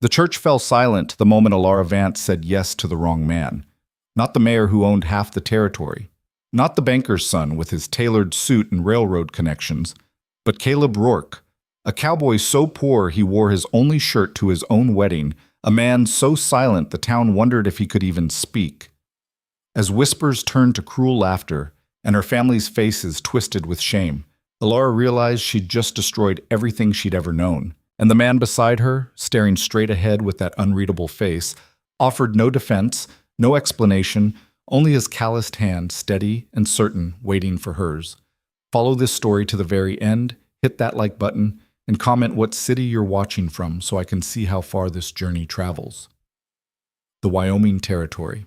The church fell silent the moment Alara Vance said yes to the wrong man. Not the mayor who owned half the territory. Not the banker's son with his tailored suit and railroad connections, but Caleb Rourke, a cowboy so poor he wore his only shirt to his own wedding, a man so silent the town wondered if he could even speak. As whispers turned to cruel laughter and her family's faces twisted with shame, Alara realized she'd just destroyed everything she'd ever known. And the man beside her, staring straight ahead with that unreadable face, offered no defense, no explanation, only his calloused hand, steady and certain, waiting for hers. Follow this story to the very end, hit that like button, and comment what city you're watching from so I can see how far this journey travels. The Wyoming Territory.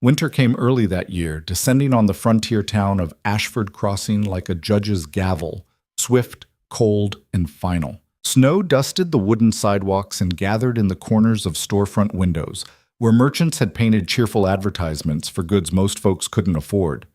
Winter came early that year, descending on the frontier town of Ashford Crossing like a judge's gavel, swift, cold, and final. Snow dusted the wooden sidewalks and gathered in the corners of storefront windows, where merchants had painted cheerful advertisements for goods most folks couldn't afford.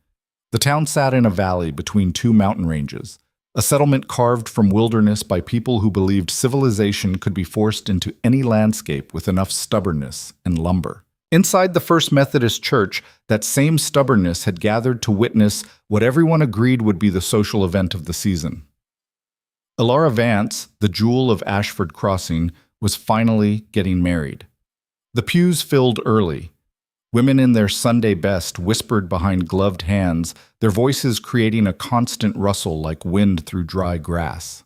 The town sat in a valley between two mountain ranges, a settlement carved from wilderness by people who believed civilization could be forced into any landscape with enough stubbornness and lumber. Inside the First Methodist Church, that same stubbornness had gathered to witness what everyone agreed would be the social event of the season. Alara Vance, the jewel of Ashford Crossing, was finally getting married. The pews filled early. Women in their Sunday best whispered behind gloved hands, their voices creating a constant rustle like wind through dry grass.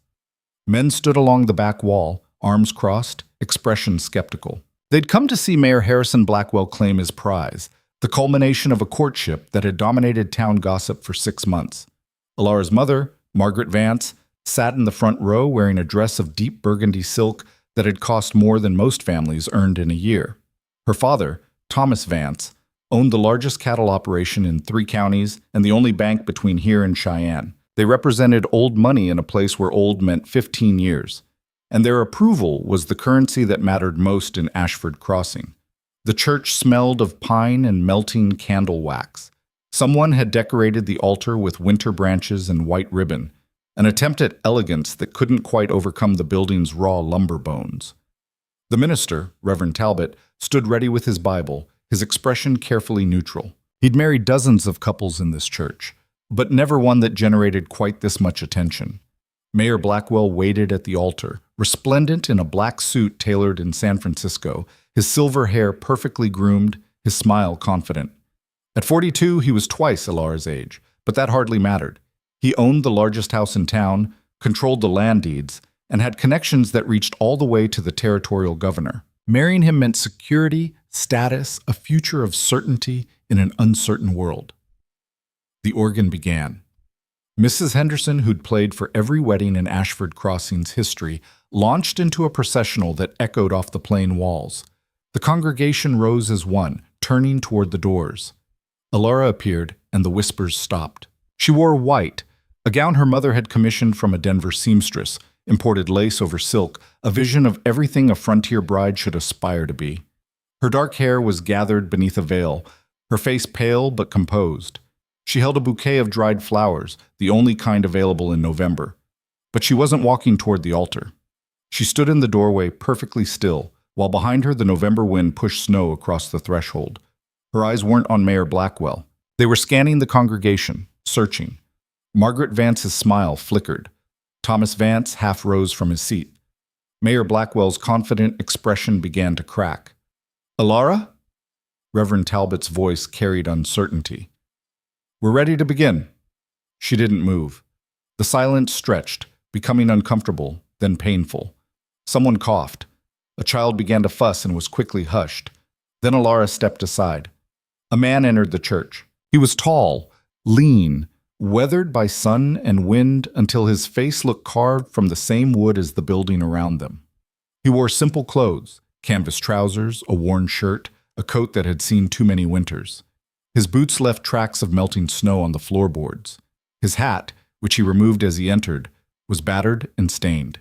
Men stood along the back wall, arms crossed, expressions skeptical. They'd come to see Mayor Harrison Blackwell claim his prize, the culmination of a courtship that had dominated town gossip for 6 months. Alara's mother, Margaret Vance, sat in the front row wearing a dress of deep burgundy silk that had cost more than most families earned in a year. Her father, Thomas Vance, owned the largest cattle operation in 3 counties and the only bank between here and Cheyenne. They represented old money in a place where old meant 15 years. And their approval was the currency that mattered most in Ashford Crossing. The church smelled of pine and melting candle wax. Someone had decorated the altar with winter branches and white ribbon, an attempt at elegance that couldn't quite overcome the building's raw lumber bones. The minister, Reverend Talbot, stood ready with his Bible, his expression carefully neutral. He'd married dozens of couples in this church, but never one that generated quite this much attention. Mayor Blackwell waited at the altar, resplendent in a black suit tailored in San Francisco, his silver hair perfectly groomed, his smile confident. At 42, he was twice Alara's age, but that hardly mattered. He owned the largest house in town, controlled the land deeds, and had connections that reached all the way to the territorial governor. Marrying him meant security, status, a future of certainty in an uncertain world. The organ began. Mrs. Henderson, who'd played for every wedding in Ashford Crossing's history, launched into a processional that echoed off the plain walls. The congregation rose as one, turning toward the doors. Alara appeared, and the whispers stopped. She wore white, a gown her mother had commissioned from a Denver seamstress, imported lace over silk, a vision of everything a frontier bride should aspire to be. Her dark hair was gathered beneath a veil, her face pale but composed. She held a bouquet of dried flowers, the only kind available in November. But she wasn't walking toward the altar. She stood in the doorway perfectly still, while behind her the November wind pushed snow across the threshold. Her eyes weren't on Mayor Blackwell. They were scanning the congregation, searching. Margaret Vance's smile flickered. Thomas Vance half rose from his seat. Mayor Blackwell's confident expression began to crack. "Alara?" Reverend Talbot's voice carried uncertainty. "We're ready to begin." She didn't move. The silence stretched, becoming uncomfortable, then painful. Someone coughed. A child began to fuss and was quickly hushed. Then Alara stepped aside. A man entered the church. He was tall, lean, weathered by sun and wind until his face looked carved from the same wood as the building around them. He wore simple clothes, canvas trousers, a worn shirt, a coat that had seen too many winters. His boots left tracks of melting snow on the floorboards. His hat, which he removed as he entered, was battered and stained.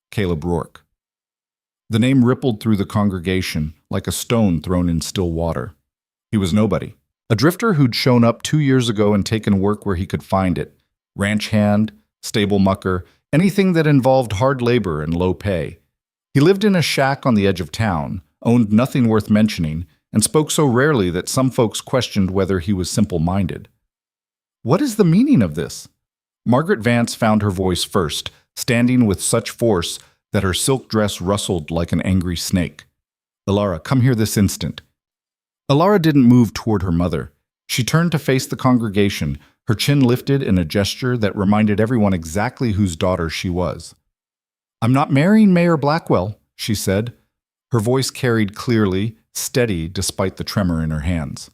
Caleb Rourke. The name rippled through the congregation like a stone thrown in still water. He was nobody. A drifter who'd shown up 2 years ago and taken work where he could find it. Ranch hand, stable mucker, anything that involved hard labor and low pay. He lived in a shack on the edge of town, owned nothing worth mentioning, and spoke so rarely that some folks questioned whether he was simple-minded. What is the meaning of this? Margaret Vance found her voice first, standing with such force that her silk dress rustled like an angry snake. Alara, come here this instant. Alara didn't move toward her mother. She turned to face the congregation, her chin lifted in a gesture that reminded everyone exactly whose daughter she was. I'm not marrying Mayor Blackwell, she said. Her voice carried clearly, steady despite the tremor in her hands.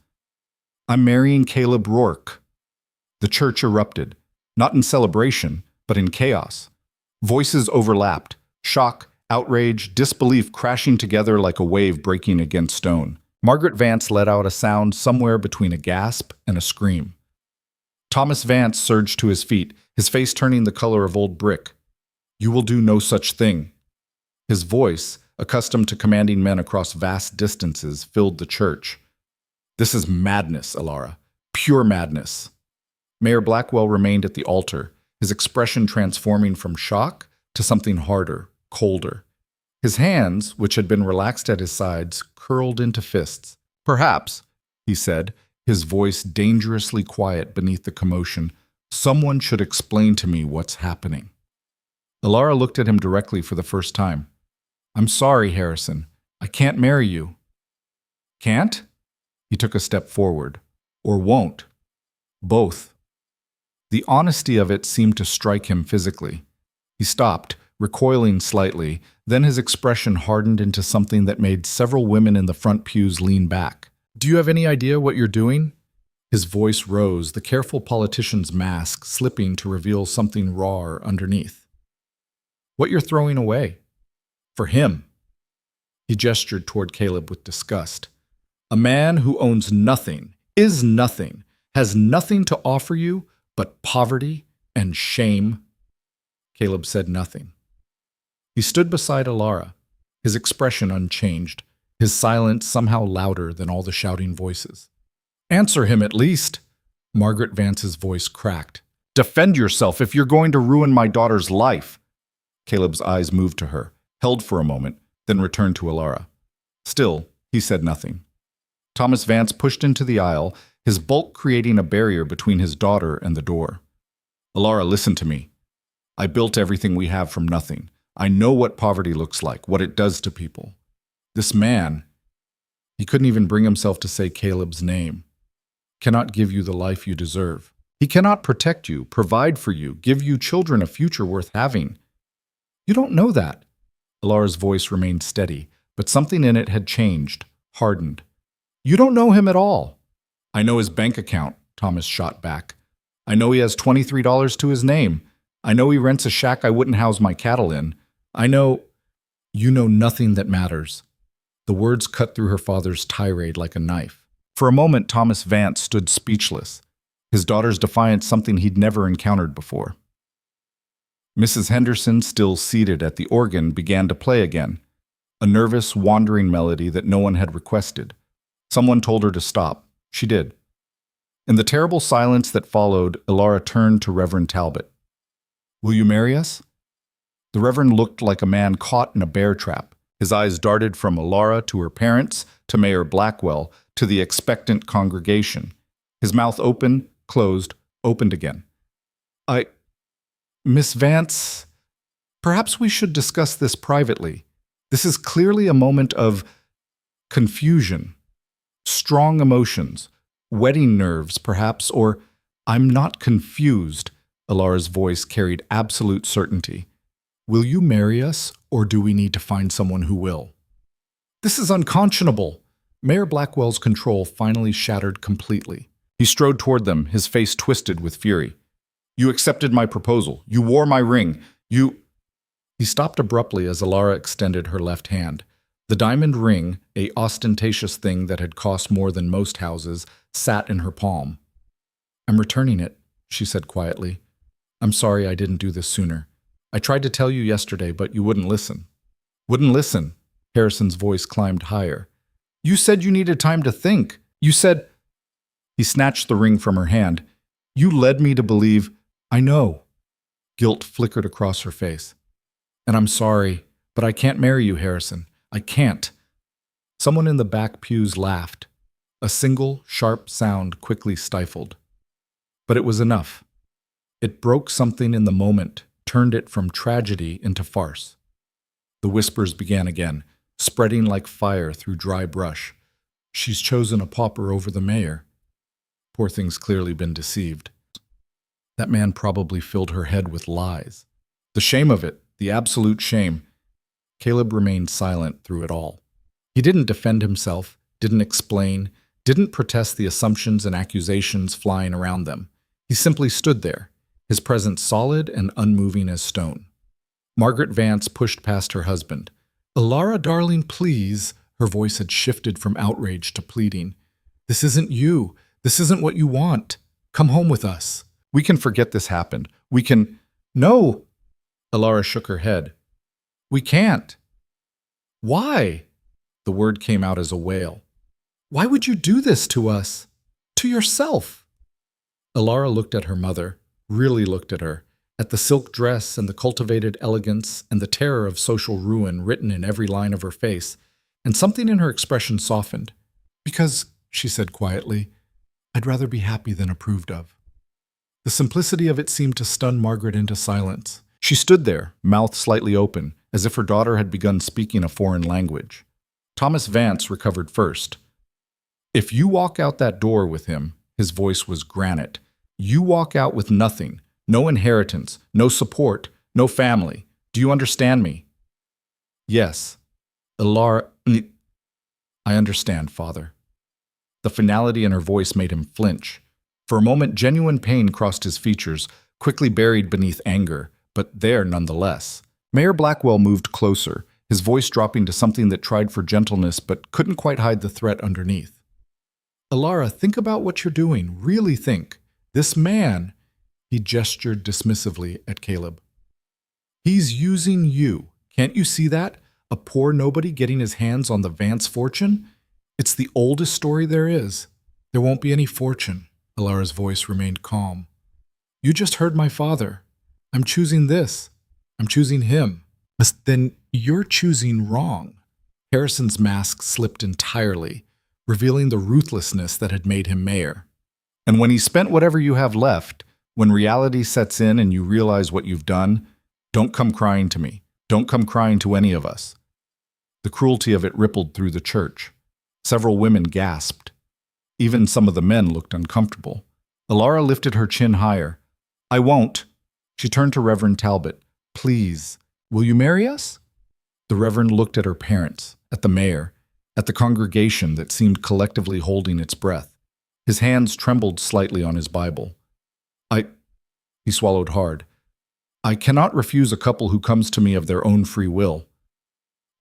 I'm marrying Caleb Rourke. The church erupted, not in celebration, but in chaos. Voices overlapped, shock, outrage, disbelief crashing together like a wave breaking against stone. Margaret Vance let out a sound somewhere between a gasp and a scream. Thomas Vance surged to his feet, his face turning the color of old brick. You will do no such thing. His voice, accustomed to commanding men across vast distances, filled the church. This is madness, Alara. Pure madness. Mayor Blackwell remained at the altar, his expression transforming from shock to something harder, colder. His hands, which had been relaxed at his sides, curled into fists. Perhaps, he said, his voice dangerously quiet beneath the commotion, someone should explain to me what's happening. Alara looked at him directly for the first time. I'm sorry, Harrison. I can't marry you. Can't? He took a step forward. Or won't. Both. The honesty of it seemed to strike him physically. He stopped, recoiling slightly, then his expression hardened into something that made several women in the front pews lean back. Do you have any idea what you're doing? His voice rose, the careful politician's mask slipping to reveal something raw underneath. What you're throwing away. For him. He gestured toward Caleb with disgust. A man who owns nothing, is nothing, has nothing to offer you but poverty and shame. Caleb said nothing. He stood beside Alara, his expression unchanged, his silence somehow louder than all the shouting voices. Answer him at least. Margaret Vance's voice cracked. Defend yourself if you're going to ruin my daughter's life. Caleb's eyes moved to her, held for a moment, then returned to Alara. Still, he said nothing. Thomas Vance pushed into the aisle, his bulk creating a barrier between his daughter and the door. Alara, listen to me. I built everything we have from nothing. I know what poverty looks like, what it does to people. This man, he couldn't even bring himself to say Caleb's name, cannot give you the life you deserve. He cannot protect you, provide for you, give you children a future worth having. You don't know that. Alara's voice remained steady, but something in it had changed, hardened. You don't know him at all. I know his bank account, Thomas shot back. I know he has $23 to his name. I know he rents a shack I wouldn't house my cattle in. I know... You know nothing that matters. The words cut through her father's tirade like a knife. For a moment, Thomas Vance stood speechless, his daughter's defiance something he'd never encountered before. Mrs. Henderson, still seated at the organ, began to play again, a nervous, wandering melody that no one had requested. Someone told her to stop. She did. In the terrible silence that followed, Alara turned to Reverend Talbot. Will you marry us? The Reverend looked like a man caught in a bear trap. His eyes darted from Alara to her parents, to Mayor Blackwell, to the expectant congregation. His mouth opened, closed, opened again. Miss Vance, perhaps we should discuss this privately. This is clearly a moment of confusion, strong emotions, wedding nerves, perhaps, or I'm not confused. Alara's voice carried absolute certainty. Will you marry us, or do we need to find someone who will? This is unconscionable. Mayor Blackwell's control finally shattered completely. He strode toward them, his face twisted with fury. You accepted my proposal. You wore my ring. You... He stopped abruptly as Alara extended her left hand. The diamond ring, a ostentatious thing that had cost more than most houses, sat in her palm. I'm returning it, she said quietly. I'm sorry I didn't do this sooner. I tried to tell you yesterday, but you wouldn't listen. Wouldn't listen. Harrison's voice climbed higher. You said you needed time to think. You said... He snatched the ring from her hand. You led me to believe... I know. Guilt flickered across her face. And I'm sorry. But I can't marry you, Harrison. I can't. Someone in the back pews laughed. A single, sharp sound quickly stifled. But it was enough. It broke something in the moment, turned it from tragedy into farce. The whispers began again, spreading like fire through dry brush. She's chosen a pauper over the mayor. Poor thing's clearly been deceived. That man probably filled her head with lies. The shame of it, the absolute shame. Caleb remained silent through it all. He didn't defend himself, didn't explain, didn't protest the assumptions and accusations flying around them. He simply stood there, his presence solid and unmoving as stone. Margaret Vance pushed past her husband. "Alara, darling, please." Her voice had shifted from outrage to pleading. "This isn't you. This isn't what you want. Come home with us. We can forget this happened. We can—" "No!" Alara shook her head. "We can't." "Why?" The word came out as a wail. "Why would you do this to us? To yourself?" Alara looked at her mother, really looked at her, at the silk dress and the cultivated elegance and the terror of social ruin written in every line of her face, and something in her expression softened. "Because," she said quietly, "I'd rather be happy than approved of." The simplicity of it seemed to stun Margaret into silence. She stood there, mouth slightly open, as if her daughter had begun speaking a foreign language. Thomas Vance recovered first. "If you walk out that door with him," his voice was granite, "you walk out with nothing, no inheritance, no support, no family. Do you understand me?" "Yes." "Alara, I understand, Father." The finality in her voice made him flinch. For a moment, genuine pain crossed his features, quickly buried beneath anger, but there nonetheless. Mayor Blackwell moved closer, his voice dropping to something that tried for gentleness but couldn't quite hide the threat underneath. "Alara, think about what you're doing. Really think. This man," he gestured dismissively at Caleb. "He's using you. Can't you see that? A poor nobody getting his hands on the Vance fortune? It's the oldest story there is. There won't be any fortune." Alara's voice remained calm. "You just heard my father. I'm choosing this. I'm choosing him." "Then you're choosing wrong." Harrison's mask slipped entirely, revealing the ruthlessness that had made him mayor. "And when he's spent whatever you have left, when reality sets in and you realize what you've done, don't come crying to me. Don't come crying to any of us." The cruelty of it rippled through the church. Several women gasped. Even some of the men looked uncomfortable. Alara lifted her chin higher. "I won't." She turned to Reverend Talbot. "Please, will you marry us?" The Reverend looked at her parents, at the mayor, at the congregation that seemed collectively holding its breath. His hands trembled slightly on his Bible. He swallowed hard. "I cannot refuse a couple who comes to me of their own free will."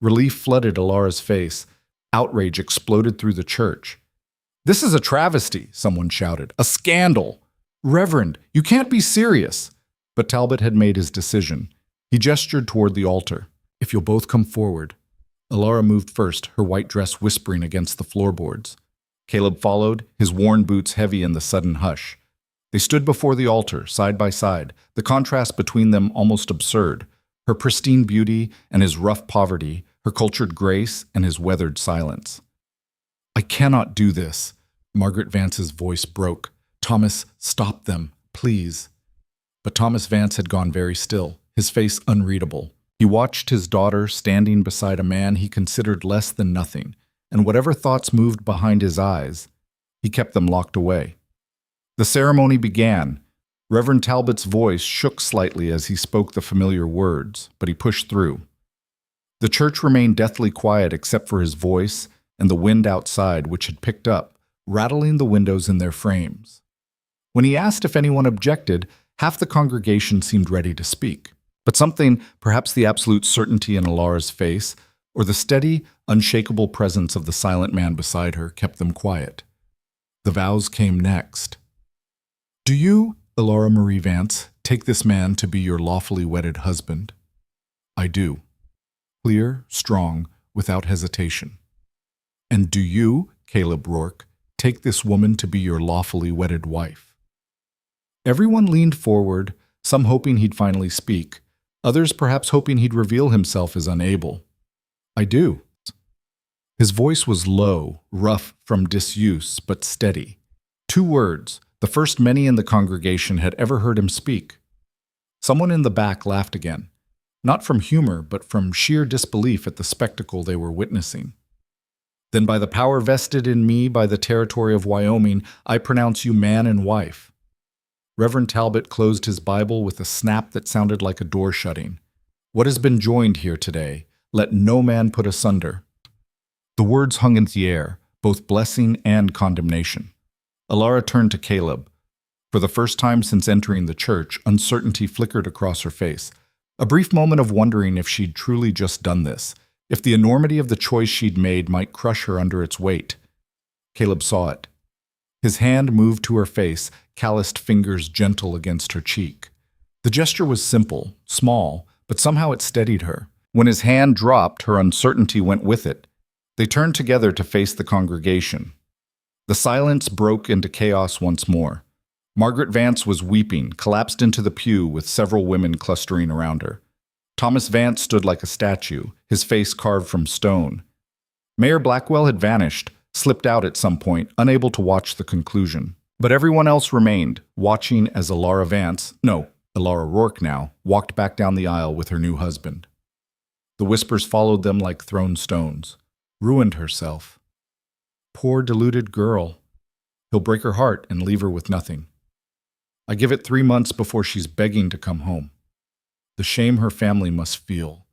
Relief flooded Alara's face. Outrage exploded through the church. "This is a travesty," someone shouted. "A scandal. Reverend, you can't be serious." But Talbot had made his decision. He gestured toward the altar. "If you'll both come forward." Alara moved first, her white dress whispering against the floorboards. Caleb followed, his worn boots heavy in the sudden hush. They stood before the altar, side by side, the contrast between them almost absurd. Her pristine beauty and his rough poverty, her cultured grace and his weathered silence. "I cannot do this." Margaret Vance's voice broke. "Thomas, stop them, please." But Thomas Vance had gone very still, his face unreadable. He watched his daughter standing beside a man he considered less than nothing, and whatever thoughts moved behind his eyes, he kept them locked away. The ceremony began. Reverend Talbot's voice shook slightly as he spoke the familiar words, but he pushed through. The church remained deathly quiet except for his voice and the wind outside, which had picked up, rattling the windows in their frames. When he asked if anyone objected, half the congregation seemed ready to speak. But something, perhaps the absolute certainty in Alara's face, or the steady, unshakable presence of the silent man beside her, kept them quiet. The vows came next. "Do you, Alara Marie Vance, take this man to be your lawfully wedded husband?" "I do." Clear, strong, without hesitation. "And do you, Caleb Rourke, take this woman to be your lawfully wedded wife?" Everyone leaned forward, some hoping he'd finally speak, Others perhaps hoping he'd reveal himself as unable. "I do." His voice was low, rough from disuse, but steady. 2 words, the first many in the congregation had ever heard him speak. Someone in the back laughed again, not from humor, but from sheer disbelief at the spectacle they were witnessing. "Then by the power vested in me by the territory of Wyoming, I pronounce you man and wife." Reverend Talbot closed his Bible with a snap that sounded like a door shutting. "What has been joined here today, let no man put asunder." The words hung in the air, both blessing and condemnation. Alara turned to Caleb. For the first time since entering the church, uncertainty flickered across her face. A brief moment of wondering if she'd truly just done this, if the enormity of the choice she'd made might crush her under its weight. Caleb saw it. His hand moved to her face, calloused fingers gentle against her cheek. The gesture was simple, small, but somehow it steadied her. When his hand dropped, her uncertainty went with it. They turned together to face the congregation. The silence broke into chaos once more. Margaret Vance was weeping, collapsed into the pew with several women clustering around her. Thomas Vance stood like a statue, his face carved from stone. Mayor Blackwell had vanished, slipped out at some point, unable to watch the conclusion. But everyone else remained, watching as Alara Rourke now, walked back down the aisle with her new husband. The whispers followed them like thrown stones. "Ruined herself. Poor deluded girl. He'll break her heart and leave her with nothing. I give it 3 months before she's begging to come home. The shame her family must feel."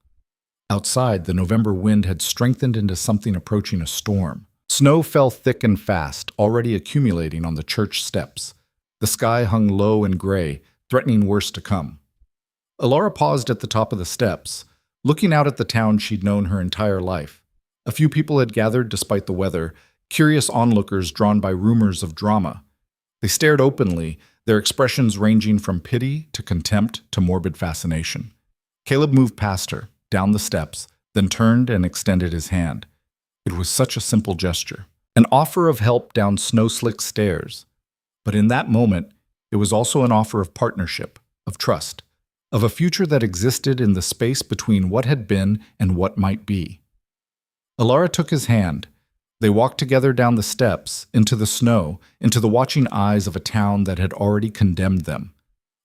Outside, the November wind had strengthened into something approaching a storm. Snow fell thick and fast, already accumulating on the church steps. The sky hung low and gray, threatening worse to come. Alara paused at the top of the steps, looking out at the town she'd known her entire life. A few people had gathered despite the weather, curious onlookers drawn by rumors of drama. They stared openly, their expressions ranging from pity to contempt to morbid fascination. Caleb moved past her, down the steps, then turned and extended his hand. It was such a simple gesture, an offer of help down snow-slick stairs. But in that moment, it was also an offer of partnership, of trust, of a future that existed in the space between what had been and what might be. Alara took his hand. They walked together down the steps, into the snow, into the watching eyes of a town that had already condemned them.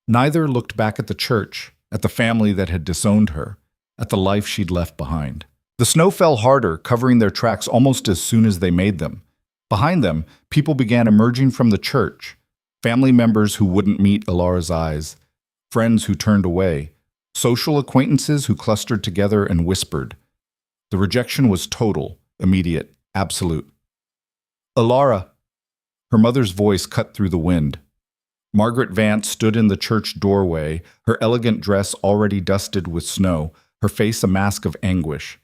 Neither looked back at the church, at the family that had disowned her, at the life she'd left behind. The snow fell harder, covering their tracks almost as soon as they made them. Behind them, people began emerging from the church, family members who wouldn't meet Alara's eyes, friends who turned away, social acquaintances who clustered together and whispered. The rejection was total, immediate, absolute. "Alara!" Her mother's voice cut through the wind. Margaret Vance stood in the church doorway, her elegant dress already dusted with snow, her face a mask of anguish.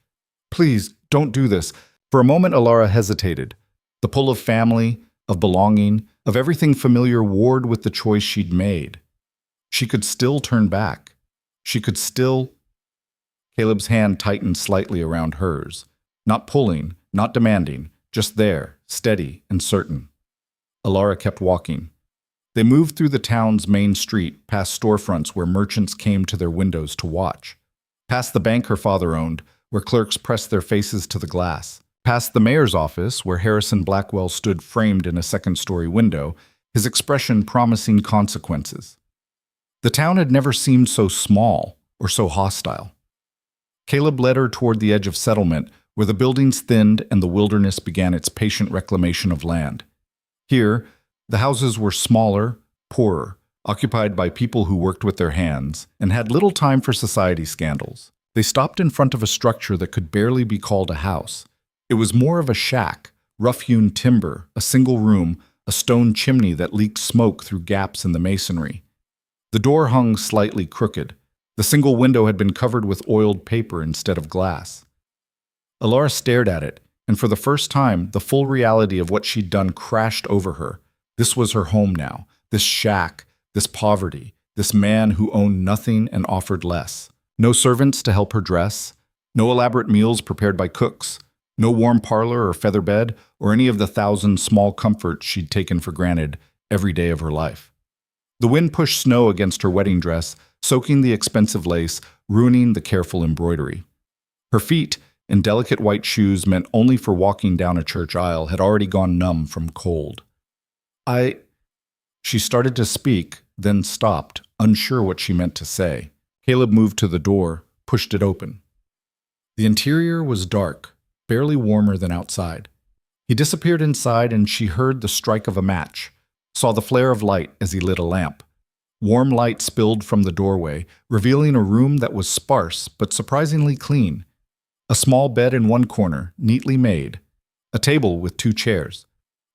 "Please, don't do this." For a moment, Alara hesitated. The pull of family, of belonging, of everything familiar warred with the choice she'd made. She could still turn back. She could still... Caleb's hand tightened slightly around hers. Not pulling, not demanding, just there, steady and certain. Alara kept walking. They moved through the town's main street, past storefronts where merchants came to their windows to watch. Past the bank her father owned, where clerks pressed their faces to the glass. Past the mayor's office, where Harrison Blackwell stood framed in a second-story window, his expression promising consequences. The town had never seemed so small or so hostile. Caleb led her toward the edge of settlement, where the buildings thinned and the wilderness began its patient reclamation of land. Here, the houses were smaller, poorer, occupied by people who worked with their hands and had little time for society scandals. They stopped in front of a structure that could barely be called a house. It was more of a shack, rough-hewn timber, a single room, a stone chimney that leaked smoke through gaps in the masonry. The door hung slightly crooked. The single window had been covered with oiled paper instead of glass. Alara stared at it, and for the first time, the full reality of what she'd done crashed over her. This was her home now, this shack, this poverty, this man who owned nothing and offered less. No servants to help her dress, no elaborate meals prepared by cooks, no warm parlor or feather bed, or any of the 1,000 small comforts she'd taken for granted every day of her life. The wind pushed snow against her wedding dress, soaking the expensive lace, ruining the careful embroidery. Her feet, in delicate white shoes meant only for walking down a church aisle, had already gone numb from cold. She started to speak, then stopped, unsure what she meant to say. Caleb moved to the door, pushed it open. The interior was dark, barely warmer than outside. He disappeared inside and she heard the strike of a match, saw the flare of light as he lit a lamp. Warm light spilled from the doorway, revealing a room that was sparse but surprisingly clean. A small bed in one corner, neatly made. A table with 2 chairs.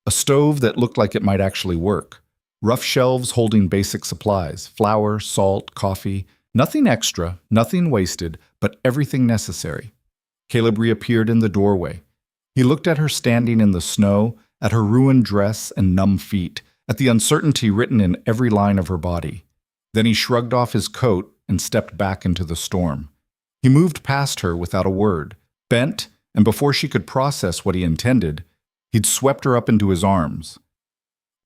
A stove that looked like it might actually work. Rough shelves holding basic supplies, flour, salt, coffee. Nothing extra, nothing wasted, but everything necessary. Caleb reappeared in the doorway. He looked at her standing in the snow, at her ruined dress and numb feet, at the uncertainty written in every line of her body. Then he shrugged off his coat and stepped back into the storm. He moved past her without a word, bent, and before she could process what he intended, he'd swept her up into his arms.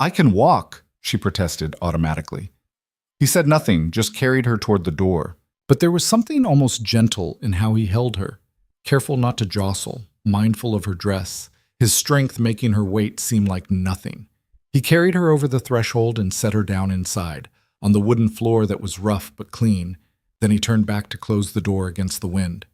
"I can walk," she protested automatically. He said nothing, just carried her toward the door. But there was something almost gentle in how he held her, careful not to jostle, mindful of her dress, his strength making her weight seem like nothing. He carried her over the threshold and set her down inside, on the wooden floor that was rough but clean. Then he turned back to close the door against the wind.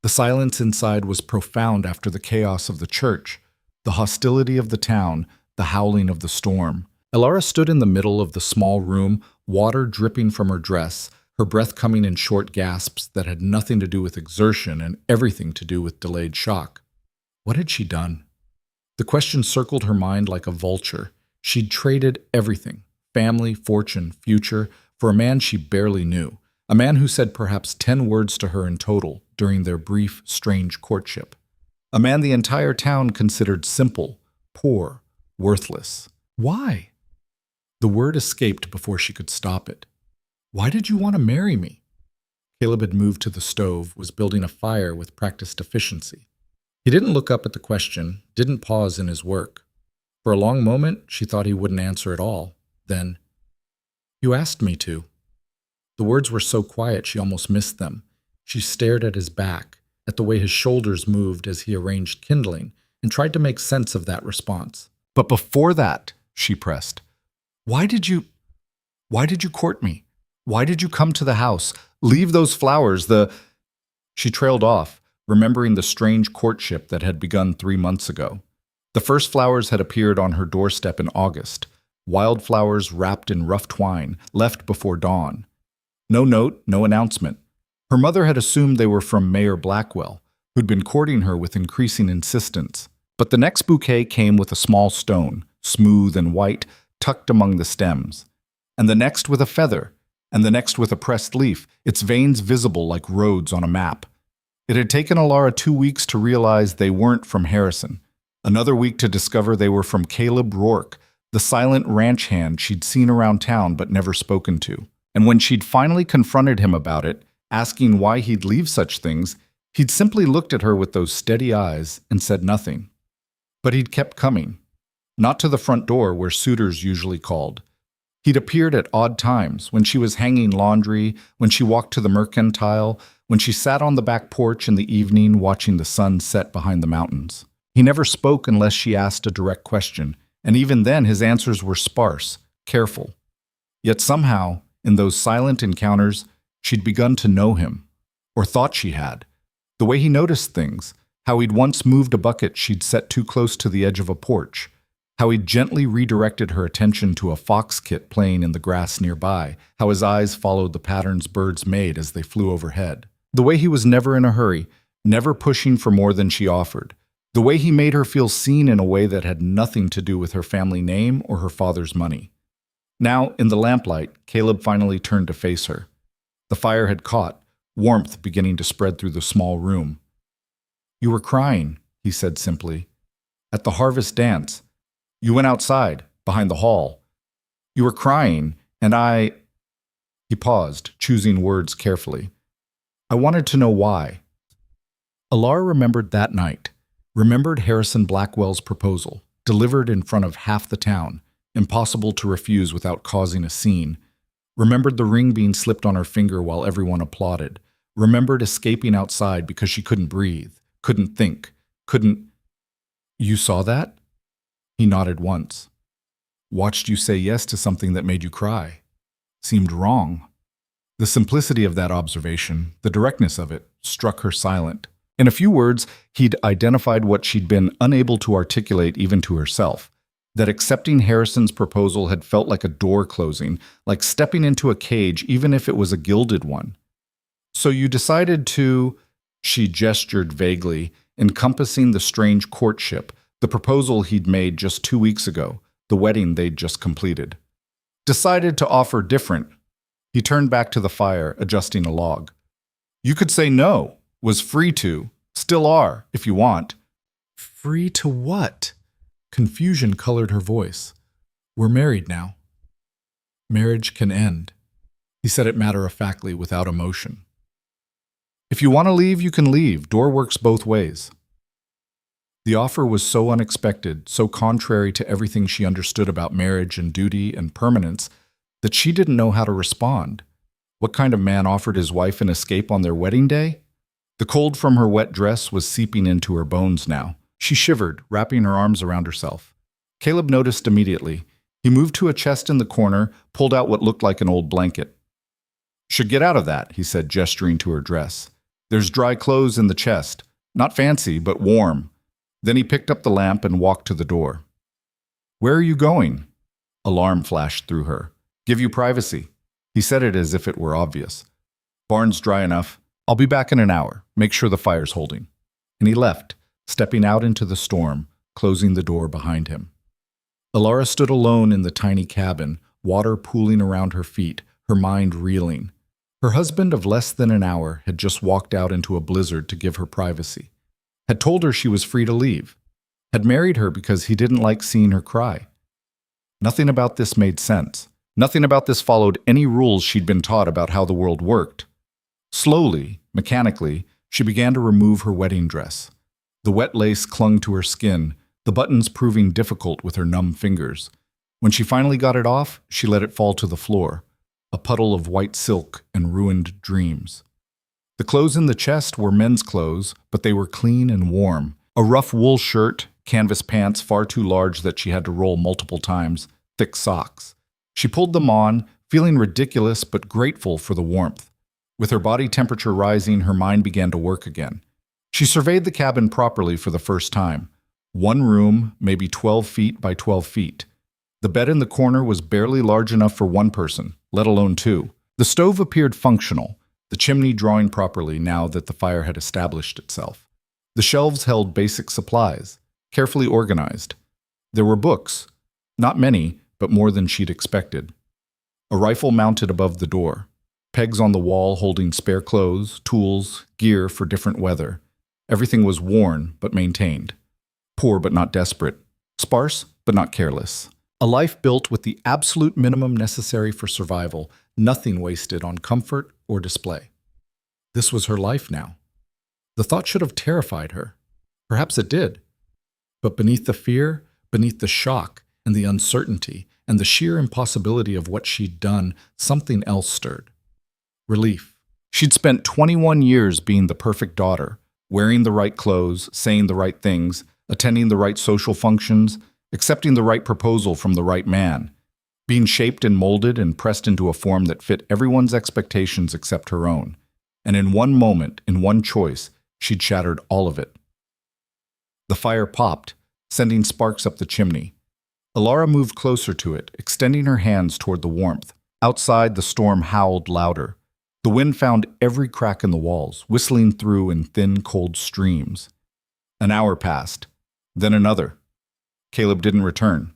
The silence inside was profound after the chaos of the church, the hostility of the town, the howling of the storm. Elara stood in the middle of the small room, water dripping from her dress, her breath coming in short gasps that had nothing to do with exertion and everything to do with delayed shock. What had she done? The question circled her mind like a vulture. She'd traded everything, family, fortune, future, for a man she barely knew, a man who said perhaps 10 words to her in total during their brief, strange courtship. A man the entire town considered simple, poor, worthless. Why? The word escaped before she could stop it. Why did you want to marry me? Caleb had moved to the stove, was building a fire with practiced efficiency. He didn't look up at the question, didn't pause in his work. For a long moment, she thought he wouldn't answer at all. Then, "You asked me to." The words were so quiet she almost missed them. She stared at his back, at the way his shoulders moved as he arranged kindling, and tried to make sense of that response. "But before that," she pressed, Why did you court me? Why did you come to the house? Leave those flowers, She trailed off, remembering the strange courtship that had begun 3 months ago. The first flowers had appeared on her doorstep in August, wildflowers wrapped in rough twine, left before dawn. No note, no announcement. Her mother had assumed they were from Mayor Blackwell, who'd been courting her with increasing insistence. But the next bouquet came with a small stone, smooth and white, tucked among the stems. And the next with a feather, and the next with a pressed leaf, its veins visible like roads on a map. It had taken Elara 2 weeks to realize they weren't from Harrison. Another week to discover they were from Caleb Rourke, the silent ranch hand she'd seen around town but never spoken to. And when she'd finally confronted him about it, asking why he'd leave such things, he'd simply looked at her with those steady eyes and said nothing. But he'd kept coming. Not to the front door where suitors usually called. He'd appeared at odd times, when she was hanging laundry, when she walked to the mercantile, when she sat on the back porch in the evening watching the sun set behind the mountains. He never spoke unless she asked a direct question, and even then his answers were sparse, careful. Yet somehow, in those silent encounters, she'd begun to know him, or thought she had. The way he noticed things, how he'd once moved a bucket she'd set too close to the edge of a porch, how he gently redirected her attention to a fox kit playing in the grass nearby, how his eyes followed the patterns birds made as they flew overhead. The way he was never in a hurry, never pushing for more than she offered. The way he made her feel seen in a way that had nothing to do with her family name or her father's money. Now, in the lamplight, Caleb finally turned to face her. The fire had caught, warmth beginning to spread through the small room. "You were crying," he said simply. "At the harvest dance. You went outside, behind the hall. You were crying, and I—" He paused, choosing words carefully. "I wanted to know why." Elara remembered that night, remembered Harrison Blackwell's proposal, delivered in front of half the town, impossible to refuse without causing a scene, remembered the ring being slipped on her finger while everyone applauded, Remembered escaping outside because she couldn't breathe, couldn't think, couldn't... You saw that? He nodded once. Watched you say yes to something that made you cry. Seemed wrong. The simplicity of that observation, the directness of it, struck her silent. In a few words, he'd identified what she'd been unable to articulate even to herself. That accepting Harrison's proposal had felt like a door closing, like stepping into a cage even if it was a gilded one. So you decided to... She gestured vaguely, encompassing the strange courtship, the proposal he'd made just 2 weeks ago, the wedding they'd just completed. Decided to offer different. He turned back to the fire, adjusting a log. You could say no, was free to, still are, if you want. Free to what? Confusion colored her voice. We're married now. Marriage can end. He said it matter-of-factly, without emotion. If you want to leave, you can leave. Door works both ways. The offer was so unexpected, so contrary to everything she understood about marriage and duty and permanence, that she didn't know how to respond. What kind of man offered his wife an escape on their wedding day? The cold from her wet dress was seeping into her bones now. She shivered, wrapping her arms around herself. Caleb noticed immediately. He moved to a chest in the corner, pulled out what looked like an old blanket. Should get out of that, he said, gesturing to her dress. There's dry clothes in the chest. Not fancy, but warm. Then he picked up the lamp and walked to the door. Where are you going? Alarm flashed through her. Give you privacy. He said it as if it were obvious. Barn's dry enough. I'll be back in an hour. Make sure the fire's holding. And he left, stepping out into the storm, closing the door behind him. Alara stood alone in the tiny cabin, water pooling around her feet, her mind reeling. Her husband of less than an hour had just walked out into a blizzard to give her privacy. Had told her she was free to leave. Had married her because he didn't like seeing her cry. Nothing about this made sense. Nothing about this followed any rules she'd been taught about how the world worked. Slowly, mechanically, she began to remove her wedding dress. The wet lace clung to her skin, the buttons proving difficult with her numb fingers. When she finally got it off, she let it fall to the floor, a puddle of white silk and ruined dreams. The clothes in the chest were men's clothes, but they were clean and warm. A rough wool shirt, canvas pants far too large that she had to roll multiple times, thick socks. She pulled them on, feeling ridiculous but grateful for the warmth. With her body temperature rising, her mind began to work again. She surveyed the cabin properly for the first time. One room, maybe 12 feet by 12 feet. The bed in the corner was barely large enough for one person, let alone two. The stove appeared functional, the chimney drawing properly now that the fire had established itself. The shelves held basic supplies, carefully organized. There were books, not many, but more than she'd expected. A rifle mounted above the door. Pegs on the wall holding spare clothes, tools, gear for different weather. Everything was worn but maintained. Poor but not desperate. Sparse but not careless. A life built with the absolute minimum necessary for survival, nothing wasted on comfort or display. This was her life now. The thought should have terrified her. Perhaps it did. But beneath the fear, beneath the shock and the uncertainty and the sheer impossibility of what she'd done, something else stirred. Relief. She'd spent 21 years being the perfect daughter, wearing the right clothes, saying the right things, attending the right social functions, accepting the right proposal from the right man, being shaped and molded and pressed into a form that fit everyone's expectations except her own. And in one moment, in one choice, she'd shattered all of it. The fire popped, sending sparks up the chimney. Alara moved closer to it, extending her hands toward the warmth. Outside, the storm howled louder. The wind found every crack in the walls, whistling through in thin, cold streams. An hour passed, then another. Caleb didn't return.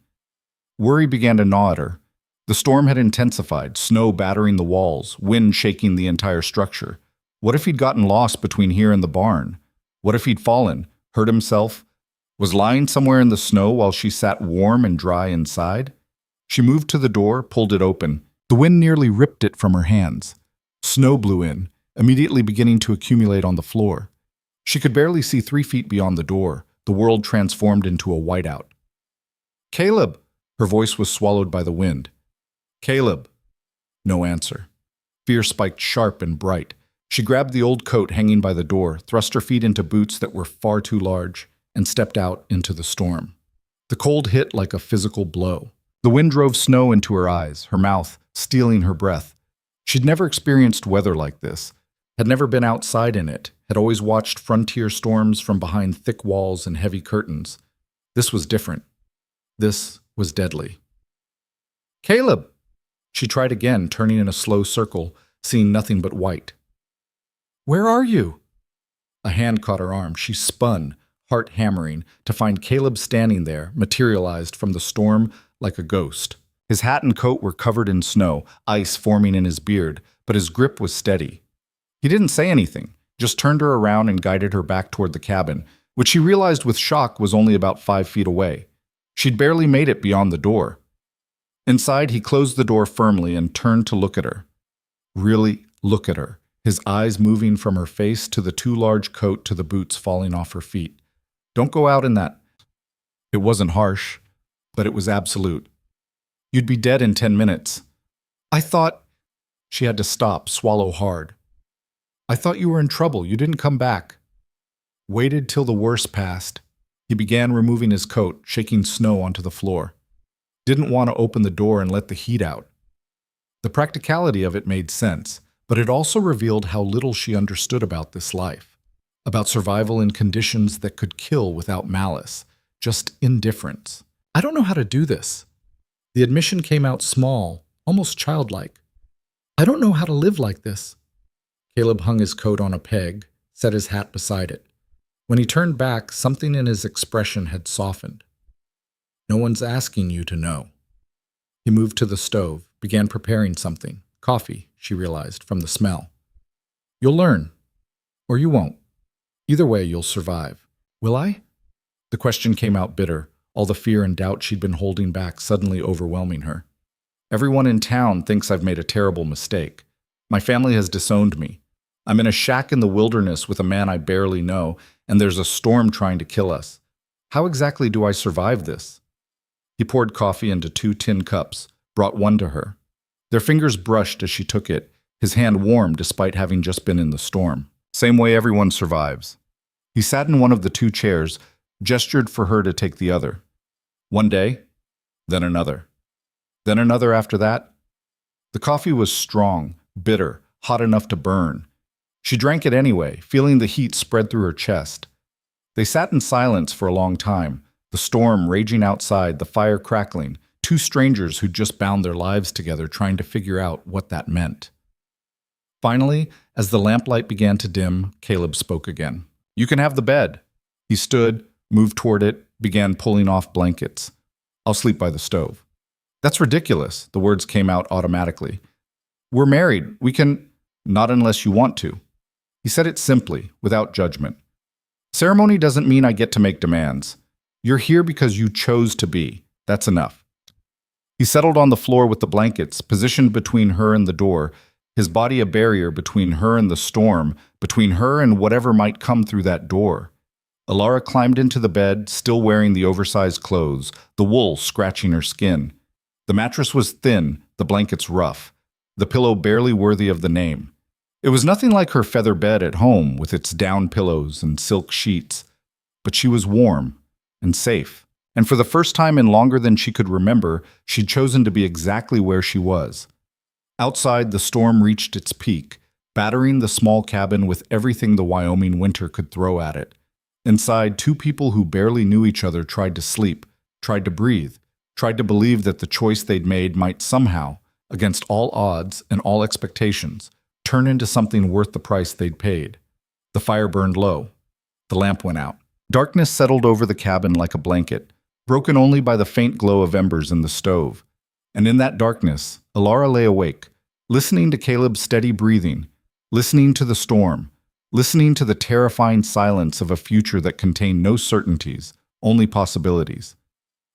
Worry began to gnaw at her. The storm had intensified, snow battering the walls, wind shaking the entire structure. What if he'd gotten lost between here and the barn? What if he'd fallen, hurt himself, was lying somewhere in the snow while she sat warm and dry inside? She moved to the door, pulled it open. The wind nearly ripped it from her hands. Snow blew in, immediately beginning to accumulate on the floor. She could barely see 3 feet beyond the door, the world transformed into a whiteout. Caleb! Her voice was swallowed by the wind. Caleb! No answer. Fear spiked sharp and bright. She grabbed the old coat hanging by the door, thrust her feet into boots that were far too large, and stepped out into the storm. The cold hit like a physical blow. The wind drove snow into her eyes, her mouth, stealing her breath. She'd never experienced weather like this, had never been outside in it, had always watched frontier storms from behind thick walls and heavy curtains. This was different. This was deadly. "Caleb!" She tried again, turning in a slow circle, seeing nothing but white. "Where are you?" A hand caught her arm. She spun, heart hammering, to find Caleb standing there, materialized from the storm like a ghost. His hat and coat were covered in snow, ice forming in his beard, but his grip was steady. He didn't say anything, just turned her around and guided her back toward the cabin, which she realized with shock was only about 5 feet away. She'd barely made it beyond the door. Inside, he closed the door firmly and turned to look at her. Really look at her, his eyes moving from her face to the too large coat to the boots falling off her feet. "Don't go out in that." It wasn't harsh, but it was absolute. "You'd be dead in 10 minutes. I thought—" She had to stop, swallow hard. "I thought you were in trouble. You didn't come back." Waited till the worst passed. He began removing his coat, shaking snow onto the floor. Didn't want to open the door and let the heat out. The practicality of it made sense, but it also revealed how little she understood about this life, about survival in conditions that could kill without malice, just indifference. "I don't know how to do this." The admission came out small, almost childlike. "I don't know how to live like this." Caleb hung his coat on a peg, set his hat beside it. When he turned back, something in his expression had softened. "No one's asking you to know." He moved to the stove, began preparing something. Coffee, she realized, from the smell. "You'll learn. Or you won't. Either way, you'll survive." "Will I?" The question came out bitter, all the fear and doubt she'd been holding back suddenly overwhelming her. "Everyone in town thinks I've made a terrible mistake. My family has disowned me. I'm in a shack in the wilderness with a man I barely know, and there's a storm trying to kill us. How exactly do I survive this?" He poured coffee into 2 tin cups, brought one to her. Their fingers brushed as she took it, his hand warm despite having just been in the storm. "Same way everyone survives." He sat in one of the 2 chairs, gestured for her to take the other. One day, then another. Then another after that. The coffee was strong, bitter, hot enough to burn. She drank it anyway, feeling the heat spread through her chest. They sat in silence for a long time, the storm raging outside, the fire crackling, 2 strangers who'd just bound their lives together trying to figure out what that meant. Finally, as the lamplight began to dim, Caleb spoke again. "You can have the bed." He stood, moved toward it, began pulling off blankets. "I'll sleep by the stove." "That's ridiculous," the words came out automatically. "We're married. We can—" "Not unless you want to." He said it simply, without judgment. "Ceremony doesn't mean I get to make demands. You're here because you chose to be. That's enough." He settled on the floor with the blankets, positioned between her and the door, his body a barrier between her and the storm, between her and whatever might come through that door. Alara climbed into the bed, still wearing the oversized clothes, the wool scratching her skin. The mattress was thin, the blankets rough, the pillow barely worthy of the name. It was nothing like her feather bed at home with its down pillows and silk sheets, but she was warm and safe. And for the first time in longer than she could remember, she'd chosen to be exactly where she was. Outside, the storm reached its peak, battering the small cabin with everything the Wyoming winter could throw at it. Inside, 2 people who barely knew each other tried to sleep, tried to breathe, tried to believe that the choice they'd made might somehow, against all odds and all expectations, turn into something worth the price they'd paid. The fire burned low. The lamp went out. Darkness settled over the cabin like a blanket, broken only by the faint glow of embers in the stove. And in that darkness, Alara lay awake, listening to Caleb's steady breathing, listening to the storm, listening to the terrifying silence of a future that contained no certainties, only possibilities.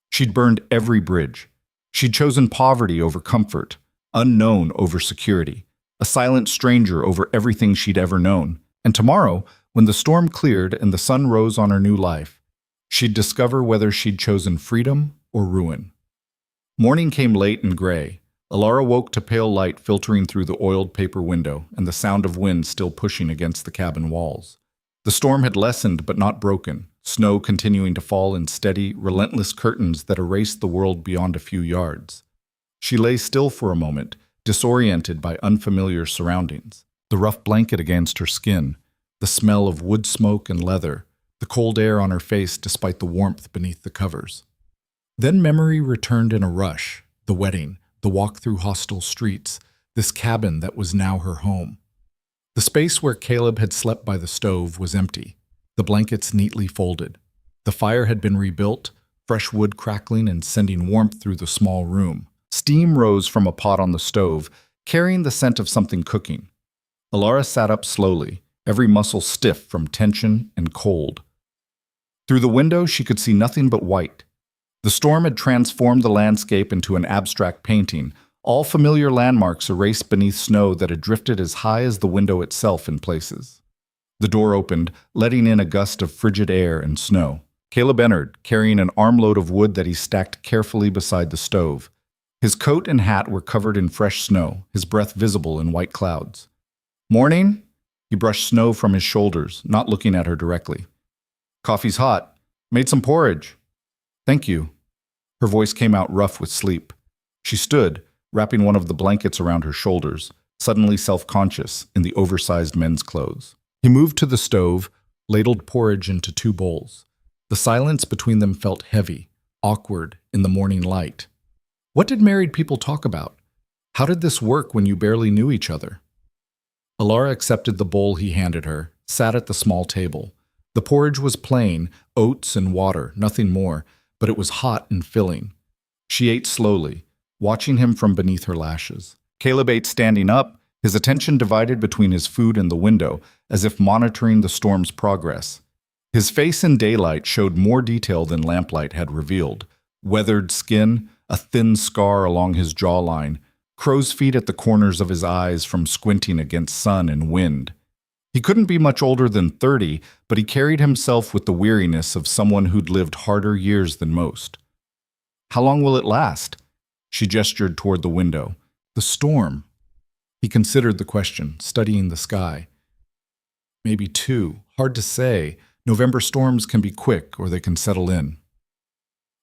She'd burned every bridge. She'd chosen poverty over comfort, unknown over security, a silent stranger over everything she'd ever known. And tomorrow, when the storm cleared and the sun rose on her new life, she'd discover whether she'd chosen freedom or ruin. Morning came late and gray. Alara woke to pale light filtering through the oiled paper window and the sound of wind still pushing against the cabin walls. The storm had lessened but not broken, snow continuing to fall in steady, relentless curtains that erased the world beyond a few yards. She lay still for a moment, disoriented by unfamiliar surroundings. The rough blanket against her skin, the smell of wood smoke and leather, the cold air on her face despite the warmth beneath the covers. Then memory returned in a rush, the wedding, the walk through hostile streets, this cabin that was now her home. The space where Caleb had slept by the stove was empty, the blankets neatly folded. The fire had been rebuilt, fresh wood crackling and sending warmth through the small room. Steam rose from a pot on the stove, carrying the scent of something cooking. Alara sat up slowly, every muscle stiff from tension and cold. Through the window, she could see nothing but white. The storm had transformed the landscape into an abstract painting, all familiar landmarks erased beneath snow that had drifted as high as the window itself in places. The door opened, letting in a gust of frigid air and snow. Caleb entered, carrying an armload of wood that he stacked carefully beside the stove. His coat and hat were covered in fresh snow, his breath visible in white clouds. "Morning?" He brushed snow from his shoulders, not looking at her directly. "Coffee's hot. Made some porridge." "Thank you." Her voice came out rough with sleep. She stood, wrapping one of the blankets around her shoulders, suddenly self-conscious in the oversized men's clothes. He moved to the stove, ladled porridge into 2 bowls. The silence between them felt heavy, awkward in the morning light. What did married people talk about? How did this work when you barely knew each other? Alara accepted the bowl he handed her, sat at the small table. The porridge was plain, oats and water, nothing more, but it was hot and filling. She ate slowly, watching him from beneath her lashes. Caleb ate standing up, his attention divided between his food and the window, as if monitoring the storm's progress. His face in daylight showed more detail than lamplight had revealed. Weathered skin, a thin scar along his jawline, crow's feet at the corners of his eyes from squinting against sun and wind. He couldn't be much older than 30, but he carried himself with the weariness of someone who'd lived harder years than most. "How long will it last?" She gestured toward the window. "The storm." He considered the question, studying the sky. "Maybe 2. Hard to say. November storms can be quick or they can settle in."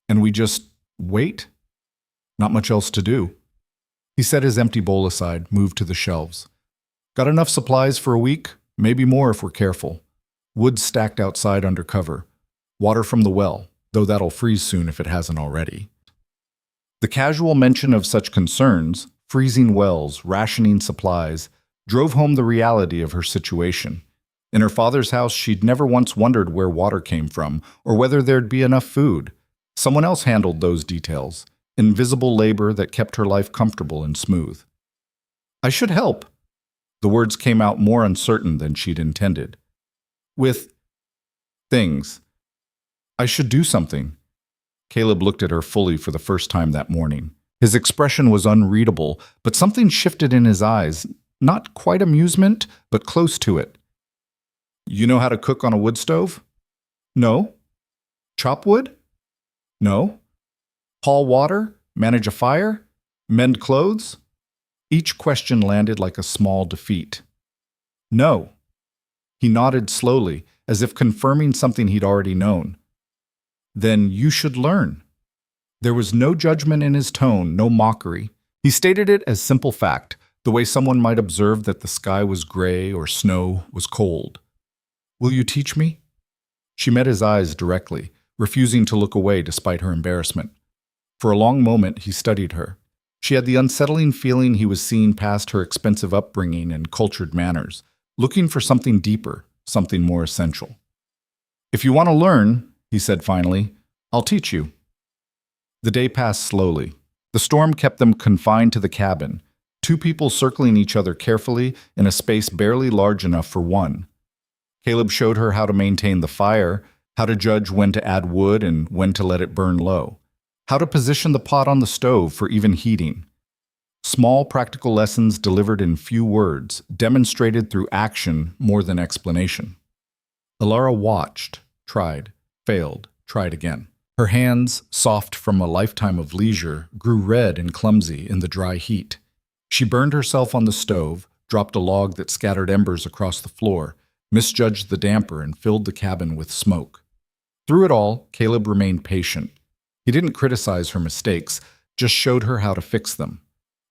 "And we just wait?" "Not much else to do." He set his empty bowl aside, moved to the shelves. "Got enough supplies for a week? Maybe more if we're careful. Wood stacked outside under cover. Water from the well, though that'll freeze soon if it hasn't already." The casual mention of such concerns, freezing wells, rationing supplies, drove home the reality of her situation. In her father's house, she'd never once wondered where water came from or whether there'd be enough food. Someone else handled those details, invisible labor that kept her life comfortable and smooth. "I should help." The words came out more uncertain than she'd intended. "With things. I should do something." Caleb looked at her fully for the first time that morning. His expression was unreadable, but something shifted in his eyes, not quite amusement, but close to it. "You know how to cook on a wood stove?" "No." "Chop wood?" "No." "Haul water? Manage a fire? Mend clothes?" Each question landed like a small defeat. "No." He nodded slowly, as if confirming something he'd already known. "Then you should learn." There was no judgment in his tone, no mockery. He stated it as simple fact, the way someone might observe that the sky was gray or snow was cold. "Will you teach me?" She met his eyes directly, refusing to look away despite her embarrassment. For a long moment, he studied her. She had the unsettling feeling he was seeing past her expensive upbringing and cultured manners, looking for something deeper, something more essential. "If you want to learn," he said finally, "I'll teach you." The day passed slowly. The storm kept them confined to the cabin, 2 people circling each other carefully in a space barely large enough for one. Caleb showed her how to maintain the fire, how to judge when to add wood and when to let it burn low, how to position the pot on the stove for even heating. Small practical lessons delivered in few words, demonstrated through action more than explanation. Alara watched, tried, failed, tried again. Her hands, soft from a lifetime of leisure, grew red and clumsy in the dry heat. She burned herself on the stove, dropped a log that scattered embers across the floor, misjudged the damper, and filled the cabin with smoke. Through it all, Caleb remained patient. He didn't criticize her mistakes, just showed her how to fix them.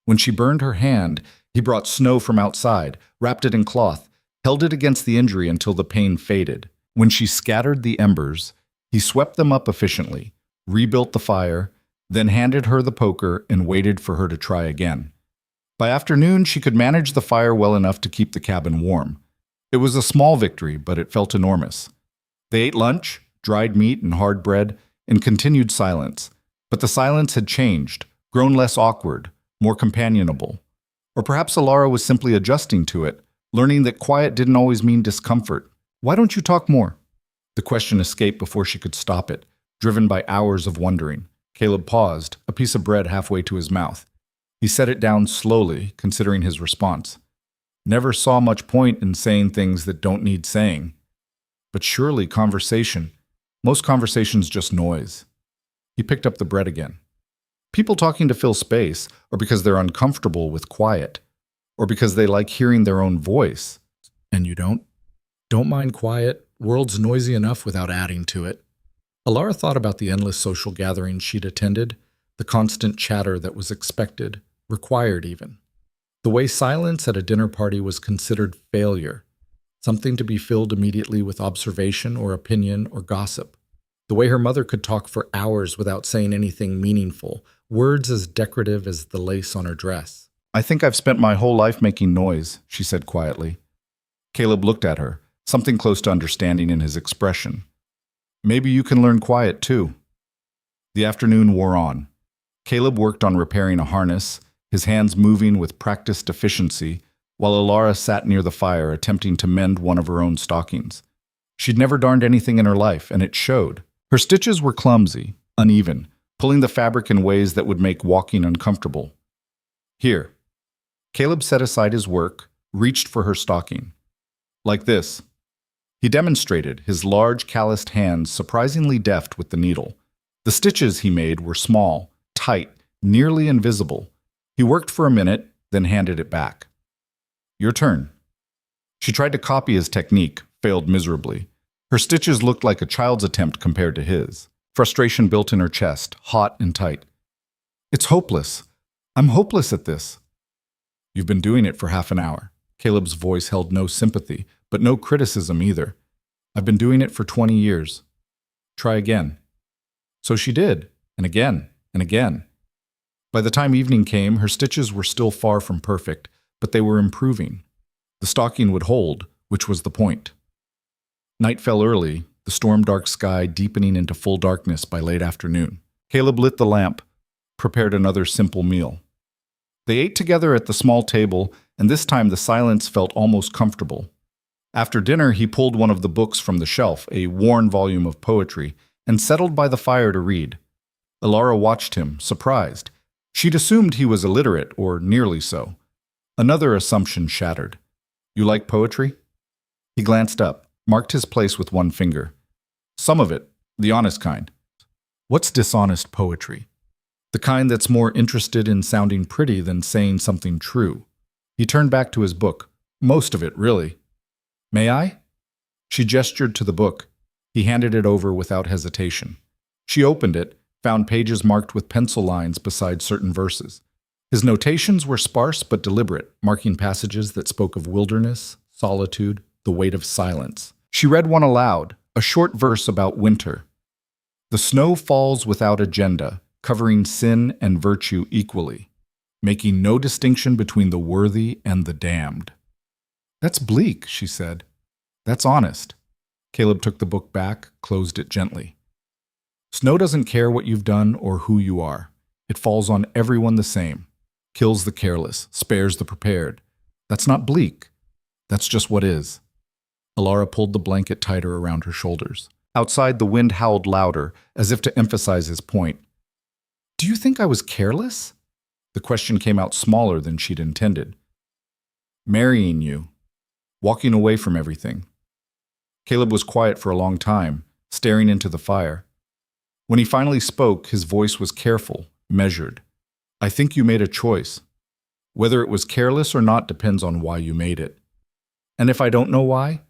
When she burned her hand, he brought snow from outside, wrapped it in cloth, held it against the injury until the pain faded. When she scattered the embers, he swept them up efficiently, rebuilt the fire, then handed her the poker and waited for her to try again. By afternoon, she could manage the fire well enough to keep the cabin warm. It was a small victory, but it felt enormous. They ate lunch, dried meat and hard bread, in continued silence. But the silence had changed, grown less awkward, more companionable. Or perhaps Alara was simply adjusting to it, learning that quiet didn't always mean discomfort. "Why don't you talk more?" The question escaped before she could stop it, driven by hours of wondering. Caleb paused, a piece of bread halfway to his mouth. He set it down slowly, considering his response. Never saw much point in saying things that don't need saying. But surely most conversations just noise. He picked up the bread again. People talking to fill space, or because they're uncomfortable with quiet, or because they like hearing their own voice. And you don't? Don't mind quiet. World's noisy enough without adding to it. Alara thought about the endless social gatherings she'd attended, the constant chatter that was expected, required even. The way silence at a dinner party was considered failure, something to be filled immediately with observation or opinion or gossip. The way her mother could talk for hours without saying anything meaningful, words as decorative as the lace on her dress. "I think I've spent my whole life making noise," she said quietly. Caleb looked at her, something close to understanding in his expression. "Maybe you can learn quiet too." The afternoon wore on. Caleb worked on repairing a harness, his hands moving with practiced efficiency, while Alara sat near the fire attempting to mend one of her own stockings. She'd never darned anything in her life, and it showed. Her stitches were clumsy, uneven, pulling the fabric in ways that would make walking uncomfortable. "Here." Caleb set aside his work, reached for her stocking. "Like this." He demonstrated, his large, calloused hands surprisingly deft with the needle. The stitches he made were small, tight, nearly invisible. He worked for a minute, then handed it back. "Your turn." She tried to copy his technique, failed miserably. Her stitches looked like a child's attempt compared to his. Frustration built in her chest, hot and tight. "It's hopeless. I'm hopeless at this." "You've been doing it for half an hour." Caleb's voice held no sympathy, but no criticism either. "I've been doing it for 20 years. Try again." So she did, and again, and again. By the time evening came, her stitches were still far from perfect, but they were improving. The stocking would hold, which was the point. Night fell early, the storm-dark sky deepening into full darkness by late afternoon. Caleb lit the lamp, prepared another simple meal. They ate together at the small table, and this time the silence felt almost comfortable. After dinner, he pulled one of the books from the shelf, a worn volume of poetry, and settled by the fire to read. Alara watched him, surprised. She'd assumed he was illiterate, or nearly so. Another assumption shattered. "You like poetry?" He glanced up, marked his place with one finger. "Some of it, the honest kind." "What's dishonest poetry?" "The kind that's more interested in sounding pretty than saying something true." He turned back to his book. "Most of it, really." "May I?" She gestured to the book. He handed it over without hesitation. She opened it, found pages marked with pencil lines beside certain verses. His notations were sparse but deliberate, marking passages that spoke of wilderness, solitude, the weight of silence. She read one aloud, a short verse about winter. "The snow falls without agenda, covering sin and virtue equally, making no distinction between the worthy and the damned." "That's bleak," she said. "That's honest." Caleb took the book back, closed it gently. "Snow doesn't care what you've done or who you are. It falls on everyone the same. Kills the careless, spares the prepared. That's not bleak. That's just what is." Alara pulled the blanket tighter around her shoulders. Outside, the wind howled louder, as if to emphasize his point. "Do you think I was careless?" The question came out smaller than she'd intended. "Marrying you. Walking away from everything." Caleb was quiet for a long time, staring into the fire. When he finally spoke, his voice was careful, measured. I think you made a choice. Whether it was careless or not depends on why you made it. And if I don't know why,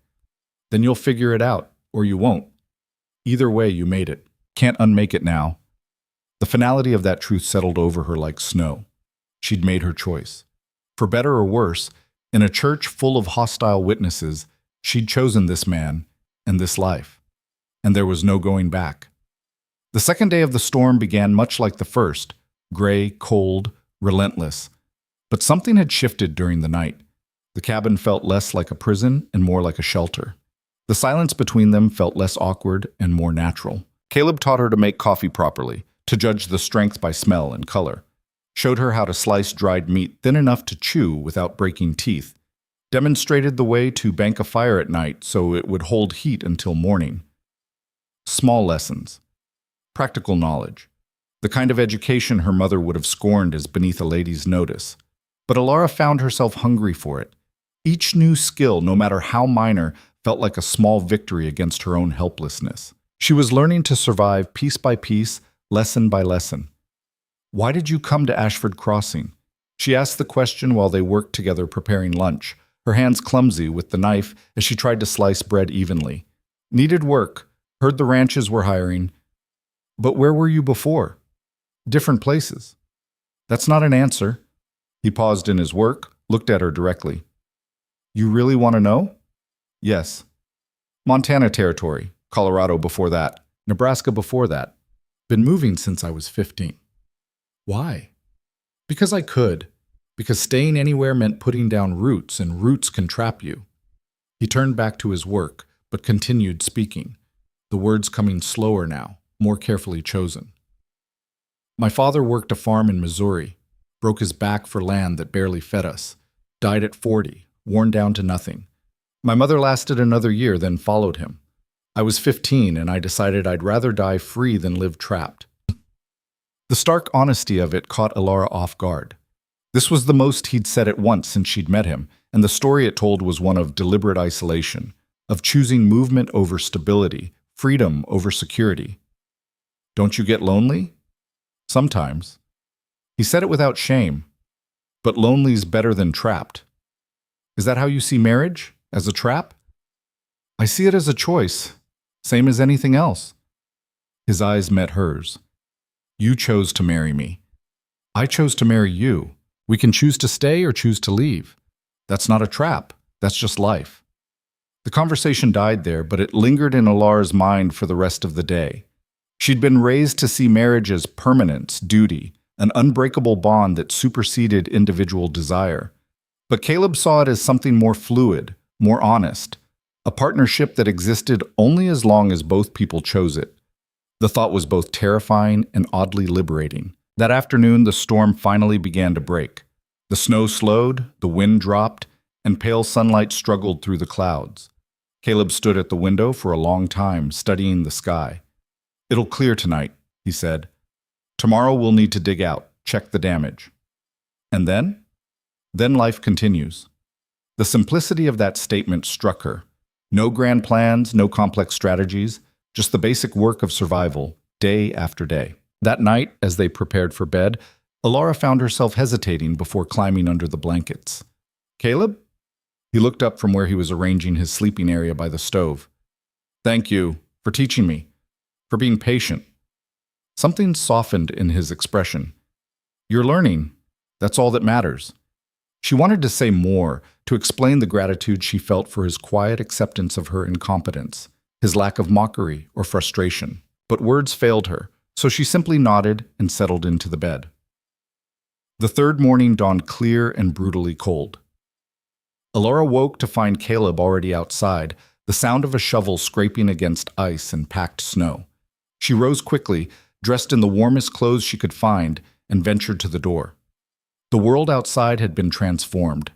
then you'll figure it out, or you won't. Either way, you made it. Can't unmake it now. The finality of that truth settled over her like snow. She'd made her choice. For better or worse, in a church full of hostile witnesses, she'd chosen this man and this life. And there was no going back. The second day of the storm began much like the first, gray, cold, relentless. But something had shifted during the night. The cabin felt less like a prison and more like a shelter. The silence between them felt less awkward and more natural. Caleb taught her to make coffee properly, to judge the strength by smell and color. Showed her how to slice dried meat thin enough to chew without breaking teeth. Demonstrated the way to bank a fire at night so it would hold heat until morning. Small lessons. Practical knowledge. The kind of education her mother would have scorned as beneath a lady's notice. But Alara found herself hungry for it. Each new skill, no matter how minor, felt like a small victory against her own helplessness. She was learning to survive piece by piece, lesson by lesson. Why did you come to Ashford Crossing? She asked the question while they worked together preparing lunch, her hands clumsy with the knife as she tried to slice bread evenly. Needed work, heard the ranches were hiring. But where were you before? Different places. That's not an answer. He paused in his work, looked at her directly. You really want to know? Yes. Montana Territory, Colorado before that, Nebraska before that. Been moving since I was 15. Why? Because I could. Because staying anywhere meant putting down roots, and roots can trap you. He turned back to his work, but continued speaking, the words coming slower now, more carefully chosen. My father worked a farm in Missouri, broke his back for land that barely fed us, died at 40, worn down to nothing. My mother lasted another year, then followed him. I was 15, and I decided I'd rather die free than live trapped. The stark honesty of it caught Alara off guard. This was the most he'd said at once since she'd met him, and the story it told was one of deliberate isolation, of choosing movement over stability, freedom over security. Don't you get lonely? Sometimes. He said it without shame, but lonely's better than trapped. Is that how you see marriage? As a trap? I see it as a choice, same as anything else. His eyes met hers. You chose to marry me. I chose to marry you. We can choose to stay or choose to leave. That's not a trap. That's just life. The conversation died there, but it lingered in Alara's mind for the rest of the day. She'd been raised to see marriage as permanence, duty, an unbreakable bond that superseded individual desire. But Caleb saw it as something more fluid, more honest, a partnership that existed only as long as both people chose it. The thought was both terrifying and oddly liberating. That afternoon, the storm finally began to break. The snow slowed, the wind dropped, and pale sunlight struggled through the clouds. Caleb stood at the window for a long time, studying the sky. It'll clear tonight, he said. Tomorrow we'll need to dig out, check the damage. And then? Then life continues. The simplicity of that statement struck her. No grand plans, no complex strategies, just the basic work of survival, day after day. That night, as they prepared for bed, Alara found herself hesitating before climbing under the blankets. Caleb? He looked up from where he was arranging his sleeping area by the stove. Thank you for teaching me, for being patient. Something softened in his expression. You're learning. That's all that matters. She wanted to say more, to explain the gratitude she felt for his quiet acceptance of her incompetence, his lack of mockery or frustration. But words failed her, so she simply nodded and settled into the bed. The third morning dawned clear and brutally cold. Alara woke to find Caleb already outside, the sound of a shovel scraping against ice and packed snow. She rose quickly, dressed in the warmest clothes she could find, and ventured to the door. The world outside had been transformed.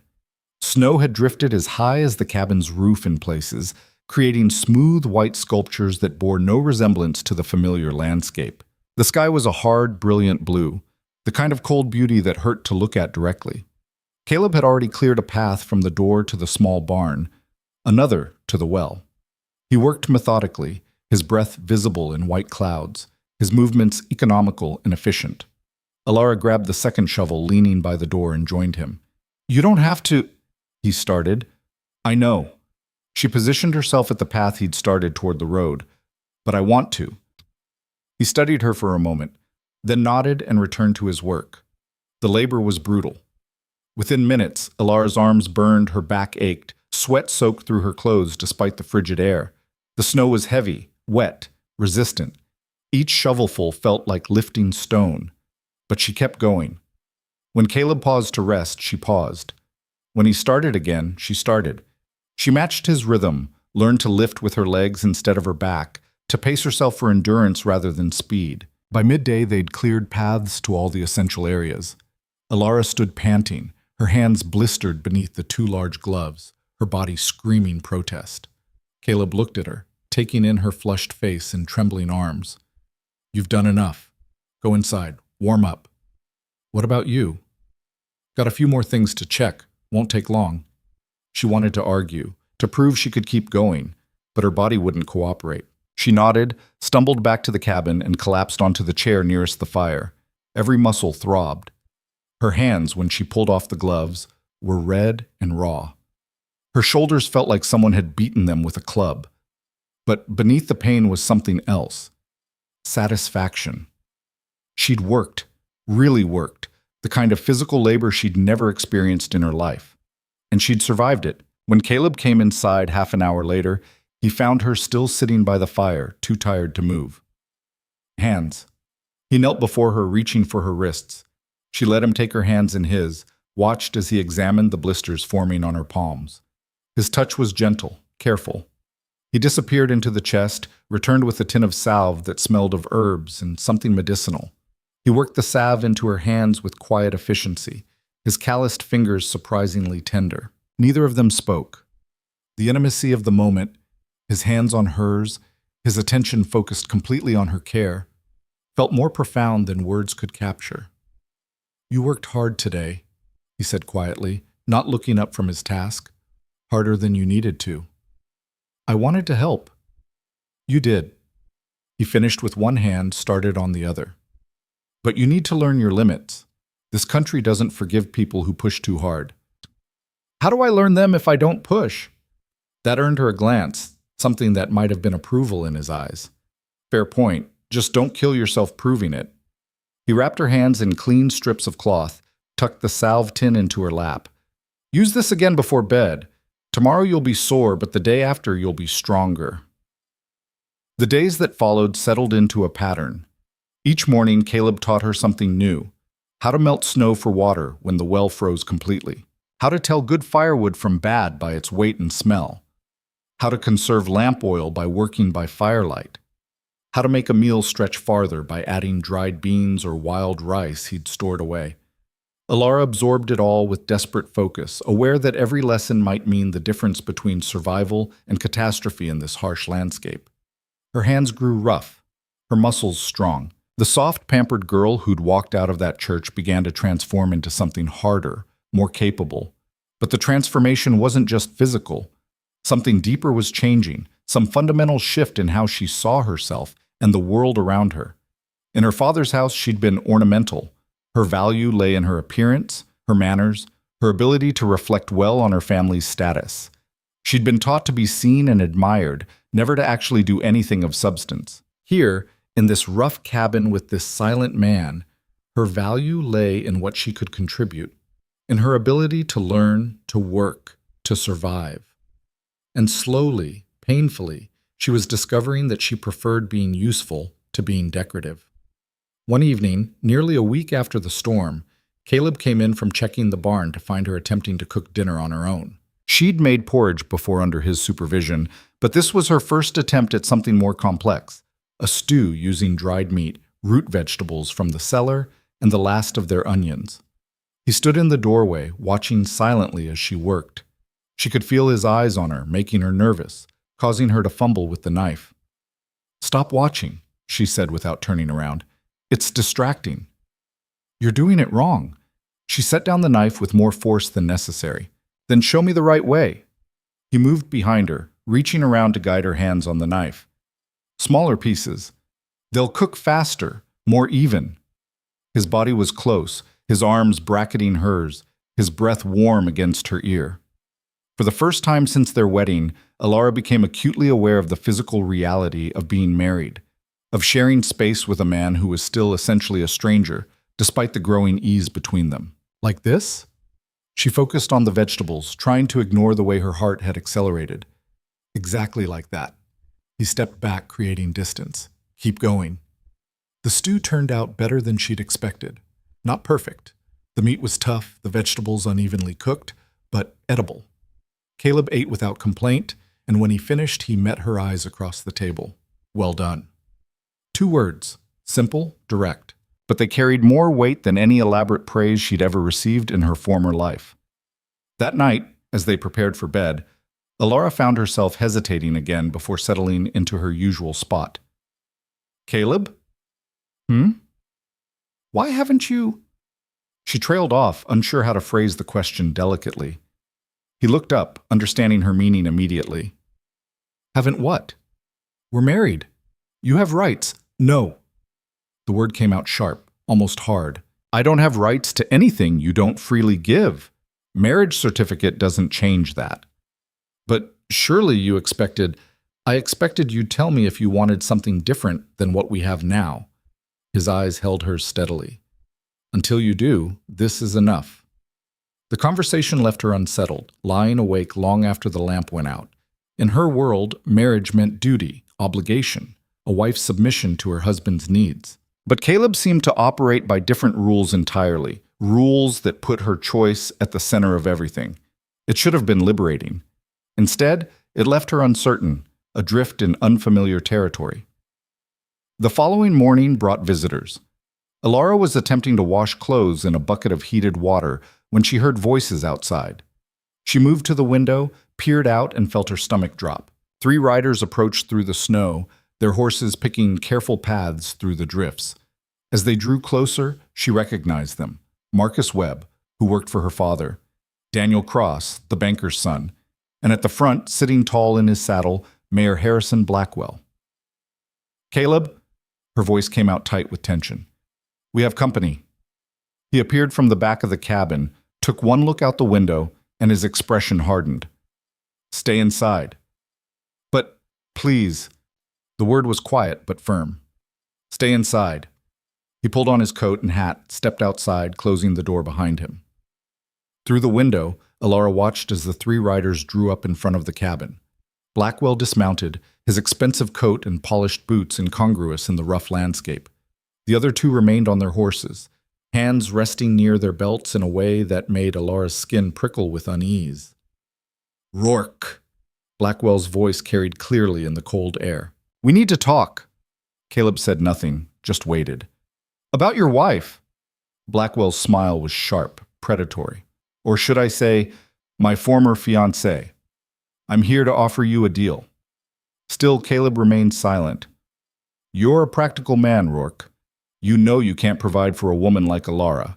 Snow had drifted as high as the cabin's roof in places, creating smooth white sculptures that bore no resemblance to the familiar landscape. The sky was a hard, brilliant blue, the kind of cold beauty that hurt to look at directly. Caleb had already cleared a path from the door to the small barn, another to the well. He worked methodically, his breath visible in white clouds, his movements economical and efficient. Alara grabbed the second shovel, leaning by the door, and joined him. "You don't have to," he started. "I know." She positioned herself at the path he'd started toward the road. "But I want to." He studied her for a moment, then nodded and returned to his work. The labor was brutal. Within minutes, Alara's arms burned, her back ached, sweat soaked through her clothes despite the frigid air. The snow was heavy, wet, resistant. Each shovelful felt like lifting stone. But she kept going. When Caleb paused to rest, she paused. When he started again, she started. She matched his rhythm, learned to lift with her legs instead of her back, to pace herself for endurance rather than speed. By midday, they'd cleared paths to all the essential areas. Alara stood panting, her hands blistered beneath the two large gloves, her body screaming protest. Caleb looked at her, taking in her flushed face and trembling arms. "You've done enough. Go inside. Warm up." "What about you?" "Got a few more things to check. Won't take long." She wanted to argue, to prove she could keep going, but her body wouldn't cooperate. She nodded, stumbled back to the cabin, and collapsed onto the chair nearest the fire. Every muscle throbbed. Her hands, when she pulled off the gloves, were red and raw. Her shoulders felt like someone had beaten them with a club. But beneath the pain was something else. Satisfaction. She'd worked, really worked, the kind of physical labor she'd never experienced in her life. And she'd survived it. When Caleb came inside half an hour later, he found her still sitting by the fire, too tired to move. Hands. He knelt before her, reaching for her wrists. She let him take her hands in his, watched as he examined the blisters forming on her palms. His touch was gentle, careful. He disappeared into the chest, returned with a tin of salve that smelled of herbs and something medicinal. He worked the salve into her hands with quiet efficiency, his calloused fingers surprisingly tender. Neither of them spoke. The intimacy of the moment, his hands on hers, his attention focused completely on her care, felt more profound than words could capture. "You worked hard today," he said quietly, not looking up from his task. "Harder than you needed to." "I wanted to help." "You did." He finished with one hand, started on the other. "But you need to learn your limits. This country doesn't forgive people who push too hard." "How do I learn them if I don't push?" That earned her a glance, something that might have been approval in his eyes. "Fair point. Just don't kill yourself proving it." He wrapped her hands in clean strips of cloth, tucked the salve tin into her lap. "Use this again before bed. Tomorrow you'll be sore, but the day after you'll be stronger." The days that followed settled into a pattern. Each morning, Caleb taught her something new. How to melt snow for water when the well froze completely. How to tell good firewood from bad by its weight and smell. How to conserve lamp oil by working by firelight. How to make a meal stretch farther by adding dried beans or wild rice he'd stored away. Alara absorbed it all with desperate focus, aware that every lesson might mean the difference between survival and catastrophe in this harsh landscape. Her hands grew rough, her muscles strong. The soft, pampered girl who'd walked out of that church began to transform into something harder, more capable. But the transformation wasn't just physical. Something deeper was changing, some fundamental shift in how she saw herself and the world around her. In her father's house, she'd been ornamental. Her value lay in her appearance, her manners, her ability to reflect well on her family's status. She'd been taught to be seen and admired, never to actually do anything of substance. Here, in this rough cabin with this silent man, her value lay in what she could contribute, in her ability to learn, to work, to survive. And slowly, painfully, she was discovering that she preferred being useful to being decorative. One evening, nearly a week after the storm, Caleb came in from checking the barn to find her attempting to cook dinner on her own. She'd made porridge before under his supervision, but this was her first attempt at something more complex. A stew using dried meat, root vegetables from the cellar, and the last of their onions. He stood in the doorway, watching silently as she worked. She could feel his eyes on her, making her nervous, causing her to fumble with the knife. "Stop watching," she said without turning around. "It's distracting." "You're doing it wrong." She set down the knife with more force than necessary. "Then show me the right way." He moved behind her, reaching around to guide her hands on the knife. Smaller pieces. They'll cook faster, more even. His body was close, his arms bracketing hers, his breath warm against her ear. For the first time since their wedding, Alara became acutely aware of the physical reality of being married, of sharing space with a man who was still essentially a stranger, despite the growing ease between them. Like this? She focused on the vegetables, trying to ignore the way her heart had accelerated. Exactly like that. He stepped back, creating distance. Keep going. The stew turned out better than she'd expected. Not perfect. The meat was tough, the vegetables unevenly cooked, but edible. Caleb ate without complaint, and when he finished, he met her eyes across the table. Well done. 2 words, simple, direct, but they carried more weight than any elaborate praise she'd ever received in her former life. That night, as they prepared for bed, Alara found herself hesitating again before settling into her usual spot. Caleb? Why haven't you? She trailed off, unsure how to phrase the question delicately. He looked up, understanding her meaning immediately. Haven't what? We're married. You have rights. No. The word came out sharp, almost hard. I don't have rights to anything you don't freely give. Marriage certificate doesn't change that. But surely you expected... I expected you'd tell me if you wanted something different than what we have now. His eyes held hers steadily. Until you do, this is enough. The conversation left her unsettled, lying awake long after the lamp went out. In her world, marriage meant duty, obligation, a wife's submission to her husband's needs. But Caleb seemed to operate by different rules entirely, rules that put her choice at the center of everything. It should have been liberating. Instead, it left her uncertain, adrift in unfamiliar territory. The following morning brought visitors. Alara was attempting to wash clothes in a bucket of heated water when she heard voices outside. She moved to the window, peered out, and felt her stomach drop. 3 riders approached through the snow, their horses picking careful paths through the drifts. As they drew closer, she recognized them. Marcus Webb, who worked for her father, Daniel Cross, the banker's son, and at the front, sitting tall in his saddle, Mayor Harrison Blackwell. Caleb? Her voice came out tight with tension. We have company. He appeared from the back of the cabin, took one look out the window, and his expression hardened. Stay inside. But, please. The word was quiet but firm. Stay inside. He pulled on his coat and hat, stepped outside, closing the door behind him. Through the window, Alara watched as the 3 riders drew up in front of the cabin. Blackwell dismounted, his expensive coat and polished boots incongruous in the rough landscape. The other 2 remained on their horses, hands resting near their belts in a way that made Alara's skin prickle with unease. Rourke! Blackwell's voice carried clearly in the cold air. We need to talk. Caleb said nothing, just waited. About your wife. Blackwell's smile was sharp, predatory. Or should I say, my former fiancée. I'm here to offer you a deal. Still, Caleb remained silent. You're a practical man, Rourke. You know you can't provide for a woman like Alara.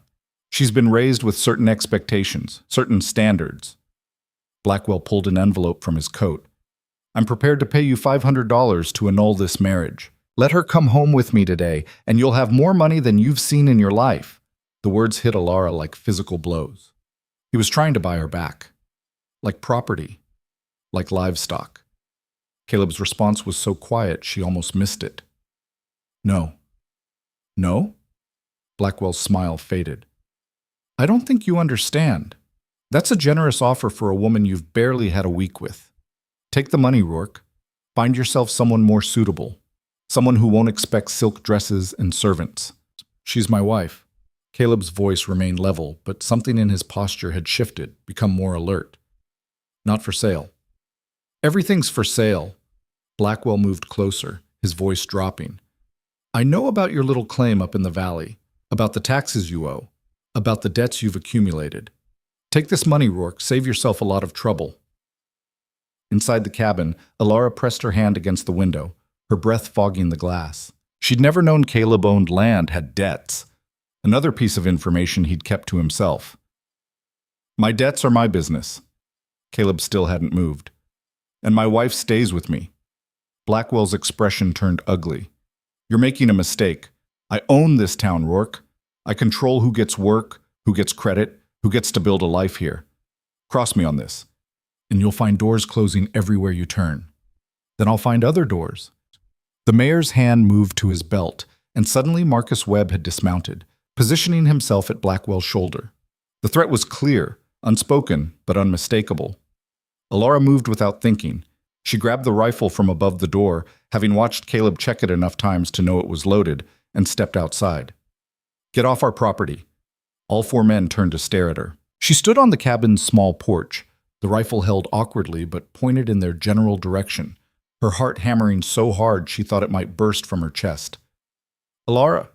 She's been raised with certain expectations, certain standards. Blackwell pulled an envelope from his coat. I'm prepared to pay you $500 to annul this marriage. Let her come home with me today, and you'll have more money than you've seen in your life. The words hit Alara like physical blows. He was trying to buy her back. Like property. Like livestock. Caleb's response was so quiet she almost missed it. No. No? Blackwell's smile faded. I don't think you understand. That's a generous offer for a woman you've barely had a week with. Take the money, Rourke. Find yourself someone more suitable. Someone who won't expect silk dresses and servants. She's my wife. Caleb's voice remained level, but something in his posture had shifted, become more alert. Not for sale. Everything's for sale. Blackwell moved closer, his voice dropping. I know about your little claim up in the valley, about the taxes you owe, about the debts you've accumulated. Take this money, Rourke. Save yourself a lot of trouble. Inside the cabin, Alara pressed her hand against the window, her breath fogging the glass. She'd never known Caleb-owned land had debts. Another piece of information he'd kept to himself. My debts are my business. Caleb still hadn't moved. And my wife stays with me. Blackwell's expression turned ugly. You're making a mistake. I own this town, Rourke. I control who gets work, who gets credit, who gets to build a life here. Cross me on this, and you'll find doors closing everywhere you turn. Then I'll find other doors. The mayor's hand moved to his belt, and suddenly Marcus Webb had dismounted, positioning himself at Blackwell's shoulder. The threat was clear, unspoken, but unmistakable. Alara moved without thinking. She grabbed the rifle from above the door, having watched Caleb check it enough times to know it was loaded, and stepped outside. Get off our property. All four men turned to stare at her. She stood on the cabin's small porch, the rifle held awkwardly but pointed in their general direction, her heart hammering so hard she thought it might burst from her chest. Alara.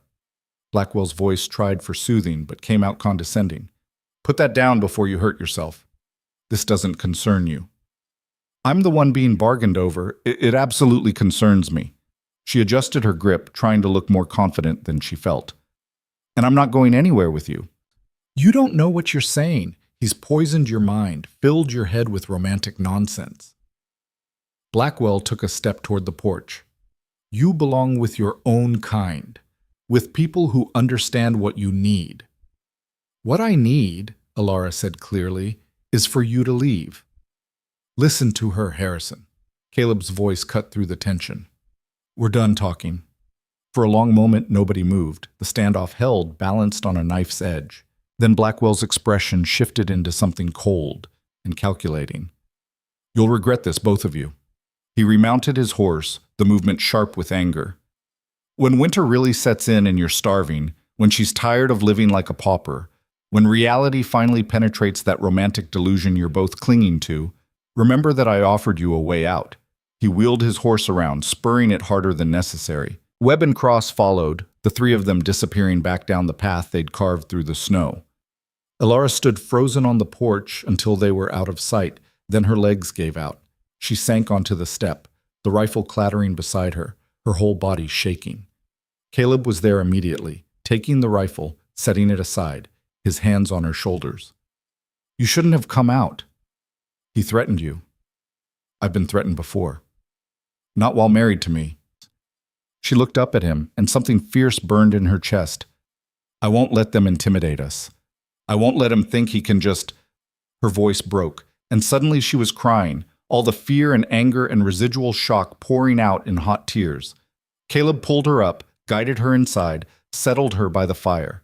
Blackwell's voice tried for soothing but came out condescending. Put that down before you hurt yourself. This doesn't concern you. I'm the one being bargained over. It absolutely concerns me. She adjusted her grip, trying to look more confident than she felt. And I'm not going anywhere with you. You don't know what you're saying. He's poisoned your mind, filled your head with romantic nonsense. Blackwell took a step toward the porch. You belong with your own kind, with people who understand what you need. What I need, Alara said clearly, is for you to leave. Listen to her, Harrison. Caleb's voice cut through the tension. We're done talking. For a long moment, nobody moved. The standoff held, balanced on a knife's edge. Then Blackwell's expression shifted into something cold and calculating. You'll regret this, both of you. He remounted his horse, the movement sharp with anger. When winter really sets in and you're starving, when she's tired of living like a pauper, when reality finally penetrates that romantic delusion you're both clinging to, remember that I offered you a way out. He wheeled his horse around, spurring it harder than necessary. Webb and Cross followed, the three of them disappearing back down the path they'd carved through the snow. Alara stood frozen on the porch until they were out of sight, then her legs gave out. She sank onto the step, the rifle clattering beside her, her whole body shaking. Caleb was there immediately, taking the rifle, setting it aside, his hands on her shoulders. You shouldn't have come out. He threatened you. I've been threatened before. Not while married to me. She looked up at him, and something fierce burned in her chest. I won't let them intimidate us. I won't let him think he can just... Her voice broke, and suddenly she was crying, all the fear and anger and residual shock pouring out in hot tears. Caleb pulled her up, guided her inside, settled her by the fire.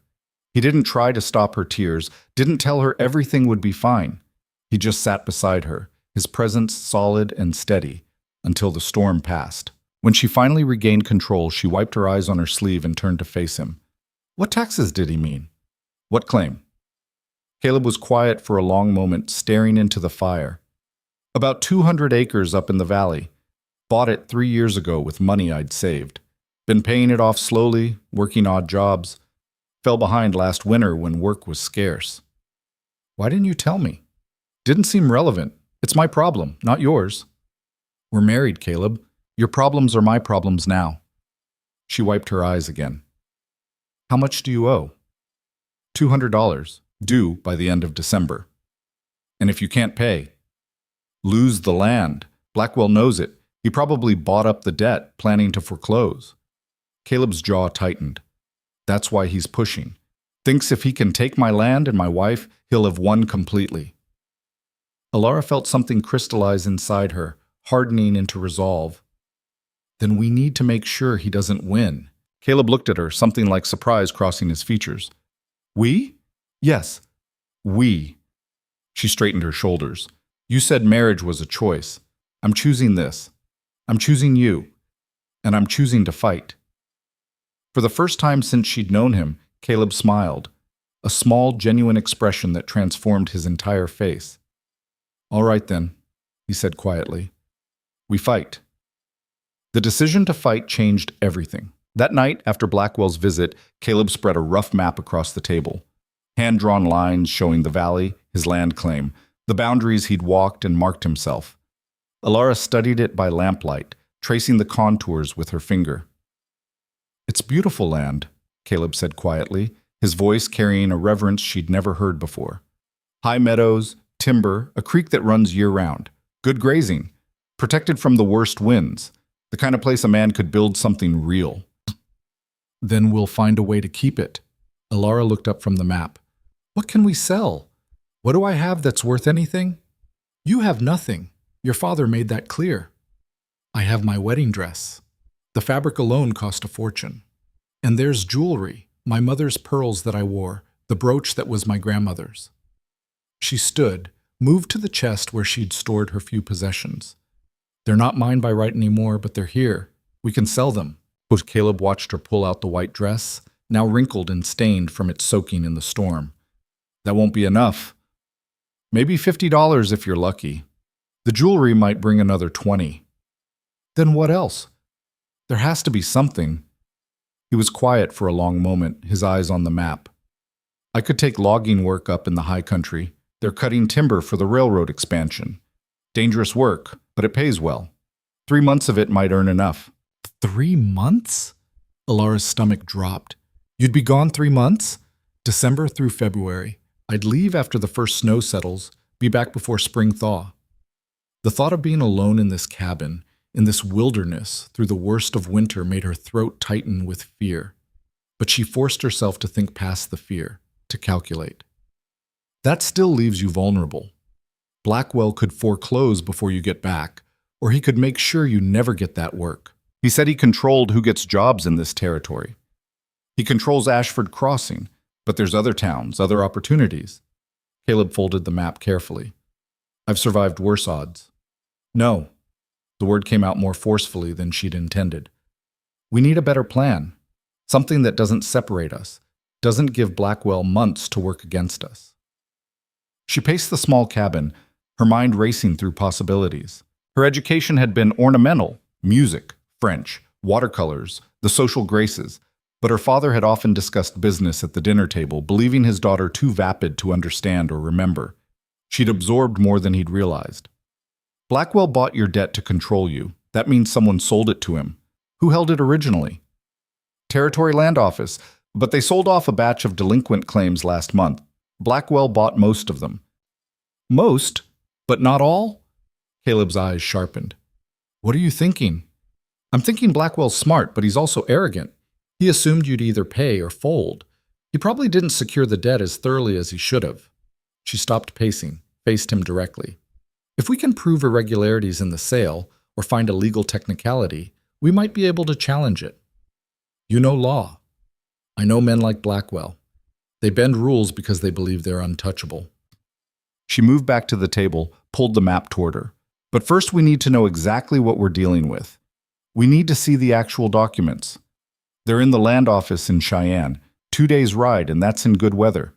He didn't try to stop her tears, didn't tell her everything would be fine. He just sat beside her, his presence solid and steady, until the storm passed. When she finally regained control, she wiped her eyes on her sleeve and turned to face him. What taxes did he mean? What claim? Caleb was quiet for a long moment, staring into the fire. About 200 acres up in the valley. Bought it 3 years ago with money I'd saved. Been paying it off slowly, working odd jobs. Fell behind last winter when work was scarce. Why didn't you tell me? Didn't seem relevant. It's my problem, not yours. We're married, Caleb. Your problems are my problems now. She wiped her eyes again. How much do you owe? $200, due by the end of December. And if you can't pay, lose the land. Blackwell knows it. He probably bought up the debt, planning to foreclose. Caleb's jaw tightened. That's why he's pushing. Thinks if he can take my land and my wife, he'll have won completely. Alara felt something crystallize inside her, hardening into resolve. Then we need to make sure he doesn't win. Caleb looked at her, something like surprise crossing his features. We? Yes, we. She straightened her shoulders. You said marriage was a choice. I'm choosing this. I'm choosing you. And I'm choosing to fight. For the first time since she'd known him, Caleb smiled, a small, genuine expression that transformed his entire face. All right then, he said quietly. We fight. The decision to fight changed everything. That night, after Blackwell's visit, Caleb spread a rough map across the table. Hand-drawn lines showing the valley, his land claim, the boundaries he'd walked and marked himself. Alara studied it by lamplight, tracing the contours with her finger. It's beautiful land, Caleb said quietly, his voice carrying a reverence she'd never heard before. High meadows, timber, a creek that runs year-round, good grazing, protected from the worst winds, the kind of place a man could build something real. Then we'll find a way to keep it. Alara looked up from the map. What can we sell? What do I have that's worth anything? You have nothing. Your father made that clear. I have my wedding dress. The fabric alone cost a fortune. And there's jewelry, my mother's pearls that I wore, the brooch that was my grandmother's. She stood, moved to the chest where she'd stored her few possessions. They're not mine by right anymore, but they're here. We can sell them. Caleb watched her pull out the white dress, now wrinkled and stained from its soaking in the storm. That won't be enough. Maybe $50 if you're lucky. The jewelry might bring another 20. Then what else? There has to be something. He was quiet for a long moment, his eyes on the map. I could take logging work up in the high country. They're cutting timber for the railroad expansion. Dangerous work, but it pays well. 3 months of it might earn enough. 3 months? Alara's stomach dropped. You'd be gone 3 months? December through February. I'd leave after the first snow settles, be back before spring thaw. The thought of being alone in this cabin, in this wilderness, through the worst of winter made her throat tighten with fear. But she forced herself to think past the fear, to calculate. That still leaves you vulnerable. Blackwell could foreclose before you get back, or he could make sure you never get that work. He said he controlled who gets jobs in this territory. He controls Ashford Crossing, but there's other towns, other opportunities. Caleb folded the map carefully. I've survived worse odds. No. The word came out more forcefully than she'd intended. We need a better plan. Something that doesn't separate us, doesn't give Blackwell months to work against us. She paced the small cabin, her mind racing through possibilities. Her education had been ornamental, music, French, watercolors, the social graces, but her father had often discussed business at the dinner table, believing his daughter too vapid to understand or remember. She'd absorbed more than he'd realized. Blackwell bought your debt to control you. That means someone sold it to him. Who held it originally? Territory Land Office, but they sold off a batch of delinquent claims last month. Blackwell bought most of them. Most? But not all? Caleb's eyes sharpened. What are you thinking? I'm thinking Blackwell's smart, but he's also arrogant. He assumed you'd either pay or fold. He probably didn't secure the debt as thoroughly as he should have. She stopped pacing, faced him directly. If we can prove irregularities in the sale or find a legal technicality, we might be able to challenge it. You know law. I know men like Blackwell. They bend rules because they believe they're untouchable. She moved back to the table, pulled the map toward her. But first we need to know exactly what we're dealing with. We need to see the actual documents. They're in the land office in Cheyenne, 2 days' ride, and that's in good weather.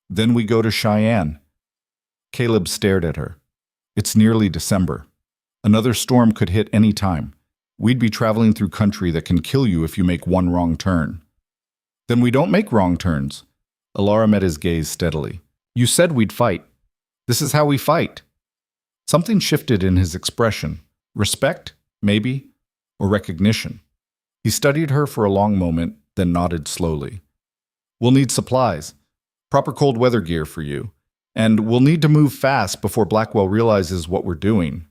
Then we go to Cheyenne. Caleb stared at her. It's nearly December. Another storm could hit any time. We'd be traveling through country that can kill you if you make one wrong turn. Then we don't make wrong turns. Alara met his gaze steadily. You said we'd fight. This is how we fight. Something shifted in his expression. Respect, maybe, or recognition. He studied her for a long moment, then nodded slowly. We'll need supplies. Proper cold weather gear for you. And we'll need to move fast before Blackwell realizes what we're doing.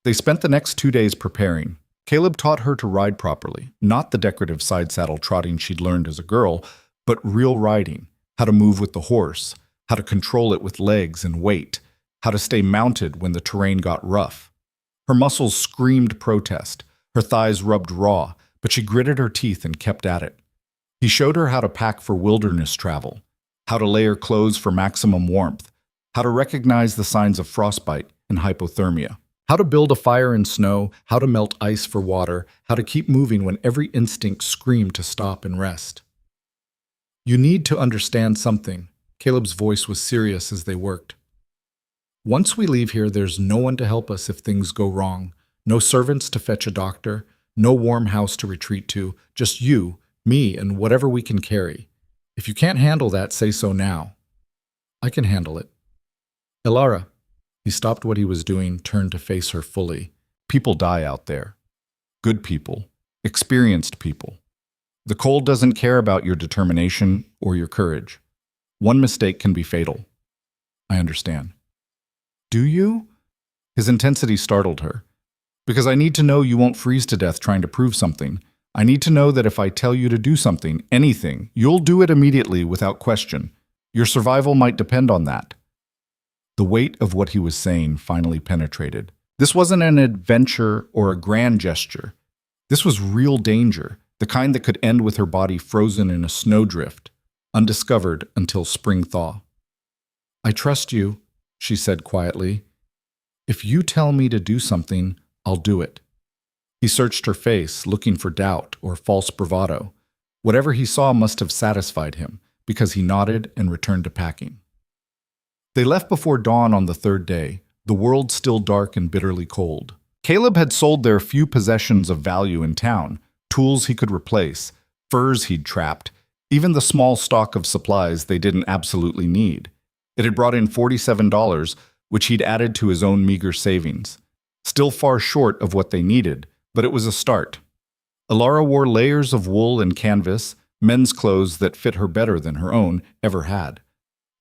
They spent the next 2 days preparing. Caleb taught her to ride properly, not the decorative side saddle trotting she'd learned as a girl, but real riding, how to move with the horse, how to control it with legs and weight, how to stay mounted when the terrain got rough. Her muscles screamed protest, her thighs rubbed raw, but she gritted her teeth and kept at it. He showed her how to pack for wilderness travel, how to layer clothes for maximum warmth, how to recognize the signs of frostbite and hypothermia, how to build a fire in snow, how to melt ice for water, how to keep moving when every instinct screamed to stop and rest. You need to understand something. Caleb's voice was serious as they worked. Once we leave here, there's no one to help us if things go wrong. No servants to fetch a doctor, no warm house to retreat to, just you, me, and whatever we can carry. If you can't handle that, say so now. I can handle it. Alara. He stopped what he was doing, turned to face her fully. People die out there. Good people. Experienced people. The cold doesn't care about your determination or your courage. One mistake can be fatal. I understand. Do you? His intensity startled her. Because I need to know you won't freeze to death trying to prove something. I need to know that if I tell you to do something, anything, you'll do it immediately without question. Your survival might depend on that." The weight of what he was saying finally penetrated. This wasn't an adventure or a grand gesture. This was real danger, the kind that could end with her body frozen in a snowdrift, undiscovered until spring thaw. "I trust you," she said quietly. "If you tell me to do something, I'll do it." He searched her face, looking for doubt or false bravado. Whatever he saw must have satisfied him, because he nodded and returned to packing. They left before dawn on the third day, the world still dark and bitterly cold. Caleb had sold their few possessions of value in town, tools he could replace, furs he'd trapped, even the small stock of supplies they didn't absolutely need. It had brought in $47, which he'd added to his own meager savings. Still far short of what they needed, but it was a start. Alara wore layers of wool and canvas, men's clothes that fit her better than her own ever had.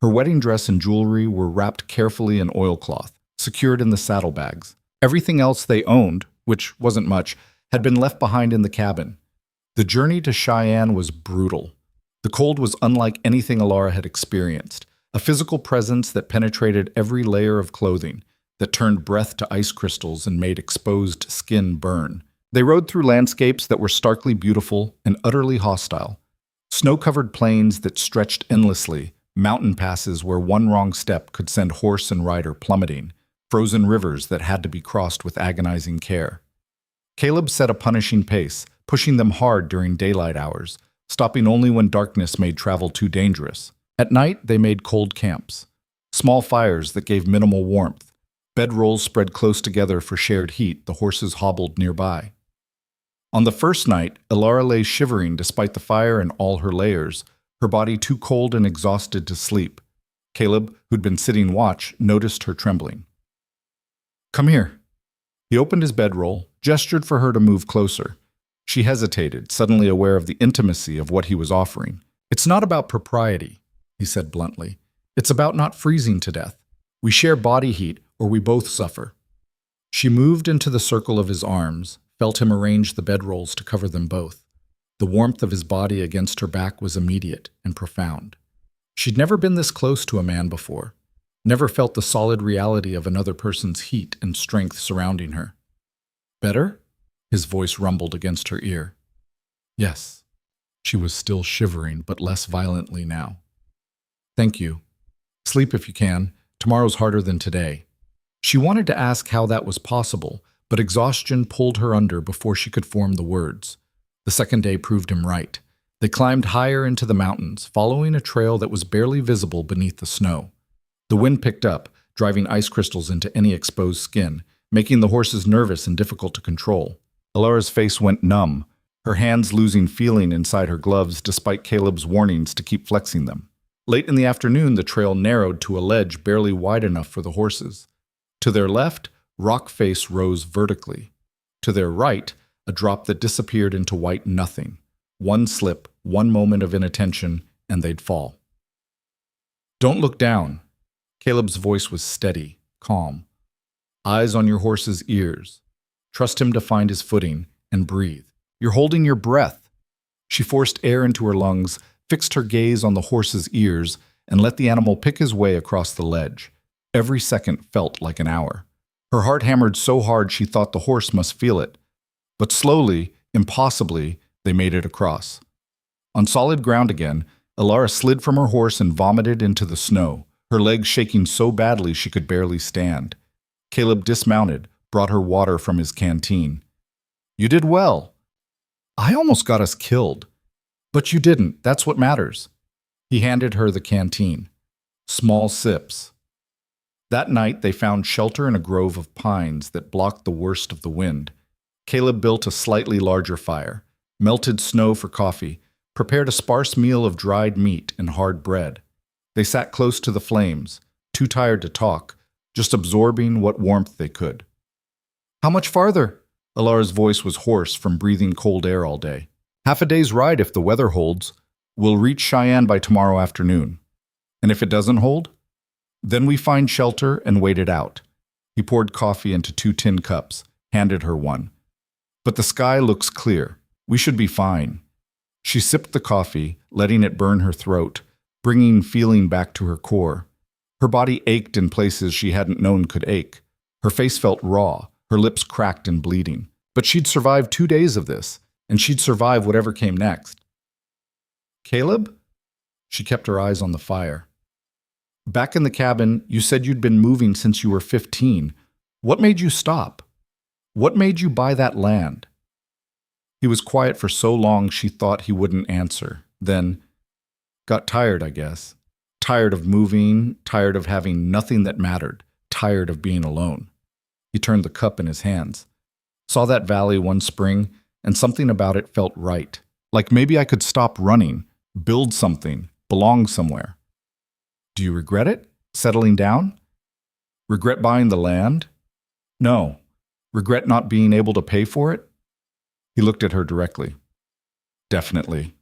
Her wedding dress and jewelry were wrapped carefully in oilcloth, secured in the saddlebags. Everything else they owned, which wasn't much, had been left behind in the cabin. The journey to Cheyenne was brutal. The cold was unlike anything Alara had experienced, a physical presence that penetrated every layer of clothing, that turned breath to ice crystals and made exposed skin burn. They rode through landscapes that were starkly beautiful and utterly hostile. Snow-covered plains that stretched endlessly, mountain passes where one wrong step could send horse and rider plummeting, frozen rivers that had to be crossed with agonizing care. Caleb set a punishing pace, pushing them hard during daylight hours, stopping only when darkness made travel too dangerous. At night, they made cold camps, small fires that gave minimal warmth. Bedrolls spread close together for shared heat, the horses hobbled nearby. On the first night, Alara lay shivering despite the fire and all her layers, her body too cold and exhausted to sleep. Caleb, who'd been sitting watch, noticed her trembling. "Come here." He opened his bedroll, gestured for her to move closer. She hesitated, suddenly aware of the intimacy of what he was offering. "It's not about propriety," he said bluntly. "It's about not freezing to death. We share body heat, or we both suffer." She moved into the circle of his arms, felt him arrange the bedrolls to cover them both. The warmth of his body against her back was immediate and profound. She'd never been this close to a man before, never felt the solid reality of another person's heat and strength surrounding her. "Better?" His voice rumbled against her ear. "Yes." She was still shivering, but less violently now. "Thank you. Sleep if you can. Tomorrow's harder than today." She wanted to ask how that was possible, but exhaustion pulled her under before she could form the words. The second day proved him right. They climbed higher into the mountains, following a trail that was barely visible beneath the snow. The wind picked up, driving ice crystals into any exposed skin, making the horses nervous and difficult to control. Alara's face went numb, her hands losing feeling inside her gloves despite Caleb's warnings to keep flexing them. Late in the afternoon, the trail narrowed to a ledge barely wide enough for the horses. To their left, rock face rose vertically. To their right, a drop that disappeared into white nothing. One slip, one moment of inattention, and they'd fall. "Don't look down." Caleb's voice was steady, calm. "Eyes on your horse's ears. Trust him to find his footing, and breathe. You're holding your breath." She forced air into her lungs, fixed her gaze on the horse's ears, and let the animal pick his way across the ledge. Every second felt like an hour. Her heart hammered so hard she thought the horse must feel it. But slowly, impossibly, they made it across. On solid ground again, Alara slid from her horse and vomited into the snow, her legs shaking so badly she could barely stand. Caleb dismounted, brought her water from his canteen. "You did well." "I almost got us killed." "But you didn't, that's what matters." He handed her the canteen. Small sips. That night they found shelter in a grove of pines that blocked the worst of the wind. Caleb built a slightly larger fire, melted snow for coffee, prepared a sparse meal of dried meat and hard bread. They sat close to the flames, too tired to talk, just absorbing what warmth they could. "How much farther?" Alara's voice was hoarse from breathing cold air all day. "Half a day's ride if the weather holds. We'll reach Cheyenne by tomorrow afternoon. And if it doesn't hold? Then we find shelter and wait it out." He poured coffee into 2 tin cups, handed her one. "But the sky looks clear. We should be fine. She sipped the coffee, letting it burn her throat, bringing feeling back to her core. Her body ached in places she hadn't known could ache. Her face felt raw, her lips cracked and bleeding. But she'd survived 2 days of this, and she'd survive whatever came next. Caleb? She kept her eyes on the fire. Back in the cabin, you said you'd been moving since you were 15. What made you stop? What made you buy that land? He was quiet for so long she thought he wouldn't answer. Then, got tired, I guess. Tired of moving, tired of having nothing that mattered, tired of being alone. He turned the cup in his hands. Saw that valley one spring, and something about it felt right. Like maybe I could stop running, build something, belong somewhere. Do you regret it? Settling down? Regret buying the land? No. Regret not being able to pay for it? He looked at her directly. Definitely.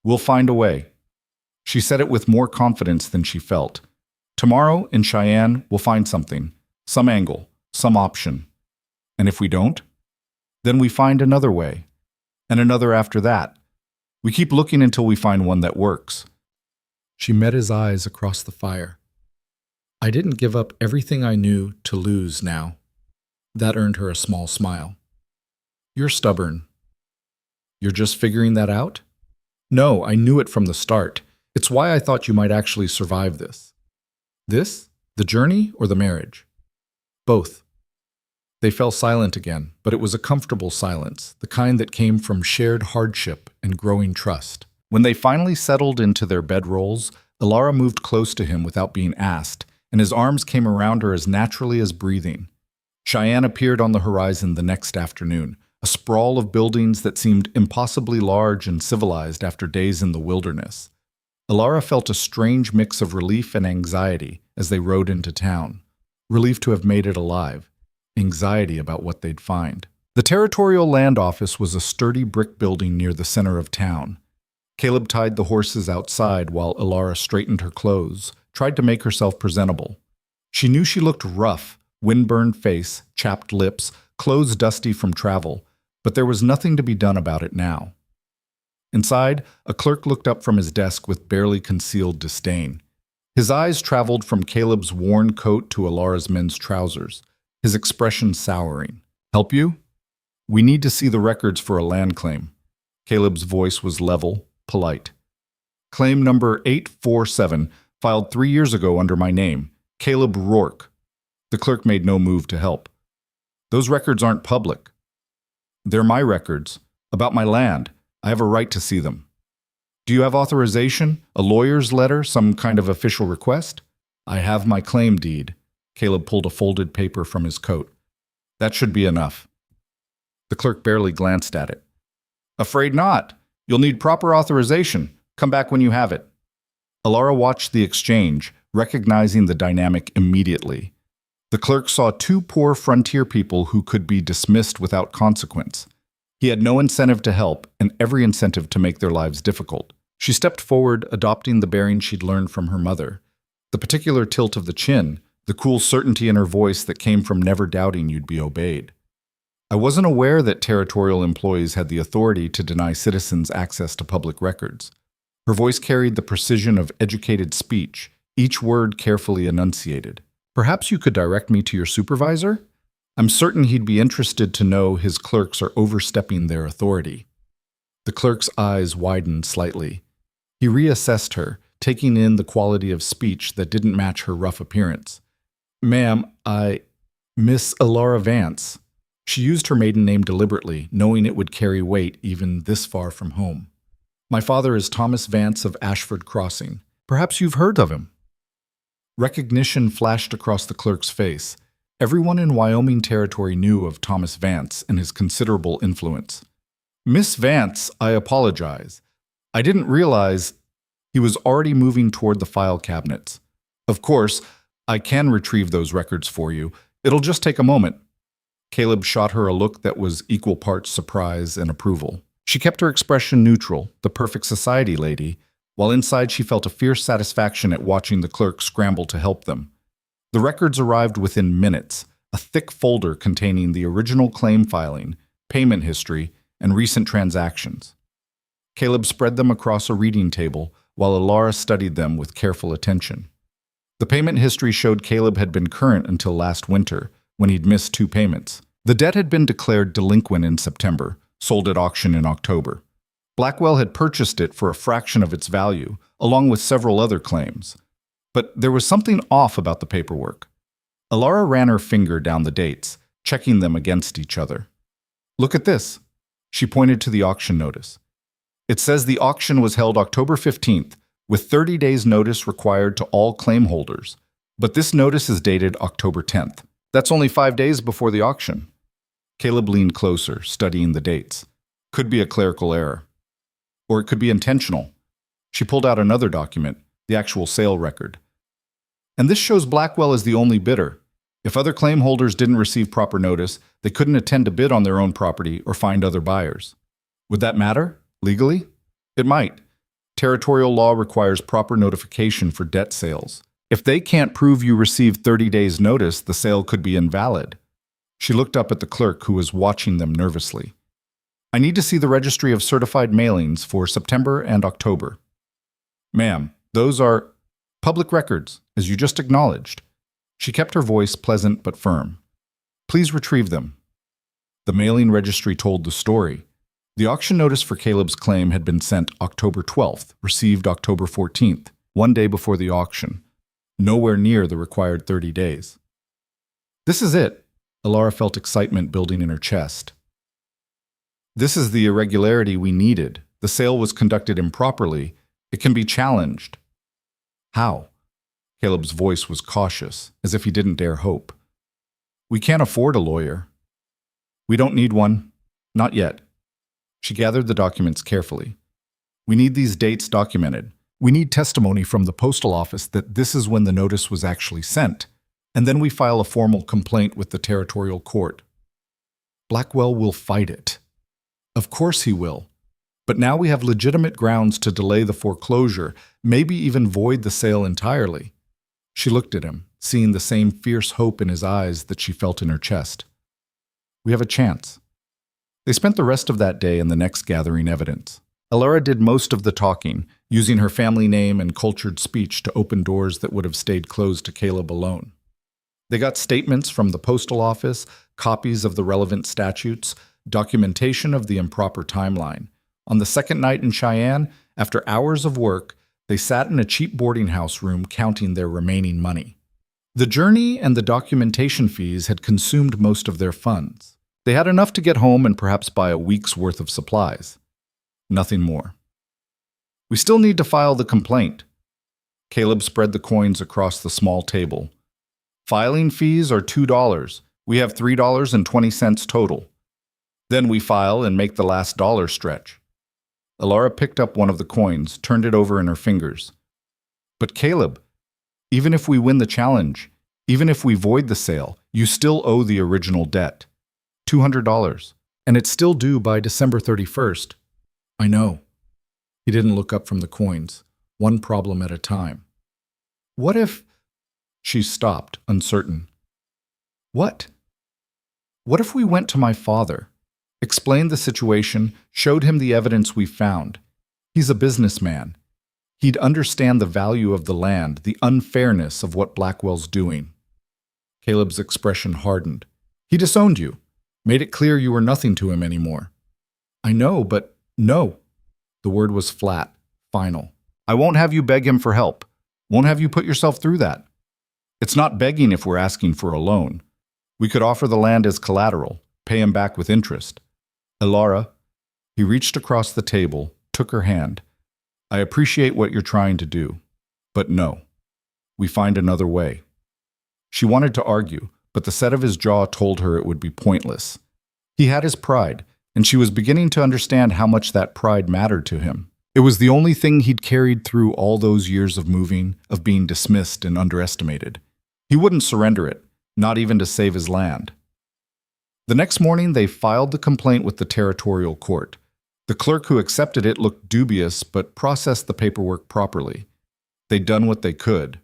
We'll find a way. She said it with more confidence than she felt. Tomorrow, in Cheyenne, we'll find something. Some angle, some option. And if we don't, then we find another way. And another after that. We keep looking until we find one that works. She met his eyes across the fire. I didn't give up everything I knew to lose now. That earned her a small smile. You're stubborn. You're just figuring that out? No, I knew it from the start. It's why I thought you might actually survive this. This? The journey or the marriage? Both. They fell silent again, but it was a comfortable silence, the kind that came from shared hardship and growing trust. When they finally settled into their bedrolls, Ilara moved close to him without being asked, and his arms came around her as naturally as breathing. Cheyenne appeared on the horizon the next afternoon, a sprawl of buildings that seemed impossibly large and civilized after days in the wilderness. Ilara felt a strange mix of relief and anxiety as they rode into town. Relief to have made it alive, anxiety about what they'd find. The Territorial Land Office was a sturdy brick building near the center of town. Caleb tied the horses outside while Ilara straightened her clothes, tried to make herself presentable. She knew she looked rough, wind-burned face, chapped lips, clothes dusty from travel, but there was nothing to be done about it now. Inside, a clerk looked up from his desk with barely concealed disdain. His eyes traveled from Caleb's worn coat to Ilara's men's trousers, his expression souring. Help you? We need to see the records for a land claim. Caleb's voice was level, polite. Claim number 847, filed 3 years ago under my name, Caleb Rourke. The clerk made no move to help. Those records aren't public. They're my records, about my land. I have a right to see them. Do you have authorization, a lawyer's letter, some kind of official request? I have my claim deed. Caleb pulled a folded paper from his coat. That should be enough. The clerk barely glanced at it. Afraid not. You'll need proper authorization. Come back when you have it. Ilara watched the exchange, recognizing the dynamic immediately. The clerk saw 2 poor frontier people who could be dismissed without consequence. He had no incentive to help and every incentive to make their lives difficult. She stepped forward, adopting the bearing she'd learned from her mother. The particular tilt of the chin, the cool certainty in her voice that came from never doubting you'd be obeyed. I wasn't aware that territorial employees had the authority to deny citizens access to public records. Her voice carried the precision of educated speech, each word carefully enunciated. Perhaps you could direct me to your supervisor? I'm certain he'd be interested to know his clerks are overstepping their authority. The clerk's eyes widened slightly. He reassessed her, taking in the quality of speech that didn't match her rough appearance. Ma'am, Miss Ilara Vance. She used her maiden name deliberately, knowing it would carry weight even this far from home. My father is Thomas Vance of Ashford Crossing. Perhaps you've heard of him. Recognition flashed across the clerk's face. Everyone in Wyoming Territory knew of Thomas Vance and his considerable influence. Miss Vance, I apologize. I didn't realize. He was already moving toward the file cabinets. Of course, I can retrieve those records for you. It'll just take a moment. Caleb shot her a look that was equal parts surprise and approval. She kept her expression neutral, the perfect society lady, while inside she felt a fierce satisfaction at watching the clerk scramble to help them. The records arrived within minutes, a thick folder containing the original claim filing, payment history, and recent transactions. Caleb spread them across a reading table while Alara studied them with careful attention. The payment history showed Caleb had been current until last winter, when he'd missed 2 payments. The debt had been declared delinquent in September, sold at auction in October. Blackwell had purchased it for a fraction of its value, along with several other claims. But there was something off about the paperwork. Alara ran her finger down the dates, checking them against each other. "Look at this." She pointed to the auction notice. "It says the auction was held October 15th, with 30 days notice required to all claim holders. But this notice is dated October 10th. That's only 5 days before the auction." Caleb leaned closer, studying the dates. Could be a clerical error. Or it could be intentional. She pulled out another document, the actual sale record. And this shows Blackwell as the only bidder. If other claim holders didn't receive proper notice, they couldn't attend to bid on their own property or find other buyers. Would that matter, legally? It might. Territorial law requires proper notification for debt sales. If they can't prove you received 30 days' notice, the sale could be invalid. She looked up at the clerk who was watching them nervously. "I need to see the registry of certified mailings for September and October." "Ma'am, those are public records, as you just acknowledged." She kept her voice pleasant but firm. "Please retrieve them." The mailing registry told the story. The auction notice for Caleb's claim had been sent October 12th, received October 14th, 1 day before the auction. Nowhere near the required 30 days. "This is it." Alara felt excitement building in her chest. "This is the irregularity we needed. The sale was conducted improperly. It can be challenged." "How?" Caleb's voice was cautious, as if he didn't dare hope. "We can't afford a lawyer." "We don't need one. Not yet." She gathered the documents carefully. "We need these dates documented. We need testimony from the postal office that this is when the notice was actually sent. And then we file a formal complaint with the territorial court." "Blackwell will fight it." "Of course he will. But now we have legitimate grounds to delay the foreclosure, maybe even void the sale entirely." She looked at him, seeing the same fierce hope in his eyes that she felt in her chest. "We have a chance." They spent the rest of that day and the next gathering evidence. Alara did most of the talking, using her family name and cultured speech to open doors that would have stayed closed to Caleb alone. They got statements from the postal office, copies of the relevant statutes, documentation of the improper timeline. On the second night in Cheyenne, after hours of work, they sat in a cheap boarding house room counting their remaining money. The journey and the documentation fees had consumed most of their funds. They had enough to get home and perhaps buy a week's worth of supplies. Nothing more. "We still need to file the complaint." Caleb spread the coins across the small table. "Filing fees are $2. We have $3.20 total. Then we file and make the last dollar stretch." Alara picked up one of the coins, turned it over in her fingers. "But Caleb, even if we win the challenge, even if we void the sale, you still owe the original debt. $200. And it's still due by December 31st. "I know." He didn't look up from the coins, one problem at a time. "What if—" She stopped, uncertain. "What? What if we went to my father, explained the situation, showed him the evidence we found? He's a businessman. He'd understand the value of the land, the unfairness of what Blackwell's doing." Caleb's expression hardened. "He disowned you, made it clear you were nothing to him anymore." "I know, but no." The word was flat, final. "I won't have you beg him for help. Won't have you put yourself through that. It's not begging if we're asking for a loan. We could offer the land as collateral, pay him back with interest." "Alara," he reached across the table, took her hand. "I appreciate what you're trying to do, but no. We find another way." She wanted to argue, but the set of his jaw told her it would be pointless. He had his pride, and she was beginning to understand how much that pride mattered to him. It was the only thing he'd carried through all those years of moving, of being dismissed and underestimated. He wouldn't surrender it, not even to save his land. The next morning, they filed the complaint with the territorial court. The clerk who accepted it looked dubious, but processed the paperwork properly. They'd done what they could.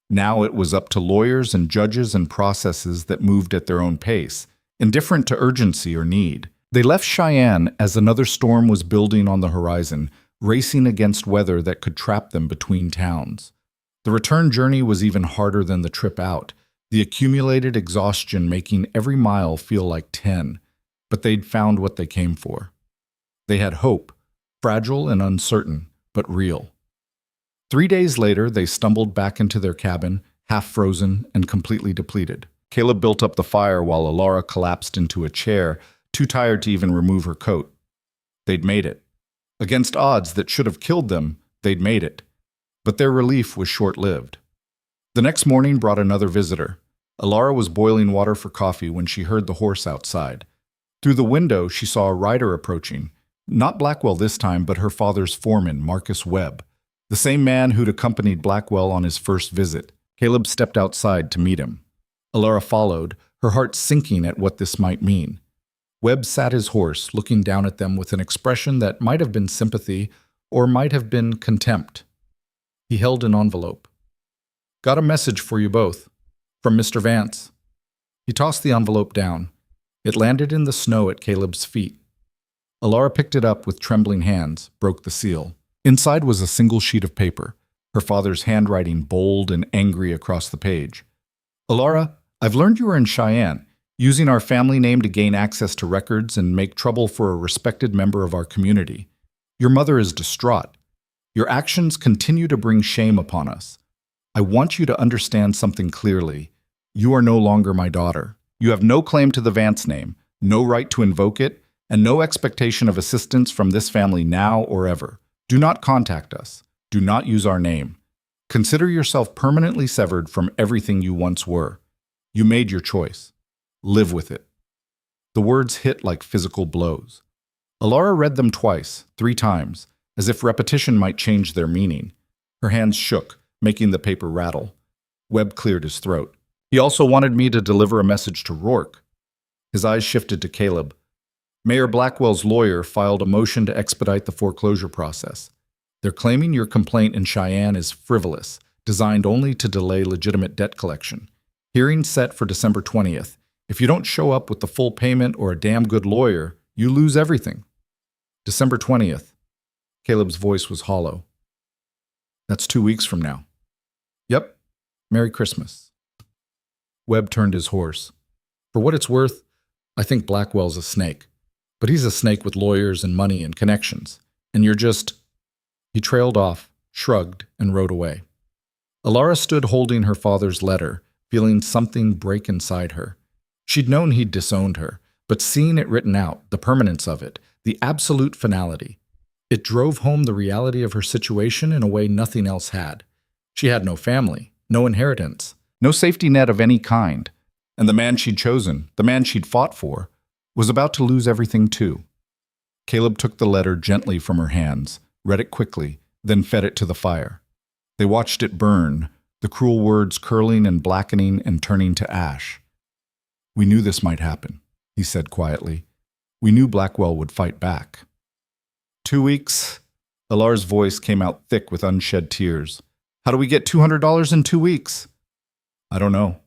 Now it was up to lawyers and judges and processes that moved at their own pace, indifferent to urgency or need. They left Cheyenne as another storm was building on the horizon, racing against weather that could trap them between towns. The return journey was even harder than the trip out, the accumulated exhaustion making every mile feel like 10. But they'd found what they came for. They had hope, fragile and uncertain, but real. 3 days later, they stumbled back into their cabin, half frozen and completely depleted. Caleb built up the fire while Alara collapsed into a chair, too tired to even remove her coat. They'd made it. Against odds that should have killed them, they'd made it. But their relief was short-lived. The next morning brought another visitor. Alara was boiling water for coffee when she heard the horse outside. Through the window, she saw a rider approaching. Not Blackwell this time, but her father's foreman, Marcus Webb, the same man who'd accompanied Blackwell on his first visit. Caleb stepped outside to meet him. Alara followed, her heart sinking at what this might mean. Webb sat his horse, looking down at them with an expression that might have been sympathy or might have been contempt. He held an envelope. "Got a message for you both. From Mr. Vance." He tossed the envelope down. It landed in the snow at Caleb's feet. Alara picked it up with trembling hands, broke the seal. Inside was a single sheet of paper, her father's handwriting bold and angry across the page. "Alara, I've learned you are in Cheyenne, using our family name to gain access to records and make trouble for a respected member of our community. Your mother is distraught. Your actions continue to bring shame upon us. I want you to understand something clearly. You are no longer my daughter. You have no claim to the Vance name, no right to invoke it, and no expectation of assistance from this family now or ever. Do not contact us. Do not use our name. Consider yourself permanently severed from everything you once were. You made your choice. Live with it." The words hit like physical blows. Alara read them twice, 3 times, as if repetition might change their meaning. Her hands shook, making the paper rattle. Webb cleared his throat. "He also wanted me to deliver a message to Rourke." His eyes shifted to Caleb. "Mayor Blackwell's lawyer filed a motion to expedite the foreclosure process. They're claiming your complaint in Cheyenne is frivolous, designed only to delay legitimate debt collection. Hearing set for December 20th. If you don't show up with the full payment or a damn good lawyer, you lose everything." December 20th. Caleb's voice was hollow. "That's 2 weeks from now." "Yep. Merry Christmas." Webb turned his horse. "For what it's worth, I think Blackwell's a snake. But he's a snake with lawyers and money and connections. And you're just—" He trailed off, shrugged, and rode away. Alara stood holding her father's letter, feeling something break inside her. She'd known he'd disowned her, but seeing it written out, the permanence of it, the absolute finality, it drove home the reality of her situation in a way nothing else had. She had no family, no inheritance, no safety net of any kind. And the man she'd chosen, the man she'd fought for, was about to lose everything too. Caleb took the letter gently from her hands, read it quickly, then fed it to the fire. They watched it burn, the cruel words curling and blackening and turning to ash. "We knew this might happen," he said quietly. "We knew Blackwell would fight back." 2 weeks? Alara's voice came out thick with unshed tears. "How do we get $200 in 2 weeks?" "I don't know."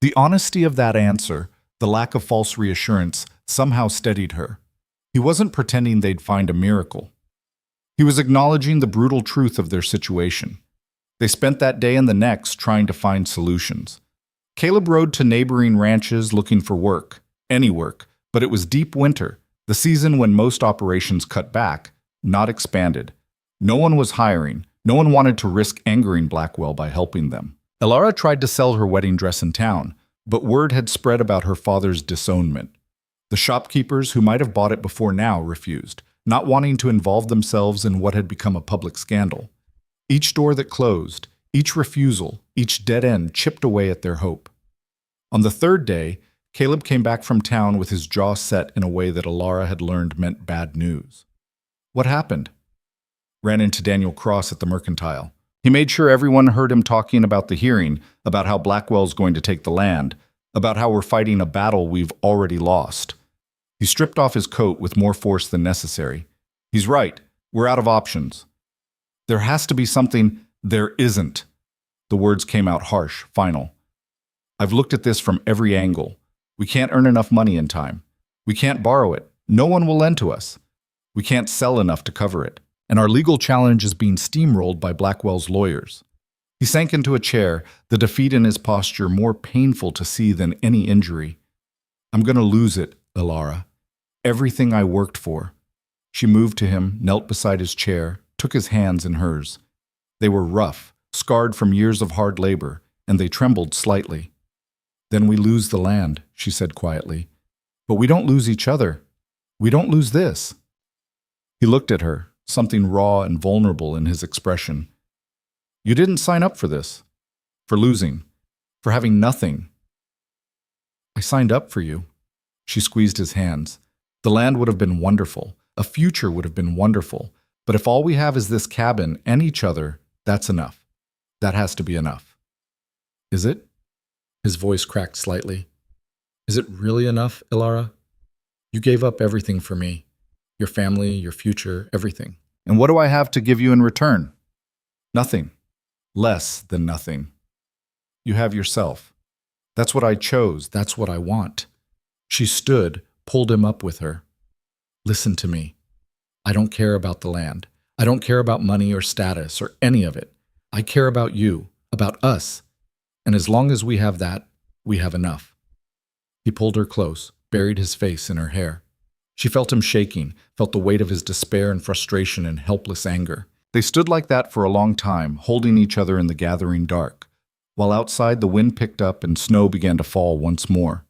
The honesty of that answer, the lack of false reassurance, somehow steadied her. He wasn't pretending they'd find a miracle. He was acknowledging the brutal truth of their situation. They spent that day and the next trying to find solutions. Caleb rode to neighboring ranches looking for work, any work, but it was deep winter, the season when most operations cut back, not expanded. No one was hiring. No one wanted to risk angering Blackwell by helping them. Alara tried to sell her wedding dress in town, but word had spread about her father's disownment. The shopkeepers who might have bought it before now refused, not wanting to involve themselves in what had become a public scandal. Each door that closed, each refusal, each dead end chipped away at their hope. On the 3rd day, Caleb came back from town with his jaw set in a way that Alara had learned meant bad news. "What happened?" "Ran into Daniel Cross at the Mercantile. He made sure everyone heard him talking about the hearing, about how Blackwell's going to take the land, about how we're fighting a battle we've already lost." He stripped off his coat with more force than necessary. "He's right. We're out of options." "There has to be something—" "There isn't." The words came out harsh, final. "I've looked at this from every angle. We can't earn enough money in time. We can't borrow it. No one will lend to us. We can't sell enough to cover it. And our legal challenge is being steamrolled by Blackwell's lawyers. He sank into a chair, the defeat in his posture more painful to see than any injury. I'm going to lose it, Ilara. Everything I worked for. She moved to him, knelt beside his chair, took his hands in hers. They were rough, scarred from years of hard labor, and they trembled slightly. Then we lose the land, she said quietly. But we don't lose each other. We don't lose this. He looked at her, something raw and vulnerable in his expression. You didn't sign up for this. For losing. For having nothing. I signed up for you. She squeezed his hands. The land would have been wonderful. A future would have been wonderful. But if all we have is this cabin and each other, that's enough. That has to be enough. Is it? His voice cracked slightly. Is it really enough, Ilara? You gave up everything for me. Your family, your future, everything. And what do I have to give you in return? Nothing. Less than nothing. You have yourself. That's what I chose. That's what I want. She stood, pulled him up with her. Listen to me. I don't care about the land. I don't care about money or status or any of it. I care about you, about us. And as long as we have that, we have enough. He pulled her close, buried his face in her hair. She felt him shaking, felt the weight of his despair and frustration and helpless anger. They stood like that for a long time, holding each other in the gathering dark, while outside the wind picked up and snow began to fall once more.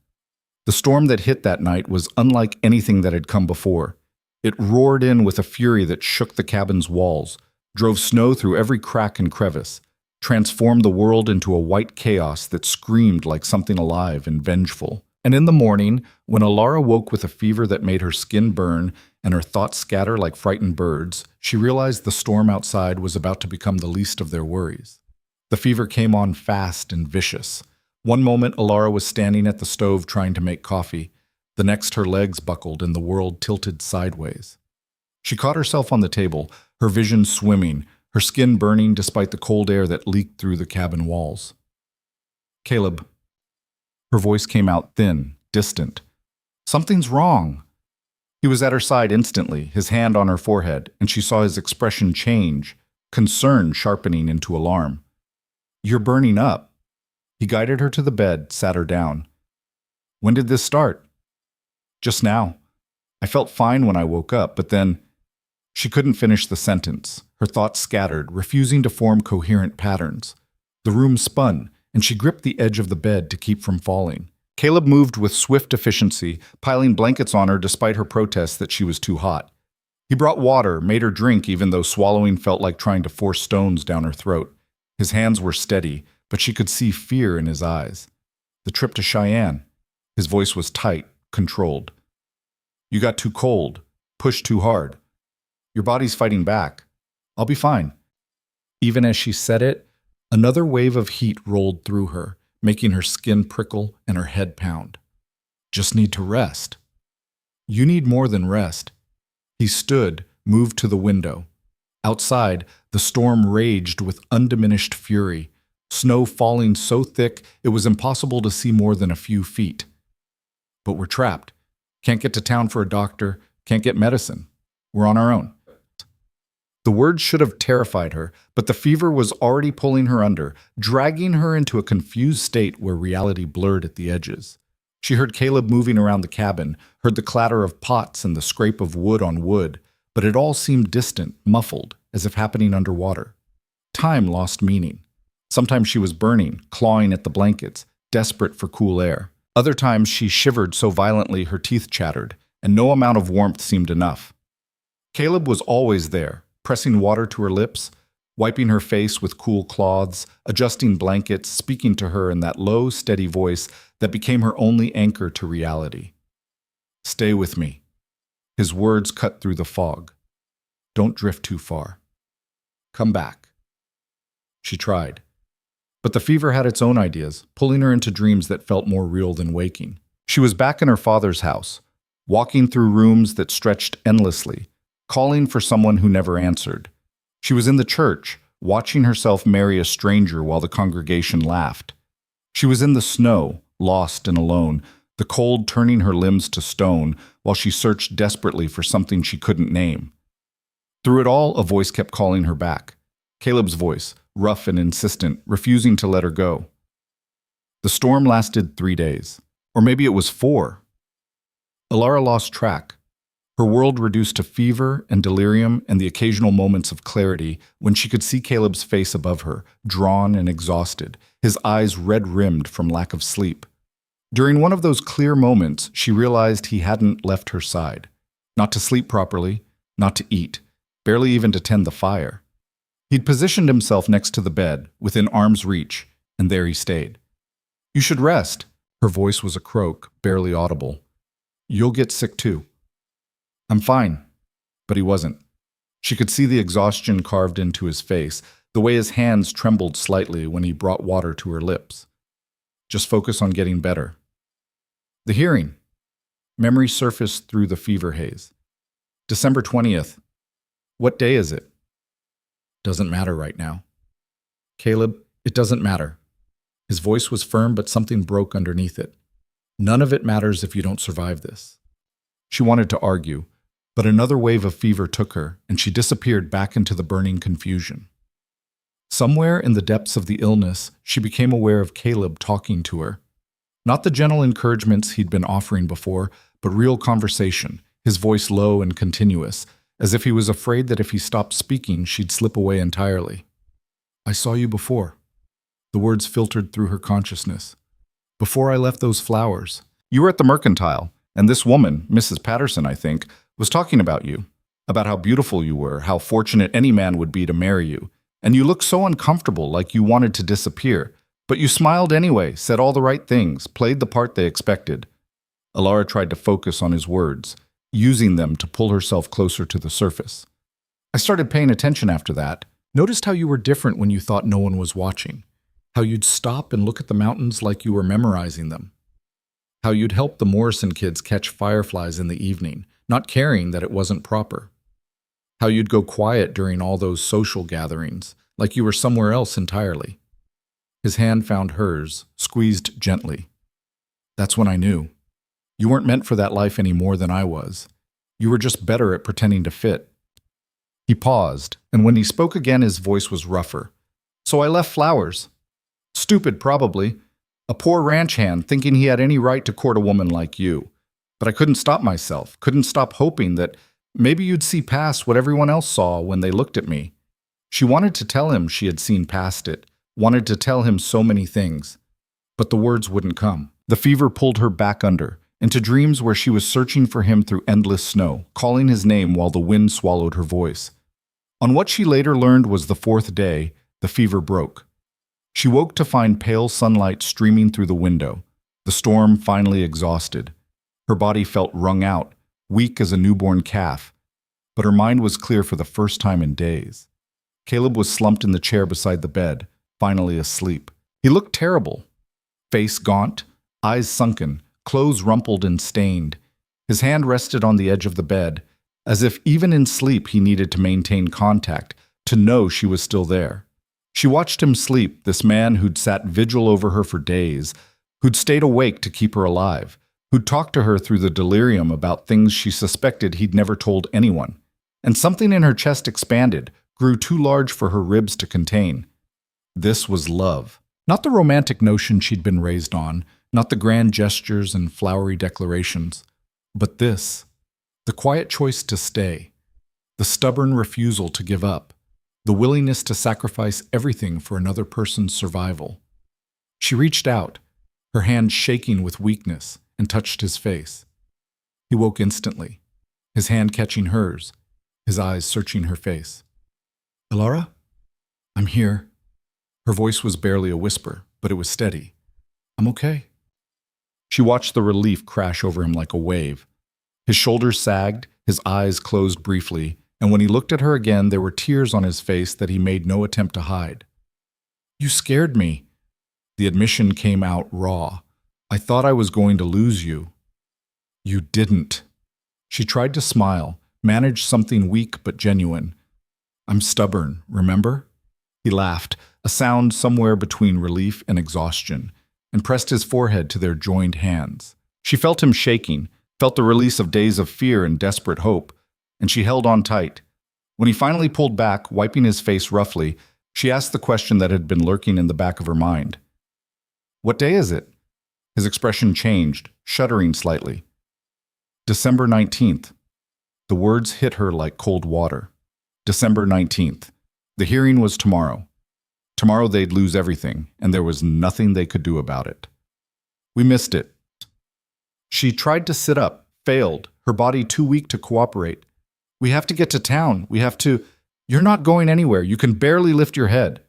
The storm that hit that night was unlike anything that had come before. It roared in with a fury that shook the cabin's walls, drove snow through every crack and crevice, transformed the world into a white chaos that screamed like something alive and vengeful. And in the morning, when Ilara woke with a fever that made her skin burn and her thoughts scatter like frightened birds, she realized the storm outside was about to become the least of their worries. The fever came on fast and vicious. One moment, Ilara was standing at the stove trying to make coffee. The next, her legs buckled and the world tilted sideways. She caught herself on the table, her vision swimming, her skin burning despite the cold air that leaked through the cabin walls. Caleb. Her voice came out thin, distant. Something's wrong. He was at her side instantly, his hand on her forehead, and she saw his expression change, concern sharpening into alarm. You're burning up. He guided her to the bed, sat her down. When did this start? Just now. I felt fine when I woke up, but then... She couldn't finish the sentence. Her thoughts scattered, refusing to form coherent patterns. The room spun, and she gripped the edge of the bed to keep from falling. Caleb moved with swift efficiency, piling blankets on her despite her protests that she was too hot. He brought water, made her drink even though swallowing felt like trying to force stones down her throat. His hands were steady, but she could see fear in his eyes. The trip to Cheyenne. His voice was tight, controlled. You got too cold, pushed too hard. Your body's fighting back. I'll be fine. Even as she said it, another wave of heat rolled through her, making her skin prickle and her head pound. Just need to rest. You need more than rest. He stood, moved to the window. Outside, the storm raged with undiminished fury, snow falling so thick it was impossible to see more than a few feet. But we're trapped. Can't get to town for a doctor, can't get medicine. We're on our own. The words should have terrified her, but the fever was already pulling her under, dragging her into a confused state where reality blurred at the edges. She heard Caleb moving around the cabin, heard the clatter of pots and the scrape of wood on wood, but it all seemed distant, muffled, as if happening underwater. Time lost meaning. Sometimes she was burning, clawing at the blankets, desperate for cool air. Other times she shivered so violently her teeth chattered, and no amount of warmth seemed enough. Caleb was always there, pressing water to her lips, wiping her face with cool cloths, adjusting blankets, speaking to her in that low, steady voice that became her only anchor to reality. Stay with me. His words cut through the fog. Don't drift too far. Come back. She tried. But the fever had its own ideas, pulling her into dreams that felt more real than waking. She was back in her father's house, walking through rooms that stretched endlessly, calling for someone who never answered. She was in the church, watching herself marry a stranger while the congregation laughed. She was in the snow, lost and alone, the cold turning her limbs to stone while she searched desperately for something she couldn't name. Through it all, a voice kept calling her back. Caleb's voice, rough and insistent, refusing to let her go. The storm lasted 3 days. Or maybe it was 4. Alara lost track. Her world reduced to fever and delirium and the occasional moments of clarity when she could see Caleb's face above her, drawn and exhausted, his eyes red-rimmed from lack of sleep. During one of those clear moments, she realized he hadn't left her side. Not to sleep properly, not to eat, barely even to tend the fire. He'd positioned himself next to the bed, within arm's reach, and there he stayed. "You should rest." Her voice was a croak, barely audible. "You'll get sick too." "I'm fine." But he wasn't. She could see the exhaustion carved into his face, the way his hands trembled slightly when he brought water to her lips. "Just focus on getting better." The hearing. Memory surfaced through the fever haze. December 20th. What day is it? Doesn't matter right now. Caleb, it doesn't matter. His voice was firm, but something broke underneath it. None of it matters if you don't survive this. She wanted to argue, but another wave of fever took her, and she disappeared back into the burning confusion. Somewhere in the depths of the illness, she became aware of Caleb talking to her. Not the gentle encouragements he'd been offering before, but real conversation, his voice low and continuous, as if he was afraid that if he stopped speaking, she'd slip away entirely. "I saw you before." The words filtered through her consciousness. "Before I left those flowers. You were at the Mercantile, and this woman, Mrs. Patterson, I think, was talking about you, about how beautiful you were, how fortunate any man would be to marry you, and you looked so uncomfortable, like you wanted to disappear. But you smiled anyway, said all the right things, played the part they expected." Alara tried to focus on his words, using them to pull herself closer to the surface. "I started paying attention after that. Noticed how you were different when you thought no one was watching. How you'd stop and look at the mountains like you were memorizing them. How you'd help the Morrison kids catch fireflies in the evening, not caring that it wasn't proper. How you'd go quiet during all those social gatherings, like you were somewhere else entirely." His hand found hers, squeezed gently. "That's when I knew. You weren't meant for that life any more than I was. You were just better at pretending to fit." He paused, and when he spoke again, his voice was rougher. "So I left flowers. Stupid, probably. A poor ranch hand thinking he had any right to court a woman like you. But I couldn't stop myself, couldn't stop hoping that maybe you'd see past what everyone else saw when they looked at me." She wanted to tell him she had seen past it, wanted to tell him so many things. But the words wouldn't come. The fever pulled her back under, into dreams where she was searching for him through endless snow, calling his name while the wind swallowed her voice. On what she later learned was the 4th day, the fever broke. She woke to find pale sunlight streaming through the window, the storm finally exhausted. Her body felt wrung out, weak as a newborn calf, but her mind was clear for the first time in days. Caleb was slumped in the chair beside the bed, finally asleep. He looked terrible. Face gaunt, eyes sunken, clothes rumpled and stained. His hand rested on the edge of the bed, as if even in sleep he needed to maintain contact, to know she was still there. She watched him sleep, this man who'd sat vigil over her for days, who'd stayed awake to keep her alive, who'd talked to her through the delirium about things she suspected he'd never told anyone. And something in her chest expanded, grew too large for her ribs to contain. This was love. Not the romantic notion she'd been raised on, not the grand gestures and flowery declarations, but this, the quiet choice to stay, the stubborn refusal to give up, the willingness to sacrifice everything for another person's survival. She reached out, her hand shaking with weakness, and touched his face. He woke instantly, his hand catching hers, his eyes searching her face. "Alara? I'm here." Her voice was barely a whisper, but it was steady. "I'm okay." She watched the relief crash over him like a wave. His shoulders sagged, his eyes closed briefly, and when he looked at her again, there were tears on his face that he made no attempt to hide. "You scared me." The admission came out raw. "I thought I was going to lose you." "You didn't." She tried to smile, manage something weak but genuine. "I'm stubborn, remember?" He laughed, a sound somewhere between relief and exhaustion, and pressed his forehead to their joined hands. She felt him shaking, felt the release of days of fear and desperate hope, and she held on tight. When he finally pulled back, wiping his face roughly, she asked the question that had been lurking in the back of her mind. "What day is it?" His expression changed, shuddering slightly. "December 19th. The words hit her like cold water. December 19th. The hearing was tomorrow. Tomorrow they'd lose everything, and there was nothing they could do about it. We missed it. She tried to sit up, failed, her body too weak to cooperate. "We have to get to town. We have to—" "You're not going anywhere. You can barely lift your head."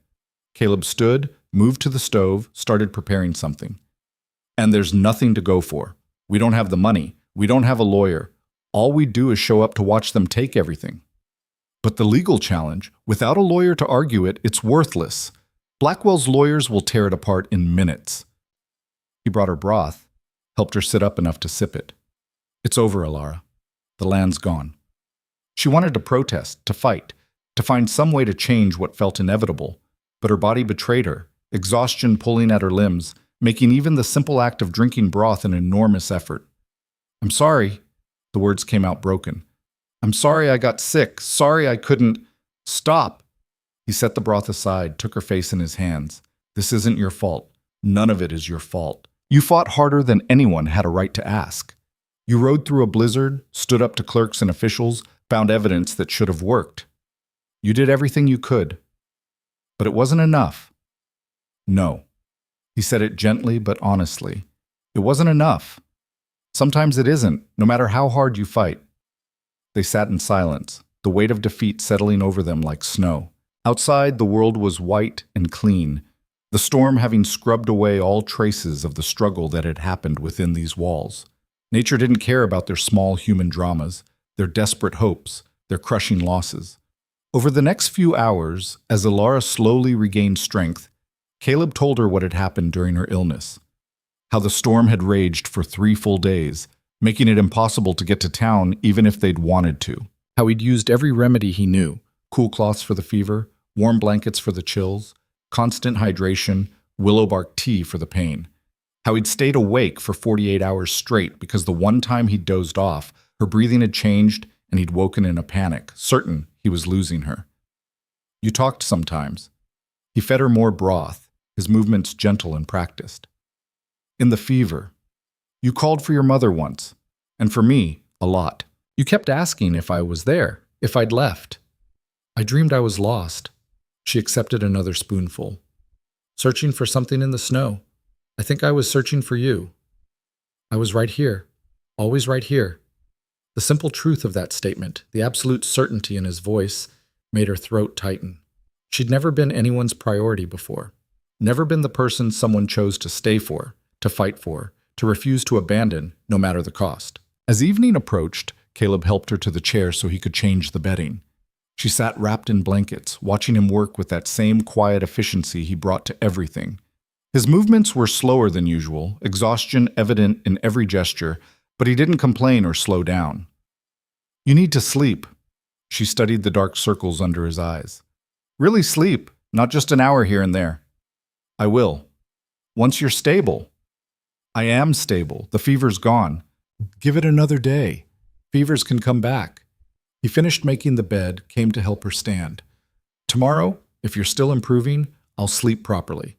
Caleb stood, moved to the stove, started preparing something. "And there's nothing to go for. We don't have the money. We don't have a lawyer. All we do is show up to watch them take everything." "But the legal challenge, without a lawyer to argue it, it's worthless. Blackwell's lawyers will tear it apart in minutes." He brought her broth, helped her sit up enough to sip it. "It's over, Alara. The land's gone." She wanted to protest, to fight, to find some way to change what felt inevitable, but her body betrayed her, exhaustion pulling at her limbs, making even the simple act of drinking broth an enormous effort. "I'm sorry." The words came out broken. "I'm sorry I got sick. Sorry I couldn't—" "Stop!" He set the broth aside, took her face in his hands. "This isn't your fault. None of it is your fault. You fought harder than anyone had a right to ask. You rode through a blizzard, stood up to clerks and officials, found evidence that should have worked. You did everything you could. But it wasn't enough. No." He said it gently but honestly. "It wasn't enough. Sometimes it isn't, no matter how hard you fight." They sat in silence, the weight of defeat settling over them like snow. Outside, the world was white and clean, the storm having scrubbed away all traces of the struggle that had happened within these walls. Nature didn't care about their small human dramas, their desperate hopes, their crushing losses. Over the next few hours, as Alara slowly regained strength, Caleb told her what had happened during her illness. How the storm had raged for 3 full days, making it impossible to get to town even if they'd wanted to. How he'd used every remedy he knew: cool cloths for the fever, warm blankets for the chills, constant hydration, willow bark tea for the pain. How he'd stayed awake for 48 hours straight because the one time he'd dozed off, her breathing had changed and he'd woken in a panic, certain he was losing her. You talked sometimes. He fed her more broth, his movements gentle and practiced. In the fever. You called for your mother once, and for me, a lot. You kept asking if I was there, if I'd left. I dreamed I was lost." She accepted another spoonful. "Searching for something in the snow. I think I was searching for you. I was right here, always right here." The simple truth of that statement, the absolute certainty in his voice, made her throat tighten. She'd never been anyone's priority before. Never been the person someone chose to stay for, to fight for, to refuse to abandon, no matter the cost. As evening approached, Caleb helped her to the chair so he could change the bedding. She sat wrapped in blankets, watching him work with that same quiet efficiency he brought to everything. His movements were slower than usual, exhaustion evident in every gesture, but he didn't complain or slow down. "You need to sleep." She studied the dark circles under his eyes. "Really sleep, not just an hour here and there." "I will. Once you're stable." "I am stable. The fever's gone. Give it another day. Fevers can come back." He finished making the bed, came to help her stand. "Tomorrow, if you're still improving, I'll sleep properly."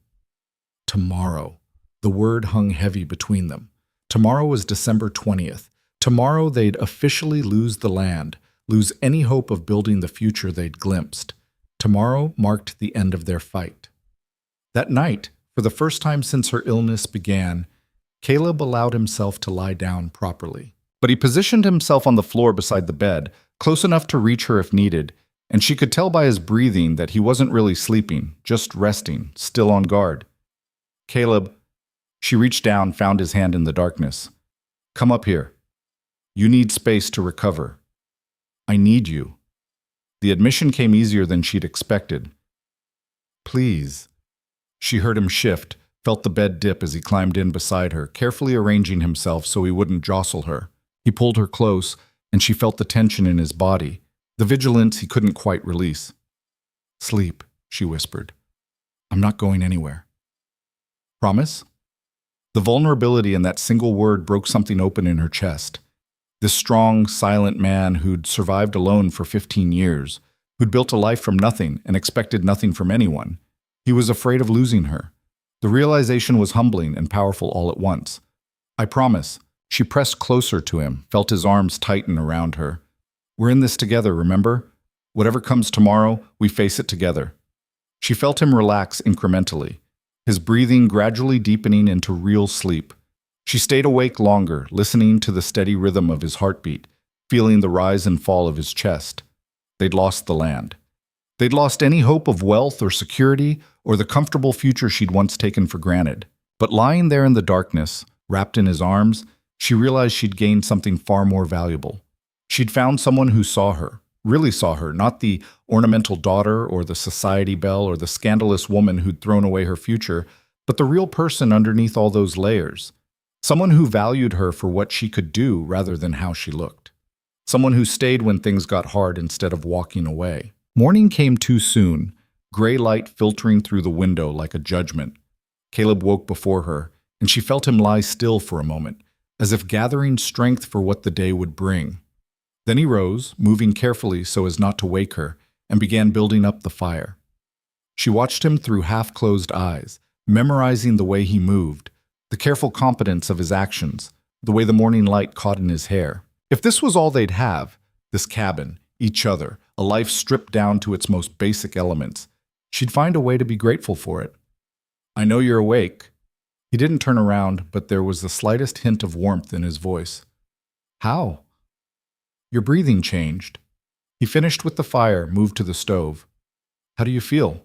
Tomorrow. The word hung heavy between them. Tomorrow was December 20th. Tomorrow they'd officially lose the land, lose any hope of building the future they'd glimpsed. Tomorrow marked the end of their fight. That night, for the first time since her illness began, Caleb allowed himself to lie down properly. But he positioned himself on the floor beside the bed, close enough to reach her if needed, and she could tell by his breathing that he wasn't really sleeping, just resting, still on guard. "Caleb," she reached down, found his hand in the darkness. "Come up here. You need space to recover. I need you." The admission came easier than she'd expected. "Please." She heard him shift, felt the bed dip as he climbed in beside her, carefully arranging himself so he wouldn't jostle her. He pulled her close, and she felt the tension in his body, the vigilance he couldn't quite release. "Sleep," she whispered. "I'm not going anywhere." "Promise?" The vulnerability in that single word broke something open in her chest. This strong, silent man who'd survived alone for 15 years, who'd built a life from nothing and expected nothing from anyone. He was afraid of losing her. The realization was humbling and powerful all at once. I promise. She pressed closer to him, felt his arms tighten around her. We're in this together, remember? Whatever comes tomorrow, we face it together. She felt him relax incrementally, his breathing gradually deepening into real sleep. She stayed awake longer, listening to the steady rhythm of his heartbeat, feeling the rise and fall of his chest. They'd lost the land. They'd lost any hope of wealth or security or the comfortable future she'd once taken for granted. But lying there in the darkness, wrapped in his arms, she realized she'd gained something far more valuable. She'd found someone who saw her, really saw her, not the ornamental daughter or the society belle or the scandalous woman who'd thrown away her future, but the real person underneath all those layers. Someone who valued her for what she could do rather than how she looked. Someone who stayed when things got hard instead of walking away. Morning came too soon, gray light filtering through the window like a judgment. Caleb woke before her, and she felt him lie still for a moment, as if gathering strength for what the day would bring. Then he rose, moving carefully so as not to wake her, and began building up the fire. She watched him through half-closed eyes, memorizing the way he moved, the careful competence of his actions, the way the morning light caught in his hair. If this was all they'd have, this cabin, each other, a life stripped down to its most basic elements, she'd find a way to be grateful for it. I know you're awake. He didn't turn around, but there was the slightest hint of warmth in his voice. How? Your breathing changed. He finished with the fire, moved to the stove. How do you feel?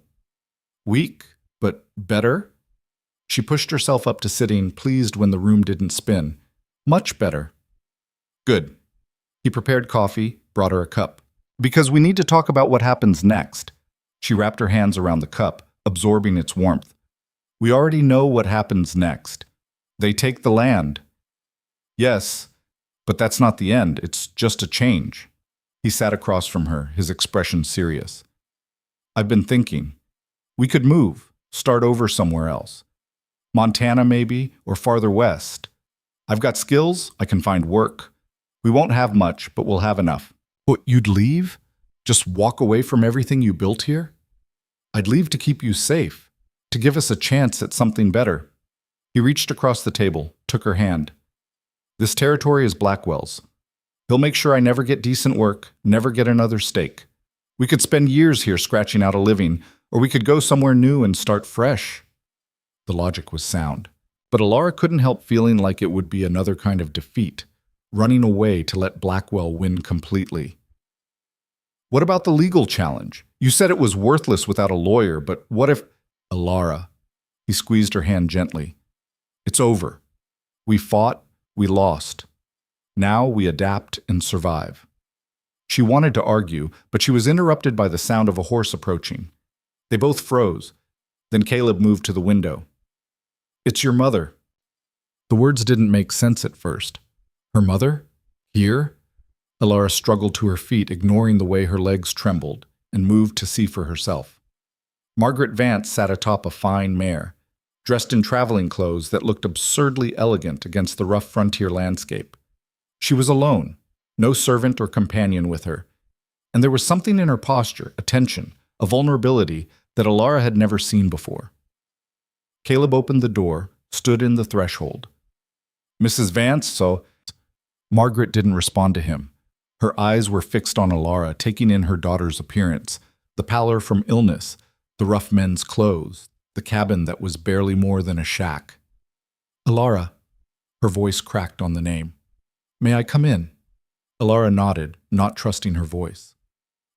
Weak, but better? She pushed herself up to sitting, pleased when the room didn't spin. Much better. Good. He prepared coffee, brought her a cup. Because we need to talk about what happens next. She wrapped her hands around the cup, absorbing its warmth. We already know what happens next. They take the land. Yes, but that's not the end. It's just a change. He sat across from her, his expression serious. I've been thinking. We could move, start over somewhere else. Montana maybe, or farther west. I've got skills, I can find work. We won't have much, but we'll have enough. But you'd leave? Just walk away from everything you built here? I'd leave to keep you safe, to give us a chance at something better. He reached across the table, took her hand. This territory is Blackwell's. He'll make sure I never get decent work, never get another steak. We could spend years here scratching out a living, or we could go somewhere new and start fresh. The logic was sound, but Alara couldn't help feeling like it would be another kind of defeat, running away to let Blackwell win completely. What about the legal challenge? You said it was worthless without a lawyer, but what if… Alara. He squeezed her hand gently. It's over. We fought, we lost. Now we adapt and survive. She wanted to argue, but she was interrupted by the sound of a horse approaching. They both froze. Then Caleb moved to the window. It's your mother. The words didn't make sense at first. Her mother? Here? Alara struggled to her feet, ignoring the way her legs trembled, and moved to see for herself. Margaret Vance sat atop a fine mare, dressed in traveling clothes that looked absurdly elegant against the rough frontier landscape. She was alone, no servant or companion with her, and there was something in her posture, a tension, a vulnerability that Alara had never seen before. Caleb opened the door, stood in the threshold. Mrs. Vance, so… Margaret didn't respond to him. Her eyes were fixed on Alara, taking in her daughter's appearance, the pallor from illness, the rough men's clothes, the cabin that was barely more than a shack. Alara, her voice cracked on the name. May I come in? Alara nodded, not trusting her voice.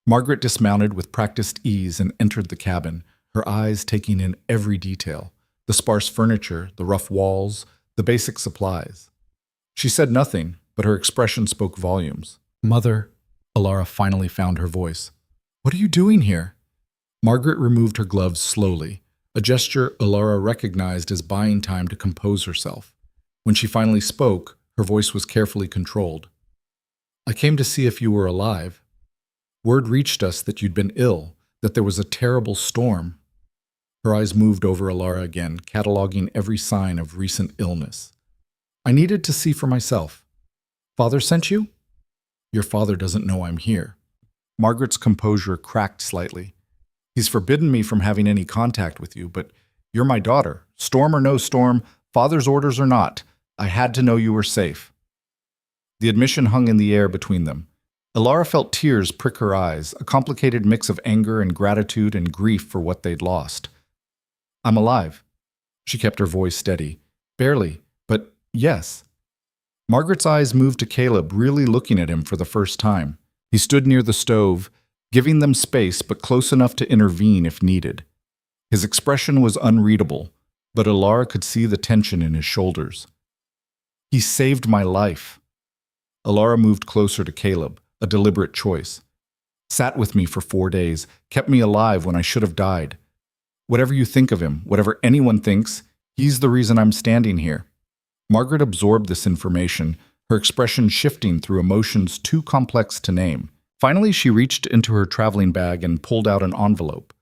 Margaret dismounted with practiced ease and entered the cabin, her eyes taking in every detail, the sparse furniture, the rough walls, the basic supplies. She said nothing, but her expression spoke volumes. Mother, Alara finally found her voice. What are you doing here? Margaret removed her gloves slowly, a gesture Alara recognized as buying time to compose herself. When she finally spoke, her voice was carefully controlled. I came to see if you were alive. Word reached us that you'd been ill, that there was a terrible storm. Her eyes moved over Alara again, cataloging every sign of recent illness. I needed to see for myself. Father sent you? Your father doesn't know I'm here. Margaret's composure cracked slightly. He's forbidden me from having any contact with you, but you're my daughter. Storm or no storm, father's orders or not, I had to know you were safe. The admission hung in the air between them. Alara felt tears prick her eyes, a complicated mix of anger and gratitude and grief for what they'd lost. I'm alive. She kept her voice steady. Barely, but yes. Margaret's eyes moved to Caleb, really looking at him for the first time. He stood near the stove, giving them space but close enough to intervene if needed. His expression was unreadable, but Alara could see the tension in his shoulders. He saved my life. Alara moved closer to Caleb, a deliberate choice. Sat with me for 4 days, kept me alive when I should have died. Whatever you think of him, whatever anyone thinks, he's the reason I'm standing here. Margaret absorbed this information, her expression shifting through emotions too complex to name. Finally, she reached into her traveling bag and pulled out an envelope.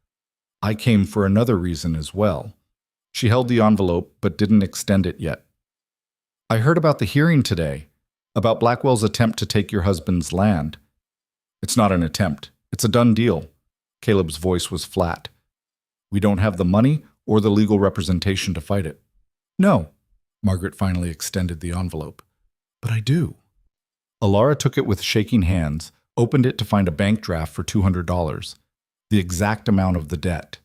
I came for another reason as well. She held the envelope, but didn't extend it yet. I heard about the hearing today, about Blackwell's attempt to take your husband's land. It's not an attempt. It's a done deal. Caleb's voice was flat. We don't have the money or the legal representation to fight it. No. Margaret finally extended the envelope. But I do. Alara took it with shaking hands, opened it to find a bank draft for $200, the exact amount of the debt.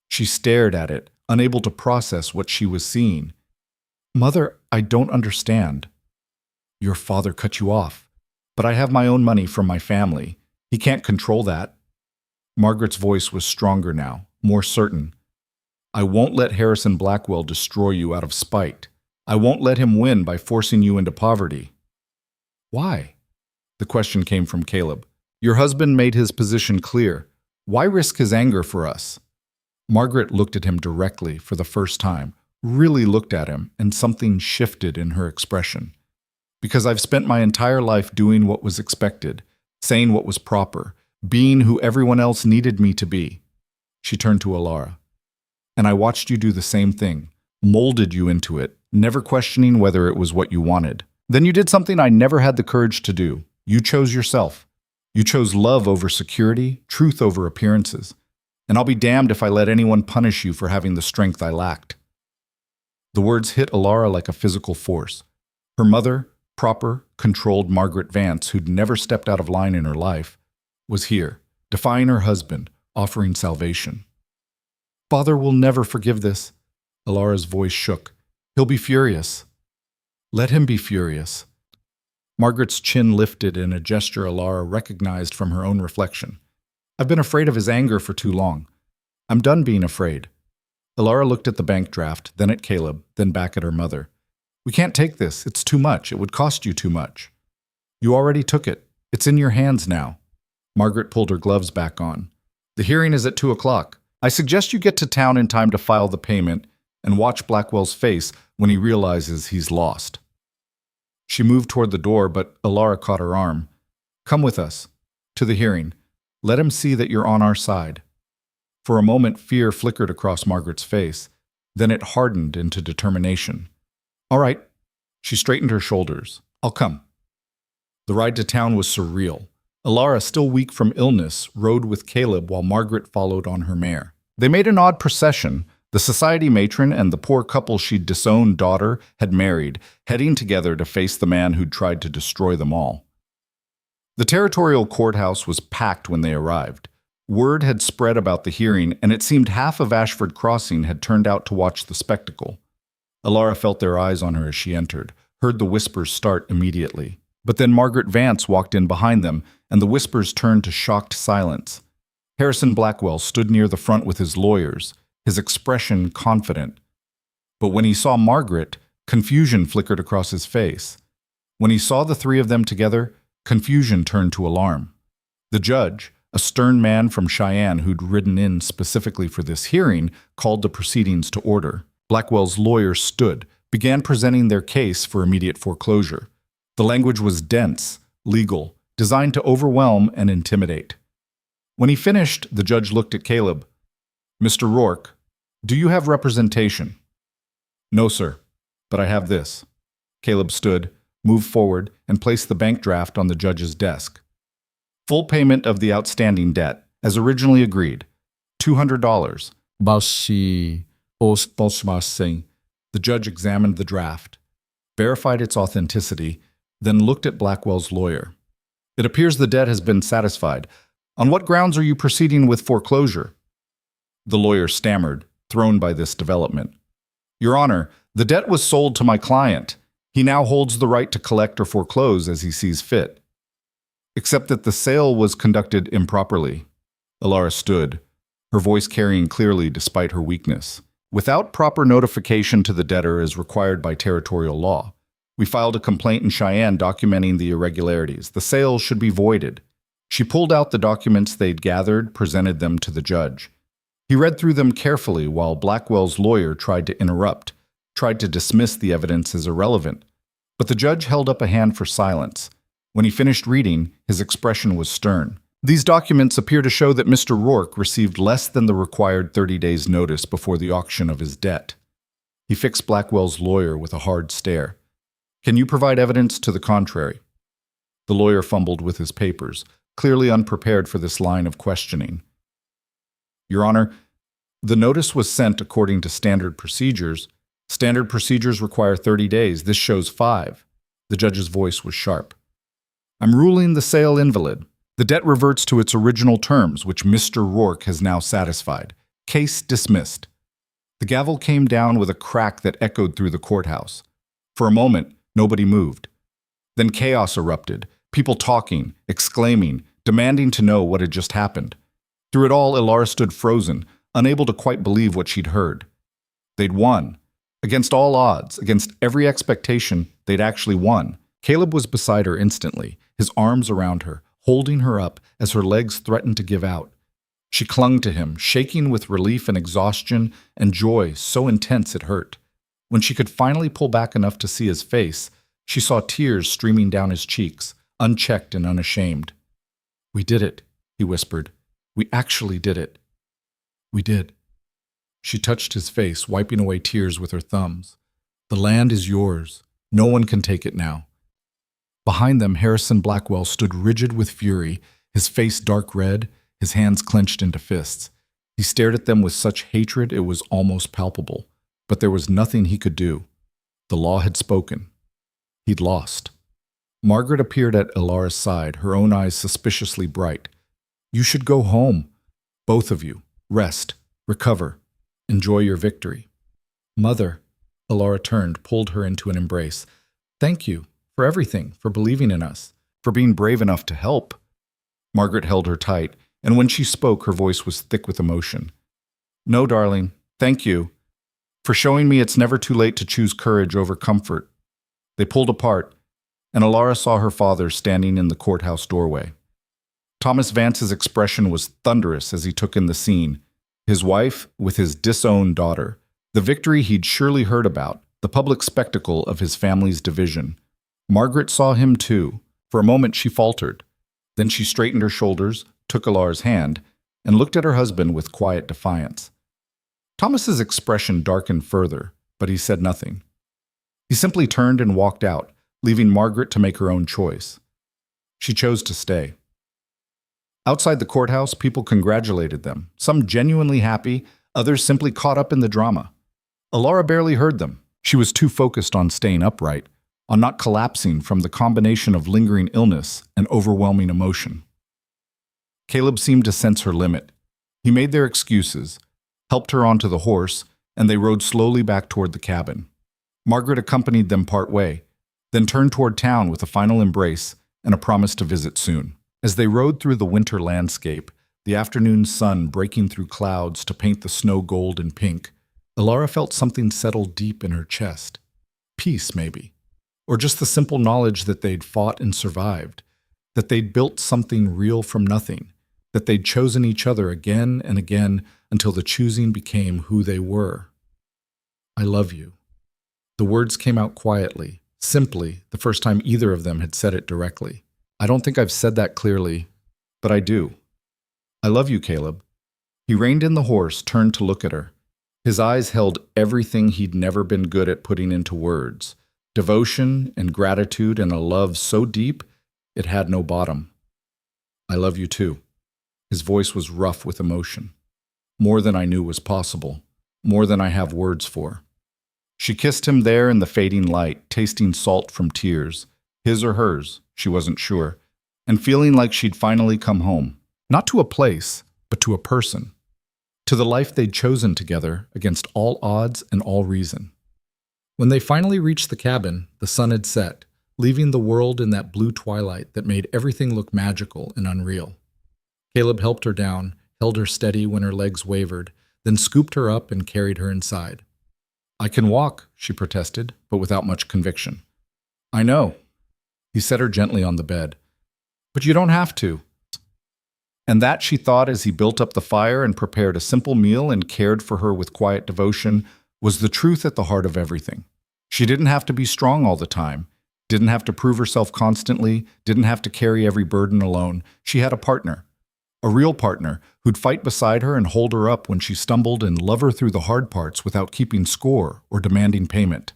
She stared at it, unable to process what she was seeing. Mother, I don't understand. Your father cut you off, but I have my own money from my family. He can't control that. Margaret's voice was stronger now, more certain. I won't let Harrison Blackwell destroy you out of spite. I won't let him win by forcing you into poverty. Why? The question came from Caleb. Your husband made his position clear. Why risk his anger for us? Margaret looked at him directly for the first time, really looked at him, and something shifted in her expression. Because I've spent my entire life doing what was expected, saying what was proper, being who everyone else needed me to be. She turned to Alara. And I watched you do the same thing, molded you into it, never questioning whether it was what you wanted. Then you did something I never had the courage to do. You chose yourself. You chose love over security, truth over appearances. And I'll be damned if I let anyone punish you for having the strength I lacked. The words hit Alara like a physical force. Her mother, proper, controlled Margaret Vance, who'd never stepped out of line in her life, was here, defying her husband, offering salvation. Father will never forgive this. Alara's voice shook. He'll be furious. Let him be furious. Margaret's chin lifted in a gesture Alara recognized from her own reflection. I've been afraid of his anger for too long. I'm done being afraid. Alara looked at the bank draft, then at Caleb, then back at her mother. We can't take this. It's too much. It would cost you too much. You already took it. It's in your hands now. Margaret pulled her gloves back on. The hearing is at 2 o'clock. I suggest you get to town in time to file the payment and watch Blackwell's face when he realizes he's lost. She moved toward the door, but Alara caught her arm. Come with us. To the hearing. Let him see that you're on our side. For a moment, fear flickered across Margaret's face. Then it hardened into determination. All right. She straightened her shoulders. I'll come. The ride to town was surreal. Alara, still weak from illness, rode with Caleb while Margaret followed on her mare. They made an odd procession. The society matron and the poor couple she'd disowned daughter had married, heading together to face the man who'd tried to destroy them all. The territorial courthouse was packed when they arrived. Word had spread about the hearing, and it seemed half of Ashford Crossing had turned out to watch the spectacle. Alara felt their eyes on her as she entered, heard the whispers start immediately. But then Margaret Vance walked in behind them, and the whispers turned to shocked silence. Harrison Blackwell stood near the front with his lawyers, his expression confident. But when he saw Margaret, confusion flickered across his face. When he saw the three of them together, confusion turned to alarm. The judge, a stern man from Cheyenne who'd ridden in specifically for this hearing, called the proceedings to order. Blackwell's lawyers stood, began presenting their case for immediate foreclosure. The language was dense, legal, designed to overwhelm and intimidate. When he finished, the judge looked at Caleb. Mr. Rourke, Do you have representation? No, sir, but I have this. Caleb stood, moved forward, and placed the bank draft on the judge's desk. Full payment of the outstanding debt, as originally agreed, $200. The judge examined the draft, verified its authenticity, then looked at Blackwell's lawyer. It appears the debt has been satisfied. On what grounds are you proceeding with foreclosure? The lawyer stammered, thrown by this development. Your Honor, the debt was sold to my client. He now holds the right to collect or foreclose as he sees fit. Except that the sale was conducted improperly. Alara stood, her voice carrying clearly despite her weakness. Without proper notification to the debtor as required by territorial law, we filed a complaint in Cheyenne documenting the irregularities. The sale should be voided. She pulled out the documents they'd gathered, presented them to the judge. He read through them carefully while Blackwell's lawyer tried to interrupt, tried to dismiss the evidence as irrelevant. But the judge held up a hand for silence. When he finished reading, his expression was stern. These documents appear to show that Mr. Rourke received less than the required 30 days' notice before the auction of his debt. He fixed Blackwell's lawyer with a hard stare. Can you provide evidence to the contrary? The lawyer fumbled with his papers, clearly unprepared for this line of questioning. Your Honor, the notice was sent according to standard procedures. Standard procedures require 30 days. This shows 5. The judge's voice was sharp. I'm ruling the sale invalid. The debt reverts to its original terms, which Mr. Rourke has now satisfied. Case dismissed. The gavel came down with a crack that echoed through the courthouse. For a moment, nobody moved. Then chaos erupted, people talking, exclaiming, demanding to know what had just happened. Through it all, Alara stood frozen, unable to quite believe what she'd heard. They'd won. Against all odds, against every expectation, they'd actually won. Caleb was beside her instantly, his arms around her, holding her up as her legs threatened to give out. She clung to him, shaking with relief and exhaustion and joy so intense it hurt. When she could finally pull back enough to see his face, she saw tears streaming down his cheeks, unchecked and unashamed. We did it, he whispered. We actually did it. We did. She touched his face, wiping away tears with her thumbs. The land is yours. No one can take it now. Behind them, Harrison Blackwell stood rigid with fury, his face dark red, his hands clenched into fists. He stared at them with such hatred it was almost palpable, but there was nothing he could do. The law had spoken. He'd lost. Margaret appeared at Alara's side, her own eyes suspiciously bright. You should go home. Both of you. Rest. Recover. Enjoy your victory. Mother, Alara turned, pulled her into an embrace. Thank you for everything, for believing in us, for being brave enough to help. Margaret held her tight, and when she spoke, her voice was thick with emotion. No, darling, thank you for showing me it's never too late to choose courage over comfort. They pulled apart, and Alara saw her father standing in the courthouse doorway. Thomas Vance's expression was thunderous as he took in the scene. His wife with his disowned daughter, the victory he'd surely heard about, the public spectacle of his family's division. Margaret saw him too. For a moment she faltered. Then she straightened her shoulders, took Alara's hand, and looked at her husband with quiet defiance. Thomas's expression darkened further, but he said nothing. He simply turned and walked out, leaving Margaret to make her own choice. She chose to stay. Outside the courthouse, people congratulated them, some genuinely happy, others simply caught up in the drama. Alara barely heard them. She was too focused on staying upright, on not collapsing from the combination of lingering illness and overwhelming emotion. Caleb seemed to sense her limit. He made their excuses, helped her onto the horse, and they rode slowly back toward the cabin. Margaret accompanied them part way, then turned toward town with a final embrace and a promise to visit soon. As they rode through the winter landscape, the afternoon sun breaking through clouds to paint the snow gold and pink, Alara felt something settle deep in her chest. Peace, maybe. Or just the simple knowledge that they'd fought and survived, that they'd built something real from nothing, that they'd chosen each other again and again until the choosing became who they were. I love you. The words came out quietly, simply, the first time either of them had said it directly. I don't think I've said that clearly, but I do. I love you, Caleb. He reined in the horse, turned to look at her. His eyes held everything he'd never been good at putting into words: devotion and gratitude and a love so deep it had no bottom. I love you too. His voice was rough with emotion. More than I knew was possible. More than I have words for. She kissed him there in the fading light, tasting salt from tears, his or hers, she wasn't sure, and feeling like she'd finally come home. Not to a place, but to a person. To the life they'd chosen together against all odds and all reason. When they finally reached the cabin, the sun had set, leaving the world in that blue twilight that made everything look magical and unreal. Caleb helped her down, held her steady when her legs wavered, then scooped her up and carried her inside. I can walk, she protested, but without much conviction. I know. He set her gently on the bed. But you don't have to. And that, she thought as he built up the fire and prepared a simple meal and cared for her with quiet devotion, was the truth at the heart of everything. She didn't have to be strong all the time, didn't have to prove herself constantly, didn't have to carry every burden alone. She had a partner. A real partner who'd fight beside her and hold her up when she stumbled and love her through the hard parts without keeping score or demanding payment.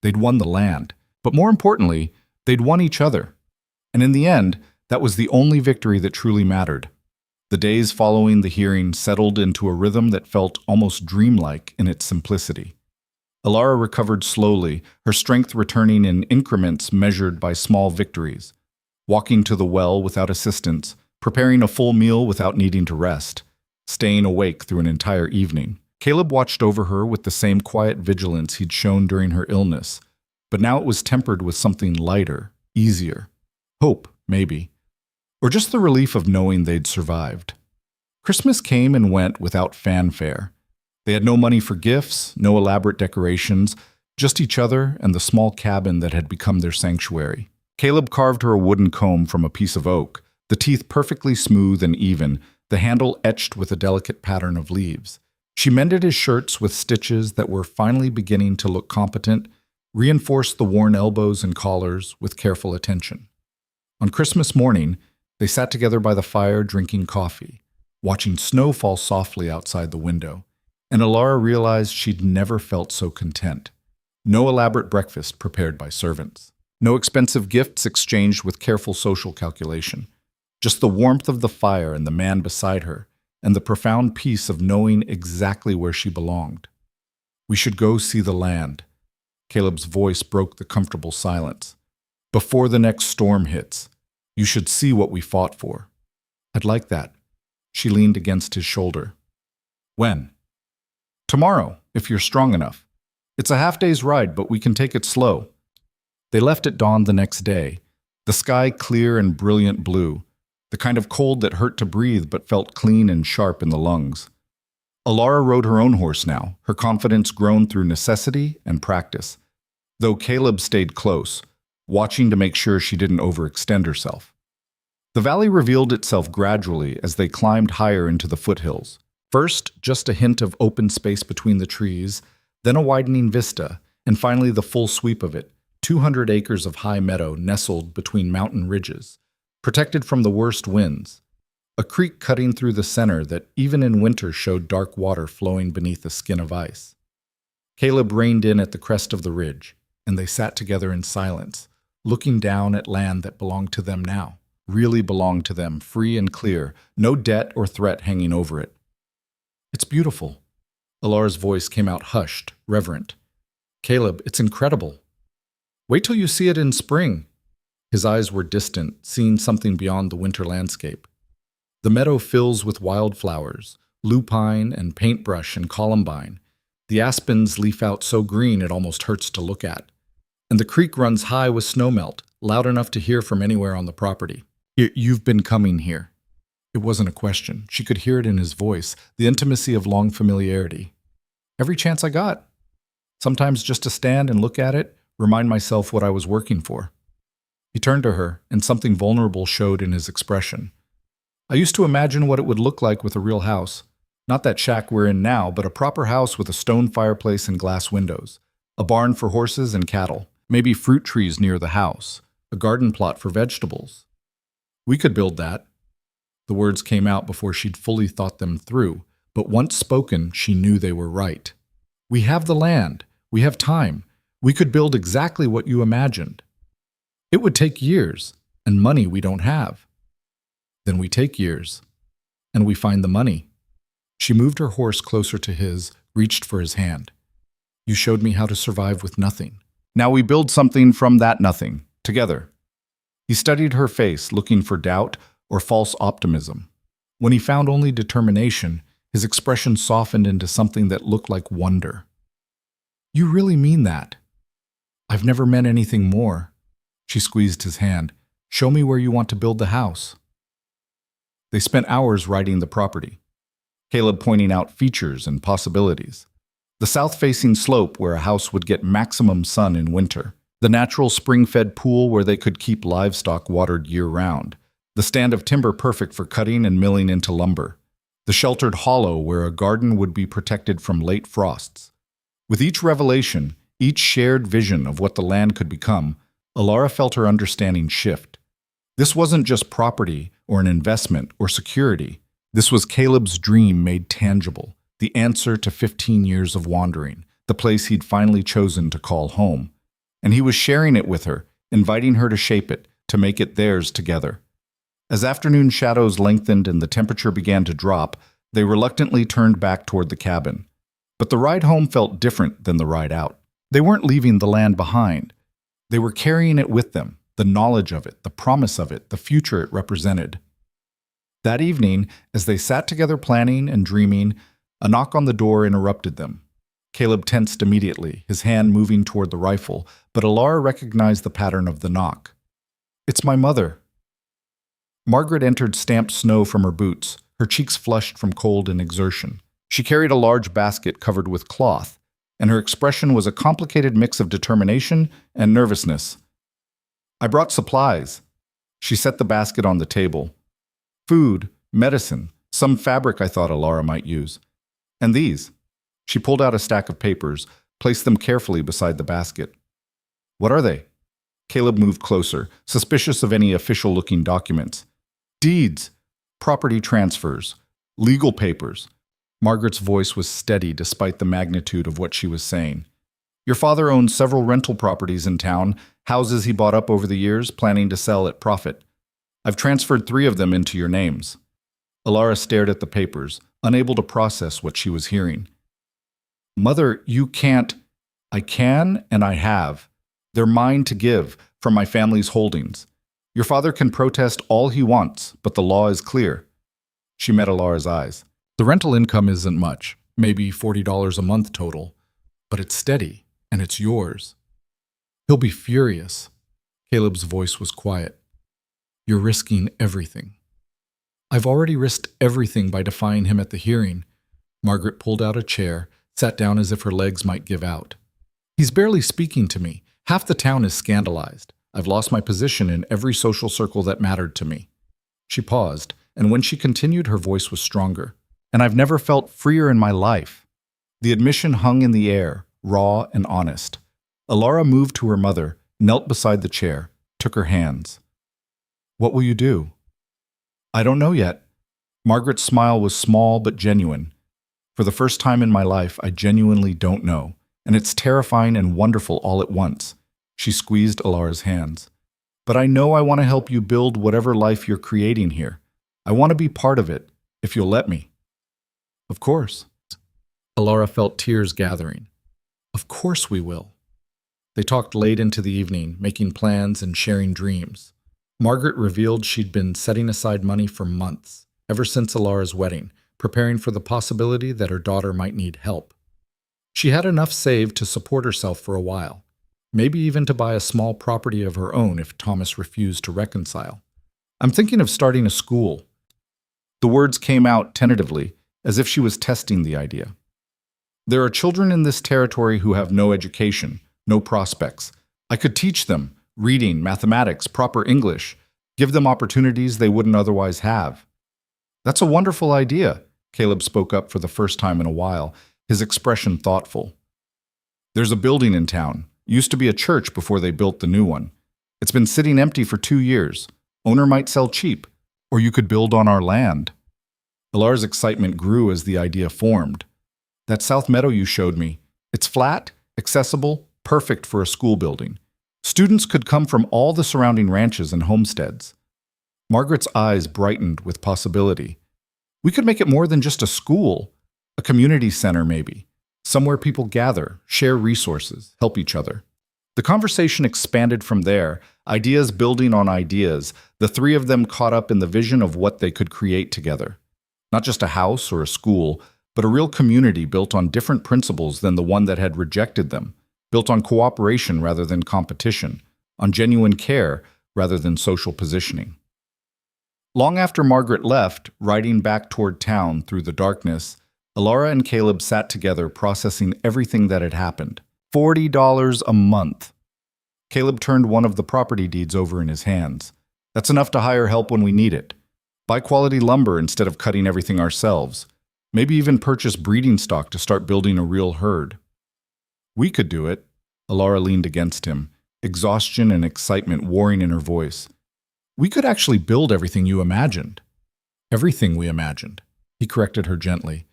They'd won the land, but more importantly, they'd won each other. And in the end, that was the only victory that truly mattered. The days following the hearing settled into a rhythm that felt almost dreamlike in its simplicity. Alara recovered slowly, her strength returning in increments measured by small victories. Walking to the well without assistance, preparing a full meal without needing to rest, staying awake through an entire evening. Caleb watched over her with the same quiet vigilance he'd shown during her illness, but now it was tempered with something lighter, easier. Hope, maybe. Or just the relief of knowing they'd survived. Christmas came and went without fanfare. They had no money for gifts, no elaborate decorations, just each other and the small cabin that had become their sanctuary. Caleb carved her a wooden comb from a piece of oak, the teeth perfectly smooth and even, the handle etched with a delicate pattern of leaves. She mended his shirts with stitches that were finally beginning to look competent, reinforced the worn elbows and collars with careful attention. On Christmas morning, they sat together by the fire drinking coffee, watching snow fall softly outside the window, and Alara realized she'd never felt so content. No elaborate breakfast prepared by servants. No expensive gifts exchanged with careful social calculation. Just the warmth of the fire and the man beside her, and the profound peace of knowing exactly where she belonged. We should go see the land. Caleb's voice broke the comfortable silence. Before the next storm hits, you should see what we fought for. I'd like that. She leaned against his shoulder. When? Tomorrow, if you're strong enough. It's a half-day's ride, but we can take it slow. They left at dawn the next day, the sky clear and brilliant blue, the kind of cold that hurt to breathe but felt clean and sharp in the lungs. Alara rode her own horse now, her confidence grown through necessity and practice, though Caleb stayed close, watching to make sure she didn't overextend herself. The valley revealed itself gradually as they climbed higher into the foothills. First, just a hint of open space between the trees, then a widening vista, and finally the full sweep of it, 200 acres of high meadow nestled between mountain ridges, protected from the worst winds. A creek cutting through the center that even in winter showed dark water flowing beneath a skin of ice. Caleb reined in at the crest of the ridge, and they sat together in silence, looking down at land that belonged to them now, really belonged to them, free and clear, no debt or threat hanging over it. It's beautiful. Alara's voice came out hushed, reverent. Caleb, it's incredible. Wait till you see it in spring. His eyes were distant, seeing something beyond the winter landscape. The meadow fills with wildflowers, lupine and paintbrush and columbine. The aspens leaf out so green it almost hurts to look at. And the creek runs high with snowmelt, loud enough to hear from anywhere on the property. You've been coming here. It wasn't a question. She could hear it in his voice, the intimacy of long familiarity. Every chance I got. Sometimes just to stand and look at it, remind myself what I was working for. He turned to her, and something vulnerable showed in his expression. I used to imagine what it would look like with a real house. Not that shack we're in now, but a proper house with a stone fireplace and glass windows. A barn for horses and cattle. Maybe fruit trees near the house. A garden plot for vegetables. We could build that. The words came out before she'd fully thought them through, but once spoken, she knew they were right. We have the land. We have time. We could build exactly what you imagined. It would take years, and money we don't have. Then we take years, and we find the money. She moved her horse closer to his, reached for his hand. You showed me how to survive with nothing. Now we build something from that nothing, together. He studied her face, looking for doubt or false optimism. When he found only determination, his expression softened into something that looked like wonder. You really mean that? I've never meant anything more. She squeezed his hand. Show me where you want to build the house. They spent hours riding the property, Caleb pointing out features and possibilities. The south-facing slope where a house would get maximum sun in winter, the natural spring-fed pool where they could keep livestock watered year-round, the stand of timber perfect for cutting and milling into lumber, the sheltered hollow where a garden would be protected from late frosts. With each revelation, each shared vision of what the land could become, Alara felt her understanding shift. This wasn't just property or an investment or security. This was Caleb's dream made tangible, the answer to 15 years of wandering, the place he'd finally chosen to call home. And he was sharing it with her, inviting her to shape it, to make it theirs together. As afternoon shadows lengthened and the temperature began to drop, they reluctantly turned back toward the cabin. But the ride home felt different than the ride out. They weren't leaving the land behind. They were carrying it with them, the knowledge of it, the promise of it, the future it represented. That evening, as they sat together planning and dreaming, a knock on the door interrupted them. Caleb tensed immediately, his hand moving toward the rifle, but Alara recognized the pattern of the knock. It's my mother. Margaret entered stamped snow from her boots, her cheeks flushed from cold and exertion. She carried a large basket covered with cloth, and her expression was a complicated mix of determination and nervousness. I brought supplies. She set the basket on the table. Food, medicine, some fabric I thought Alara might use. And these. She pulled out a stack of papers, placed them carefully beside the basket. What are they? Caleb moved closer, suspicious of any official-looking documents. Deeds, property transfers, legal papers. Margaret's voice was steady despite the magnitude of what she was saying. Your father owns several rental properties in town, houses he bought up over the years, planning to sell at profit. I've transferred 3 of them into your names. Alara stared at the papers, unable to process what she was hearing. Mother, you can't. I can and I have. They're mine to give, from my family's holdings. Your father can protest all he wants, but the law is clear. She met Alara's eyes. The rental income isn't much, maybe $40 a month total, but it's steady, and it's yours. He'll be furious. Caleb's voice was quiet. You're risking everything. I've already risked everything by defying him at the hearing. Margaret pulled out a chair, sat down as if her legs might give out. He's barely speaking to me. Half the town is scandalized. I've lost my position in every social circle that mattered to me. She paused, and when she continued, her voice was stronger. And I've never felt freer in my life. The admission hung in the air, raw and honest. Alara moved to her mother, knelt beside the chair, took her hands. What will you do? I don't know yet. Margaret's smile was small but genuine. For the first time in my life, I genuinely don't know, and it's terrifying and wonderful all at once. She squeezed Alara's hands. But I know I want to help you build whatever life you're creating here. I want to be part of it, if you'll let me. Of course. Alara felt tears gathering. Of course we will. They talked late into the evening, making plans and sharing dreams. Margaret revealed she'd been setting aside money for months, ever since Alara's wedding, preparing for the possibility that her daughter might need help. She had enough saved to support herself for a while, maybe even to buy a small property of her own if Thomas refused to reconcile. I'm thinking of starting a school. The words came out tentatively, as if she was testing the idea. There are children in this territory who have no education, no prospects. I could teach them reading, mathematics, proper English, give them opportunities they wouldn't otherwise have. That's a wonderful idea, Caleb spoke up for the first time in a while, his expression thoughtful. There's a building in town. Used to be a church before they built the new one. It's been sitting empty for 2 years. Owner might sell cheap, or you could build on our land. Alara's excitement grew as the idea formed. That south meadow you showed me, It's flat, accessible, perfect for a school building. Students could come from all the surrounding ranches and homesteads. Margaret's eyes brightened with possibility. We could make it more than just a school, a community center maybe, somewhere people gather, share resources, help each other. The conversation expanded from there, ideas building on ideas, the three of them caught up in the vision of what they could create together. Not just a house or a school, but a real community built on different principles than the one that had rejected them, built on cooperation rather than competition, on genuine care rather than social positioning. Long after Margaret left, riding back toward town through the darkness, Alara and Caleb sat together processing everything that had happened. $40 a month. Caleb turned one of the property deeds over in his hands. That's enough to hire help when we need it. Buy quality lumber instead of cutting everything ourselves. Maybe even purchase breeding stock to start building a real herd. We could do it. Alara leaned against him, exhaustion and excitement warring in her voice. We could actually build everything you imagined. Everything we imagined. He corrected her gently.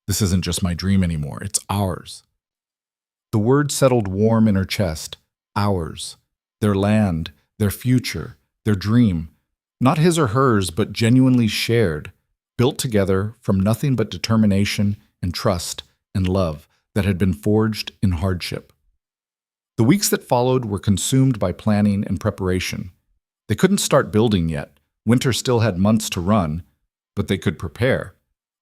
This isn't just my dream anymore, it's ours. The word settled warm in her chest. Ours. Their land, their future, their dream. Not his or hers, but genuinely shared, built together from nothing but determination and trust and love that had been forged in hardship. The weeks that followed were consumed by planning and preparation. They couldn't start building yet. Winter still had months to run, but they could prepare.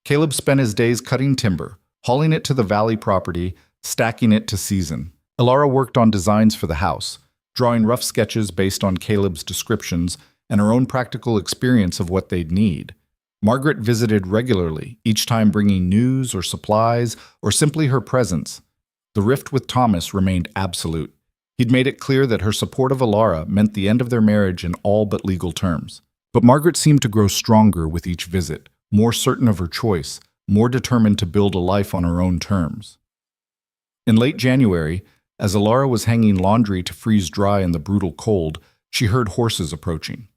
Caleb spent his days cutting timber, hauling it to the valley property, stacking it to season. Alara worked on designs for the house, drawing rough sketches based on Caleb's descriptions and her own practical experience of what they'd need. Margaret visited regularly, each time bringing news or supplies or simply her presence. The rift with Thomas remained absolute. He'd made it clear that her support of Alara meant the end of their marriage in all but legal terms. But Margaret seemed to grow stronger with each visit, more certain of her choice, more determined to build a life on her own terms. In late January, as Alara was hanging laundry to freeze dry in the brutal cold, she heard horses approaching.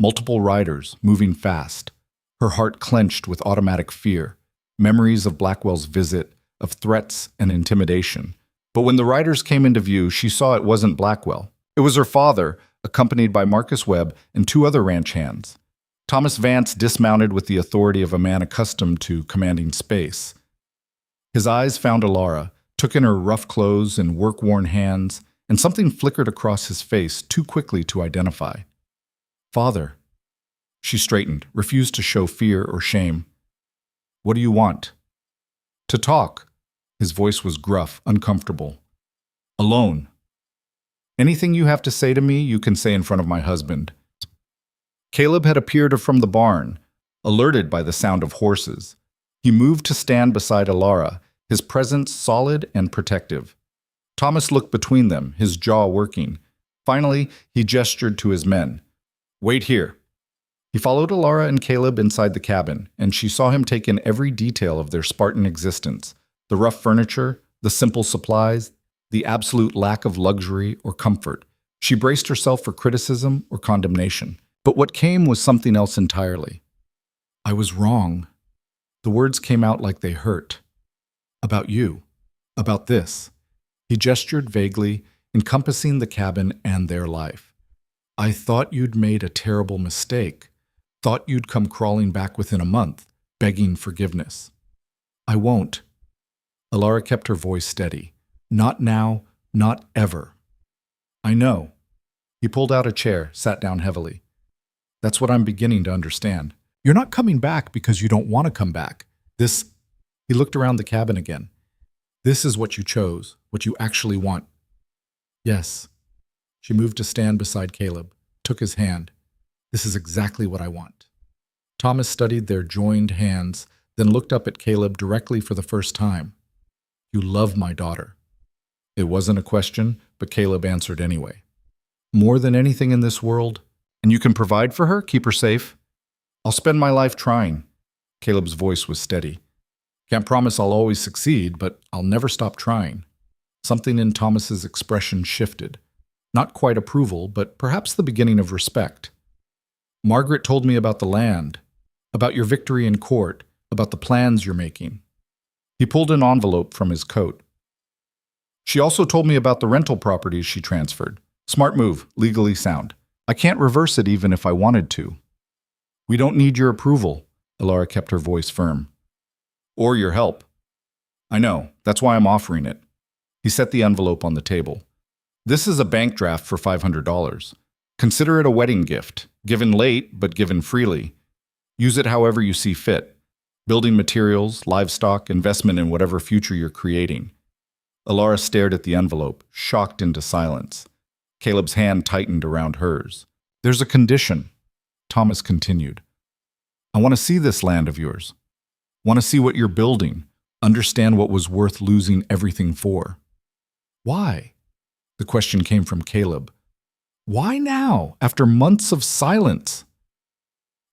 Multiple riders, moving fast. Her heart clenched with automatic fear, memories of Blackwell's visit, of threats and intimidation. But when the riders came into view, she saw it wasn't Blackwell. It was her father, accompanied by Marcus Webb and two other ranch hands. Thomas Vance dismounted with the authority of a man accustomed to commanding space. His eyes found Alara, took in her rough clothes and work-worn hands, and something flickered across his face too quickly to identify. Father. She straightened, refused to show fear or shame. What do you want? To talk. His voice was gruff, uncomfortable. Alone. Anything you have to say to me, you can say in front of my husband. Caleb had appeared from the barn, alerted by the sound of horses. He moved to stand beside Alara, his presence solid and protective. Thomas looked between them, his jaw working. Finally, he gestured to his men. Wait here. He followed Alara and Caleb inside the cabin, and she saw him take in every detail of their Spartan existence, the rough furniture, the simple supplies, the absolute lack of luxury or comfort. She braced herself for criticism or condemnation. But what came was something else entirely. I was wrong. The words came out like they hurt. About you. About this. He gestured vaguely, encompassing the cabin and their life. I thought you'd made a terrible mistake. Thought you'd come crawling back within a month, begging forgiveness. I won't. Alara kept her voice steady. Not now, not ever. I know. He pulled out a chair, sat down heavily. That's what I'm beginning to understand. You're not coming back because you don't want to come back. He looked around the cabin again. This is what you chose, what you actually want. Yes. She moved to stand beside Caleb, took his hand. This is exactly what I want. Thomas studied their joined hands, then looked up at Caleb directly for the first time. You love my daughter. It wasn't a question, but Caleb answered anyway. More than anything in this world, and you can provide for her, keep her safe? I'll spend my life trying. Caleb's voice was steady. Can't promise I'll always succeed, but I'll never stop trying. Something in Thomas's expression shifted. Not quite approval, but perhaps the beginning of respect. Margaret told me about the land, about your victory in court, about the plans you're making. He pulled an envelope from his coat. She also told me about the rental properties she transferred. Smart move, legally sound. I can't reverse it even if I wanted to. We don't need your approval, Alara kept her voice firm. Or your help. I know, that's why I'm offering it. He set the envelope on the table. This is a bank draft for $500. Consider it a wedding gift, given late but given freely. Use it however you see fit. Building materials, livestock, investment in whatever future you're creating. Alara stared at the envelope, shocked into silence. Caleb's hand tightened around hers. There's a condition, Thomas continued. I want to see this land of yours. Want to see what you're building. Understand what was worth losing everything for. Why? The question came from Caleb. Why now, after months of silence?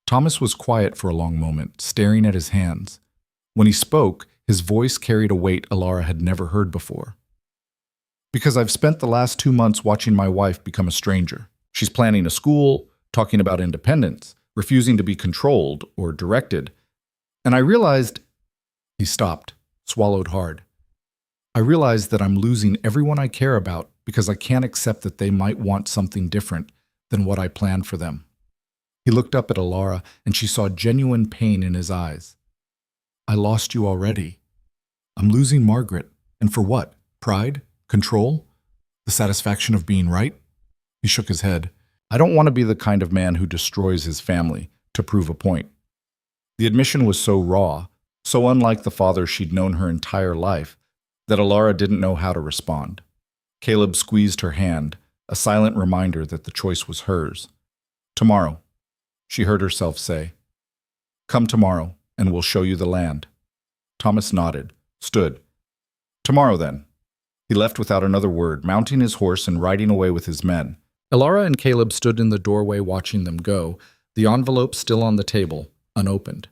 Thomas was quiet for a long moment, staring at his hands. When he spoke, his voice carried a weight Alara had never heard before. Because I've spent the last 2 months watching my wife become a stranger. She's planning a school, talking about independence, refusing to be controlled or directed. And I realized... He stopped, swallowed hard. I realized that I'm losing everyone I care about because I can't accept that they might want something different than what I planned for them. He looked up at Alara, and she saw genuine pain in his eyes. I lost you already. I'm losing Margaret. And for what? Pride? Control? The satisfaction of being right? He shook his head. I don't want to be the kind of man who destroys his family to prove a point. The admission was so raw, so unlike the father she'd known her entire life, that Alara didn't know how to respond. Caleb squeezed her hand, a silent reminder that the choice was hers. Tomorrow, she heard herself say. Come tomorrow, and we'll show you the land. Thomas nodded, stood. Tomorrow, then. He left without another word, mounting his horse and riding away with his men. Alara and Caleb stood in the doorway watching them go, the envelope still on the table, unopened.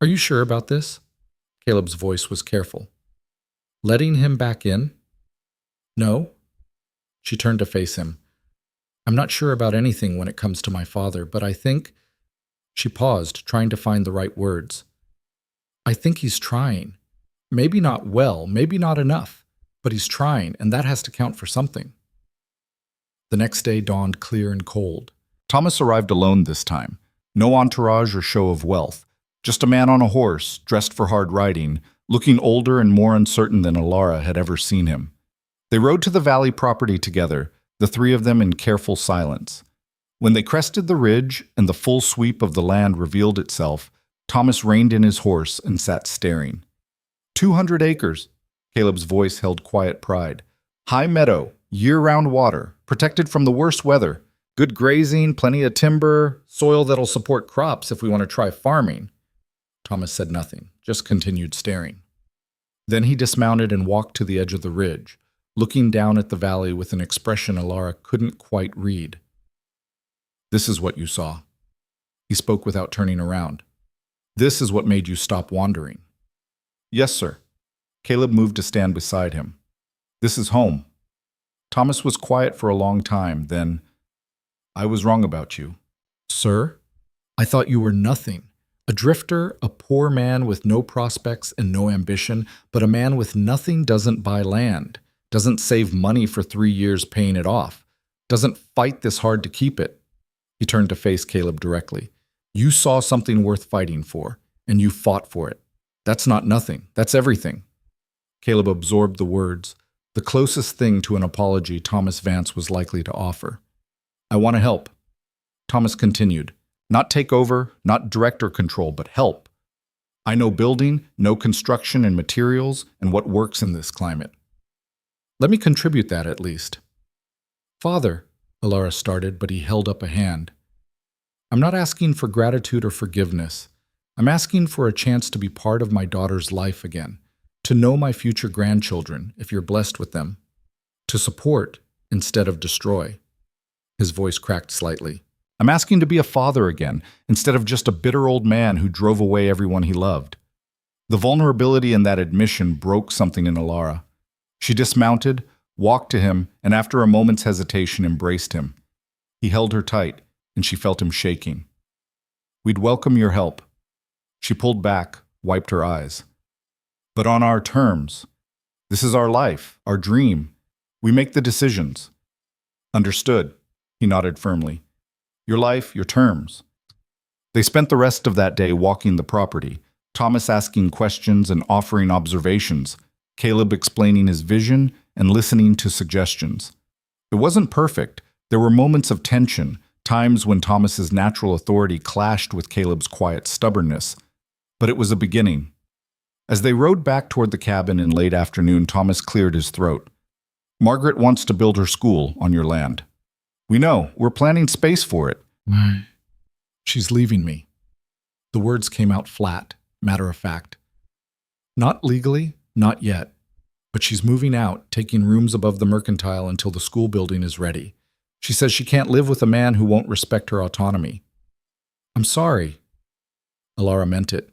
Are you sure about this? Caleb's voice was careful. Letting him back in? No. She turned to face him. I'm not sure about anything when it comes to my father, but I think... She paused, trying to find the right words. I think he's trying. Maybe not well, maybe not enough, but he's trying, and that has to count for something. The next day dawned clear and cold. Thomas arrived alone this time. No entourage or show of wealth. Just a man on a horse, dressed for hard riding, looking older and more uncertain than Alara had ever seen him. They rode to the valley property together, the three of them in careful silence. When they crested the ridge and the full sweep of the land revealed itself, Thomas reined in his horse and sat staring. 200 acres. Caleb's voice held quiet pride. High meadow, year-round water, protected from the worst weather. Good grazing, plenty of timber, soil that'll support crops if we want to try farming. Thomas said nothing, just continued staring. Then he dismounted and walked to the edge of the ridge, looking down at the valley with an expression Alara couldn't quite read. This is what you saw. He spoke without turning around. This is what made you stop wandering. Yes, sir. Caleb moved to stand beside him. This is home. Thomas was quiet for a long time, then, I was wrong about you. Sir? I thought you were nothing. A drifter, a poor man with no prospects and no ambition, but a man with nothing doesn't buy land, doesn't save money for 3 years paying it off, doesn't fight this hard to keep it. He turned to face Caleb directly. You saw something worth fighting for, and you fought for it. That's not nothing. That's everything. Caleb absorbed the words, the closest thing to an apology Thomas Vance was likely to offer. I want to help. Thomas continued. Not take over, not direct or control, but help. I know building, know construction and materials, and what works in this climate. Let me contribute that at least. Father, Alara started, but he held up a hand. I'm not asking for gratitude or forgiveness. I'm asking for a chance to be part of my daughter's life again, to know my future grandchildren, if you're blessed with them, to support instead of destroy. His voice cracked slightly. I'm asking to be a father again, instead of just a bitter old man who drove away everyone he loved. The vulnerability in that admission broke something in Alara. She dismounted, walked to him, and after a moment's hesitation embraced him. He held her tight, and she felt him shaking. We'd welcome your help. She pulled back, wiped her eyes. But on our terms. This is our life, our dream. We make the decisions. Understood, he nodded firmly. Your life, your terms. They spent the rest of that day walking the property, Thomas asking questions and offering observations, Caleb explaining his vision and listening to suggestions. It wasn't perfect. There were moments of tension, times when Thomas's natural authority clashed with Caleb's quiet stubbornness. But it was a beginning. As they rode back toward the cabin in late afternoon, Thomas cleared his throat. Margaret wants to build her school on your land. We know. We're planning space for it. She's leaving me. The words came out flat, matter of fact. Not legally, not yet. But she's moving out, taking rooms above the mercantile until the school building is ready. She says she can't live with a man who won't respect her autonomy. I'm sorry. Alara meant it.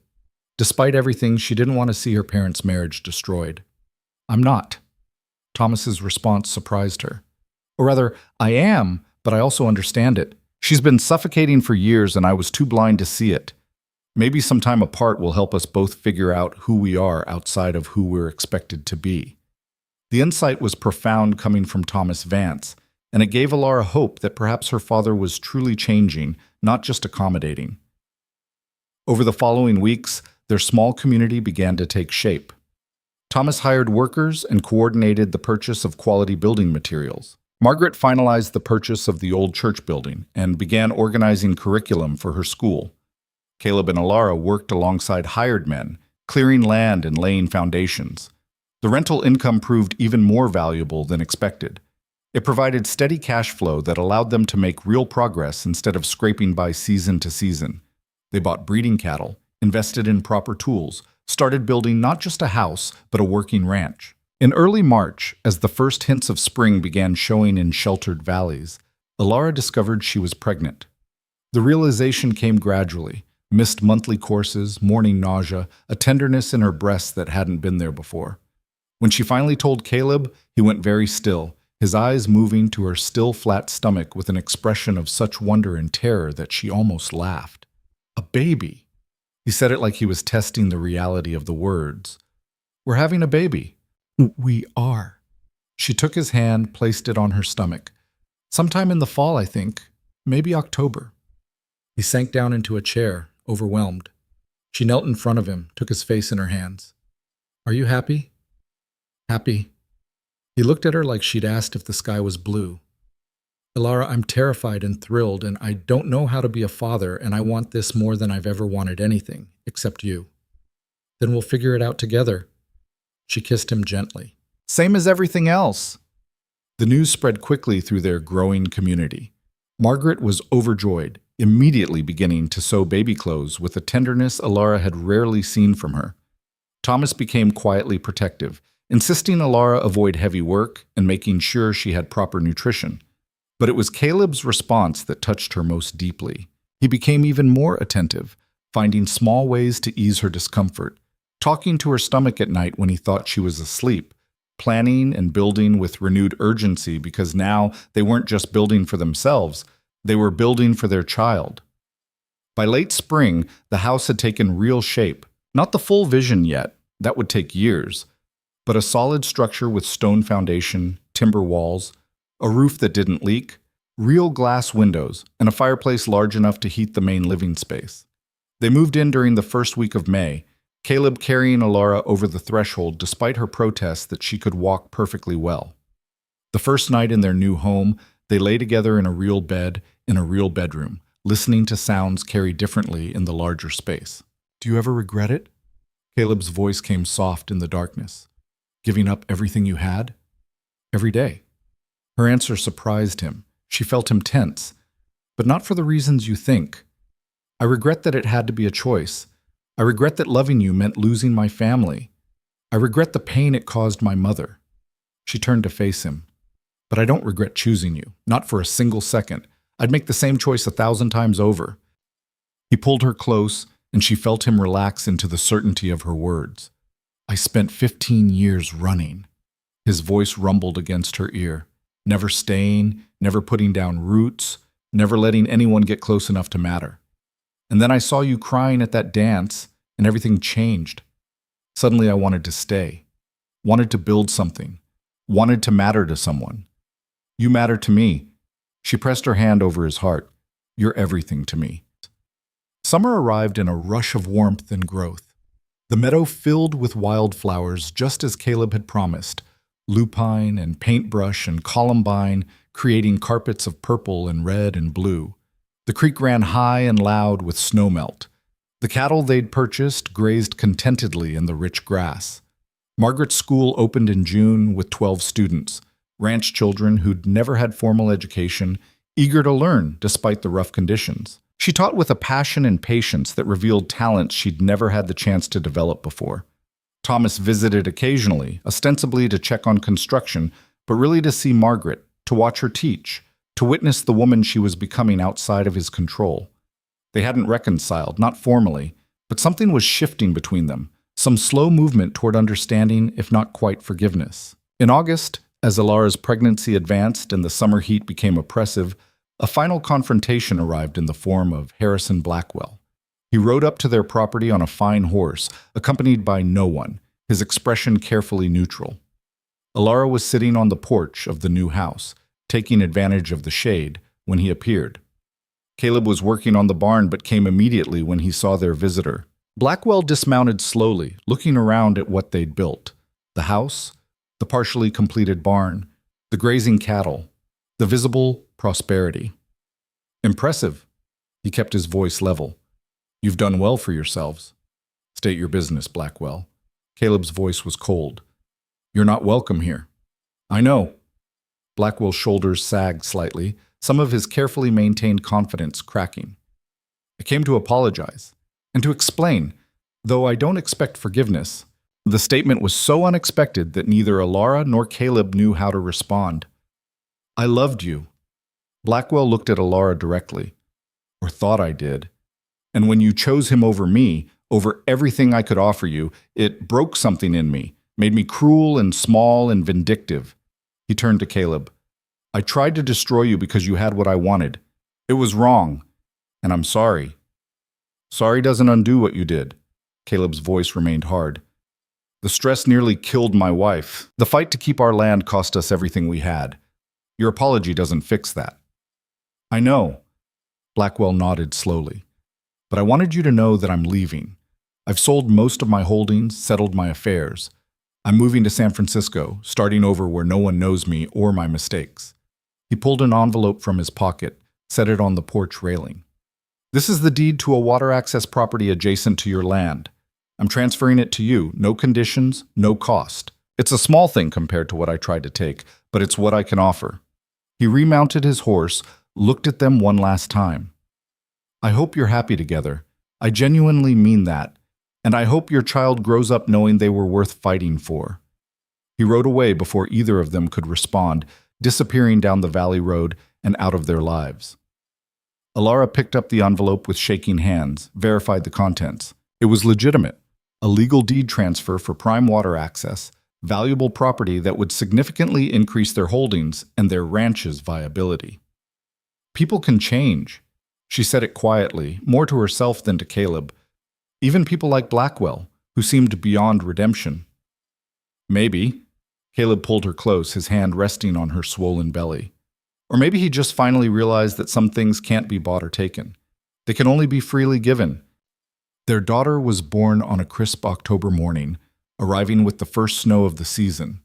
Despite everything, she didn't want to see her parents' marriage destroyed. I'm not. Thomas's response surprised her. Or rather, I am, but I also understand it. She's been suffocating for years and I was too blind to see it. Maybe some time apart will help us both figure out who we are outside of who we're expected to be. The insight was profound coming from Thomas Vance, and it gave Alara hope that perhaps her father was truly changing, not just accommodating. Over the following weeks, their small community began to take shape. Thomas hired workers and coordinated the purchase of quality building materials. Margaret finalized the purchase of the old church building and began organizing curriculum for her school. Caleb and Alara worked alongside hired men, clearing land and laying foundations. The rental income proved even more valuable than expected. It provided steady cash flow that allowed them to make real progress instead of scraping by season to season. They bought breeding cattle, invested in proper tools, started building not just a house, but a working ranch. In early March, as the first hints of spring began showing in sheltered valleys, Alara discovered she was pregnant. The realization came gradually. Missed monthly courses, morning nausea, a tenderness in her breasts that hadn't been there before. When she finally told Caleb, he went very still, his eyes moving to her still flat stomach with an expression of such wonder and terror that she almost laughed. A baby. He said it like he was testing the reality of the words. We're having a baby. We are. She took his hand, placed it on her stomach. Sometime in the fall, I think. Maybe October. He sank down into a chair, overwhelmed. She knelt in front of him, took his face in her hands. Are you happy? Happy. He looked at her like she'd asked if the sky was blue. Alara, I'm terrified and thrilled, and I don't know how to be a father, and I want this more than I've ever wanted anything, except you. Then we'll figure it out together. She kissed him gently. Same as everything else. The news spread quickly through their growing community. Margaret was overjoyed, immediately beginning to sew baby clothes with a tenderness Alara had rarely seen from her. Thomas became quietly protective, insisting Alara avoid heavy work and making sure she had proper nutrition. But it was Caleb's response that touched her most deeply. He became even more attentive, finding small ways to ease her discomfort, talking to her stomach at night when he thought she was asleep, planning and building with renewed urgency because now they weren't just building for themselves, they were building for their child. By late spring, the house had taken real shape. Not the full vision yet, that would take years, but a solid structure with stone foundation, timber walls, a roof that didn't leak, real glass windows, and a fireplace large enough to heat the main living space. They moved in during the first week of May, Caleb carrying Alara over the threshold despite her protests that she could walk perfectly well. The first night in their new home, they lay together in a real bed, in a real bedroom, listening to sounds carried differently in the larger space. Do you ever regret it? Caleb's voice came soft in the darkness. Giving up everything you had? Every day. Her answer surprised him. She felt him tense, but not for the reasons you think. I regret that it had to be a choice. I regret that loving you meant losing my family. I regret the pain it caused my mother. She turned to face him. But I don't regret choosing you, not for a single second. I'd make the same choice 1,000 times over. He pulled her close, and she felt him relax into the certainty of her words. I spent 15 years running. His voice rumbled against her ear, never staying, never putting down roots, never letting anyone get close enough to matter. And then I saw you crying at that dance, and everything changed. Suddenly I wanted to stay. wanted to build something, wanted to matter to someone. You matter to me. She pressed her hand over his heart. You're everything to me. Summer arrived in a rush of warmth and growth. The meadow filled with wildflowers just as Caleb had promised, lupine and paintbrush and columbine creating carpets of purple and red and blue. The creek ran high and loud with snowmelt. The cattle they'd purchased grazed contentedly in the rich grass. Margaret's school opened in June with 12 students, ranch children who'd never had formal education, eager to learn despite the rough conditions. She taught with a passion and patience that revealed talents she'd never had the chance to develop before. Thomas visited occasionally, ostensibly to check on construction, but really to see Margaret, to watch her teach, to witness the woman she was becoming outside of his control. They hadn't reconciled, not formally, but something was shifting between them, some slow movement toward understanding, if not quite forgiveness. In August, as Alara's pregnancy advanced and the summer heat became oppressive, a final confrontation arrived in the form of Harrison Blackwell. He rode up to their property on a fine horse, accompanied by no one, his expression carefully neutral. Alara was sitting on the porch of the new house, taking advantage of the shade, when he appeared. Caleb was working on the barn but came immediately when he saw their visitor. Blackwell dismounted slowly, looking around at what they'd built. The house, the partially completed barn, the grazing cattle, the visible prosperity. Impressive. He kept his voice level. You've done well for yourselves. State your business, Blackwell. Caleb's voice was cold. You're not welcome here. I know. Blackwell's shoulders sagged slightly, some of his carefully maintained confidence cracking. I came to apologize, and to explain, though I don't expect forgiveness. The statement was so unexpected that neither Alara nor Caleb knew how to respond. I loved you. Blackwell looked at Alara directly, or thought I did. And when you chose him over me, over everything I could offer you, it broke something in me, made me cruel and small and vindictive. He turned to Caleb. I tried to destroy you because you had what I wanted. It was wrong, and I'm sorry. Sorry doesn't undo what you did. Caleb's voice remained hard. The stress nearly killed my wife. The fight to keep our land cost us everything we had. Your apology doesn't fix that. I know. Blackwell nodded slowly. But I wanted you to know that I'm leaving. I've sold most of my holdings, settled my affairs. I'm moving to San Francisco, starting over where no one knows me or my mistakes. He pulled an envelope from his pocket, set it on the porch railing. This is the deed to a water access property adjacent to your land. I'm transferring it to you, no conditions, no cost. It's a small thing compared to what I tried to take, but it's what I can offer. He remounted his horse, looked at them one last time. I hope you're happy together. I genuinely mean that. And I hope your child grows up knowing they were worth fighting for. He rode away before either of them could respond, disappearing down the valley road and out of their lives. Alara picked up the envelope with shaking hands, verified the contents. It was legitimate. A legal deed transfer for prime water access, valuable property that would significantly increase their holdings and their ranch's viability. People can change. She said it quietly, more to herself than to Caleb. Even people like Blackwell, who seemed beyond redemption. Maybe. Caleb pulled her close, his hand resting on her swollen belly. Or maybe he just finally realized that some things can't be bought or taken. They can only be freely given. Their daughter was born on a crisp October morning, arriving with the first snow of the season.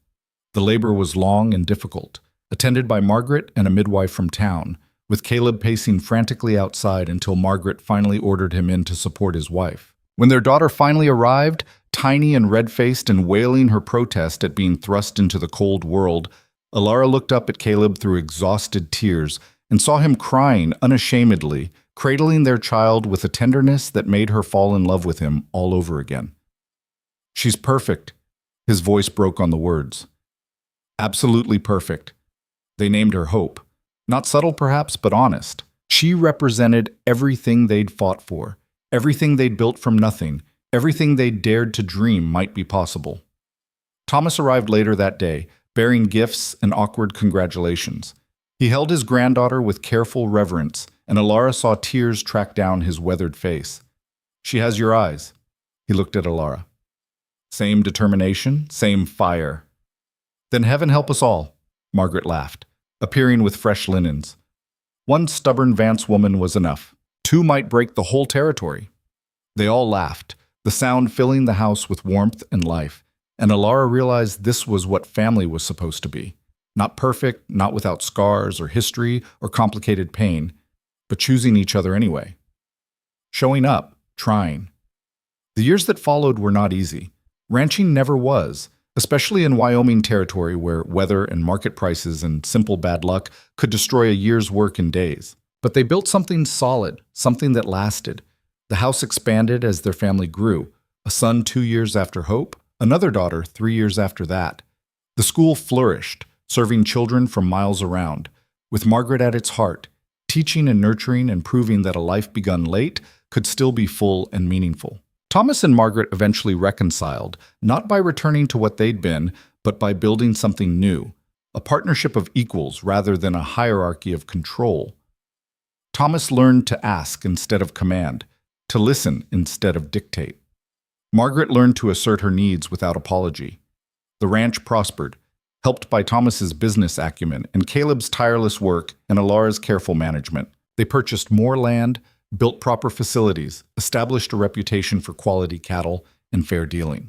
The labor was long and difficult, attended by Margaret and a midwife from town, with Caleb pacing frantically outside until Margaret finally ordered him in to support his wife. When their daughter finally arrived, tiny and red-faced and wailing her protest at being thrust into the cold world, Alara looked up at Caleb through exhausted tears and saw him crying unashamedly, cradling their child with a tenderness that made her fall in love with him all over again. She's perfect. His voice broke on the words. Absolutely perfect. They named her Hope. Not subtle perhaps, but honest. She represented everything they'd fought for, everything they'd built from nothing, everything they'd dared to dream might be possible. Thomas arrived later that day, bearing gifts and awkward congratulations. He held his granddaughter with careful reverence, and Alara saw tears track down his weathered face. She has your eyes. He looked at Alara. Same determination, same fire. Then heaven help us all, Margaret laughed, appearing with fresh linens. One stubborn Vance woman was enough. Two might break the whole territory. They all laughed, the sound filling the house with warmth and life, and Alara realized this was what family was supposed to be. Not perfect, not without scars or history or complicated pain, but choosing each other anyway. Showing up, trying. The years that followed were not easy. Ranching never was, especially in Wyoming territory where weather and market prices and simple bad luck could destroy a year's work in days. But they built something solid, something that lasted. The house expanded as their family grew. A son 2 years after Hope, another daughter 3 years after that. The school flourished, serving children from miles around, with Margaret at its heart, teaching and nurturing and proving that a life begun late could still be full and meaningful. Thomas and Margaret eventually reconciled, not by returning to what they'd been, but by building something new, a partnership of equals rather than a hierarchy of control. Thomas learned to ask instead of command, to listen instead of dictate. Margaret learned to assert her needs without apology. The ranch prospered, helped by Thomas's business acumen and Caleb's tireless work and Alara's careful management. They purchased more land, built proper facilities, established a reputation for quality cattle and fair dealing.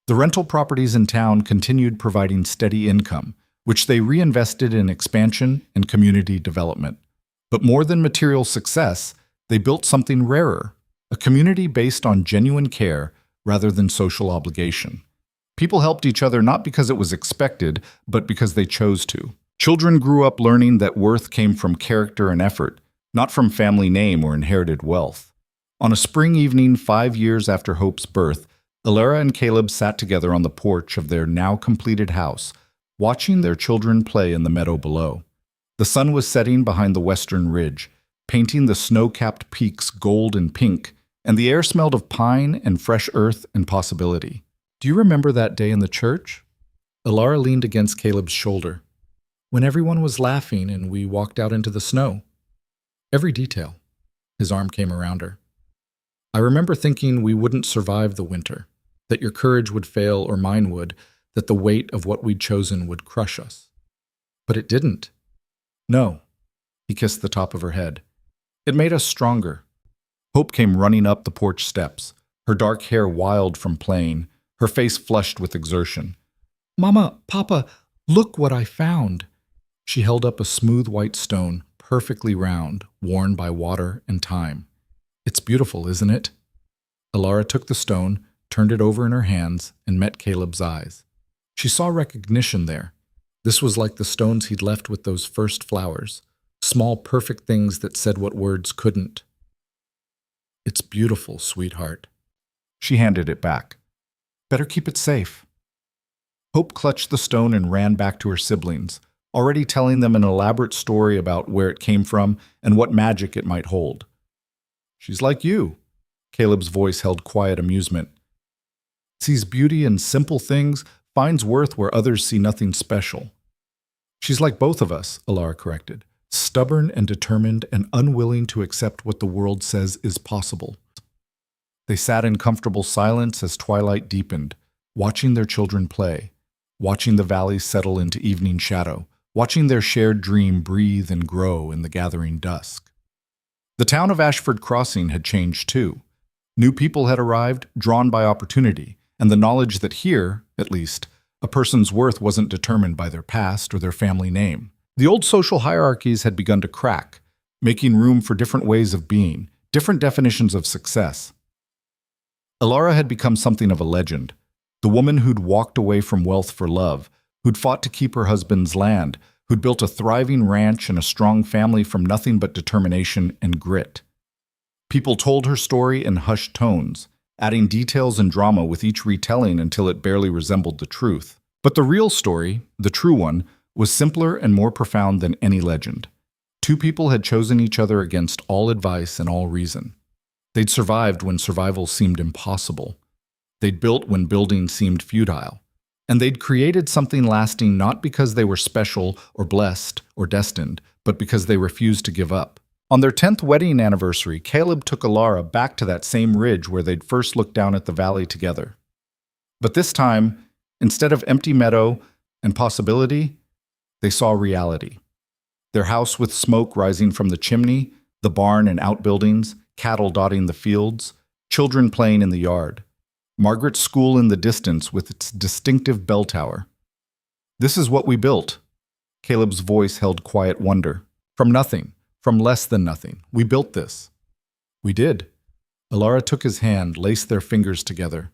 The rental properties in town continued providing steady income, which they reinvested in expansion and community development. But more than material success, they built something rarer, a community based on genuine care rather than social obligation. People helped each other not because it was expected, but because they chose to. Children grew up learning that worth came from character and effort, not from family name or inherited wealth. On a spring evening 5 years after Hope's birth, Alara and Caleb sat together on the porch of their now completed house, watching their children play in the meadow below. The sun was setting behind the western ridge, painting the snow-capped peaks gold and pink, and the air smelled of pine and fresh earth and possibility. "Do you remember that day in the church?" Alara leaned against Caleb's shoulder. "When everyone was laughing and we walked out into the snow." Every detail. His arm came around her. "I remember thinking we wouldn't survive the winter, that your courage would fail or mine would, that the weight of what we'd chosen would crush us. But it didn't." "No." He kissed the top of her head. "It made us stronger." Hope came running up the porch steps, her dark hair wild from playing, her face flushed with exertion. "Mama, Papa, look what I found." She held up a smooth white stone, perfectly round, worn by water and time. "It's beautiful, isn't it?" Alara took the stone, turned it over in her hands, and met Caleb's eyes. She saw recognition there. This was like the stones he'd left with those first flowers, small perfect things that said what words couldn't. "It's beautiful, sweetheart." She handed it back. "Better keep it safe." Hope clutched the stone and ran back to her siblings, already telling them an elaborate story about where it came from and what magic it might hold. "She's like you." Caleb's voice held quiet amusement. "Sees beauty in simple things, finds worth where others see nothing special." "She's like both of us," Alara corrected, "stubborn and determined and unwilling to accept what the world says is possible." They sat in comfortable silence as twilight deepened, watching their children play, watching the valley settle into evening shadow, watching their shared dream breathe and grow in the gathering dusk. The town of Ashford Crossing had changed too. New people had arrived, drawn by opportunity, and the knowledge that here, at least, a person's worth wasn't determined by their past or their family name. The old social hierarchies had begun to crack, making room for different ways of being, different definitions of success. Alara had become something of a legend, the woman who'd walked away from wealth for love, who'd fought to keep her husband's land, who'd built a thriving ranch and a strong family from nothing but determination and grit. People told her story in hushed tones, adding details and drama with each retelling until it barely resembled the truth. But the real story, the true one, was simpler and more profound than any legend. Two people had chosen each other against all advice and all reason. They'd survived when survival seemed impossible. They'd built when building seemed futile. And they'd created something lasting not because they were special or blessed or destined, but because they refused to give up. On their 10th wedding anniversary, Caleb took Alara back to that same ridge where they'd first looked down at the valley together. But this time, instead of empty meadow and possibility, they saw reality. Their house with smoke rising from the chimney, the barn and outbuildings, cattle dotting the fields, children playing in the yard. Margaret's school in the distance with its distinctive bell tower. This is what we built. Caleb's voice held quiet wonder. From nothing, from less than nothing, we built this. We did. Alara took his hand, laced their fingers together.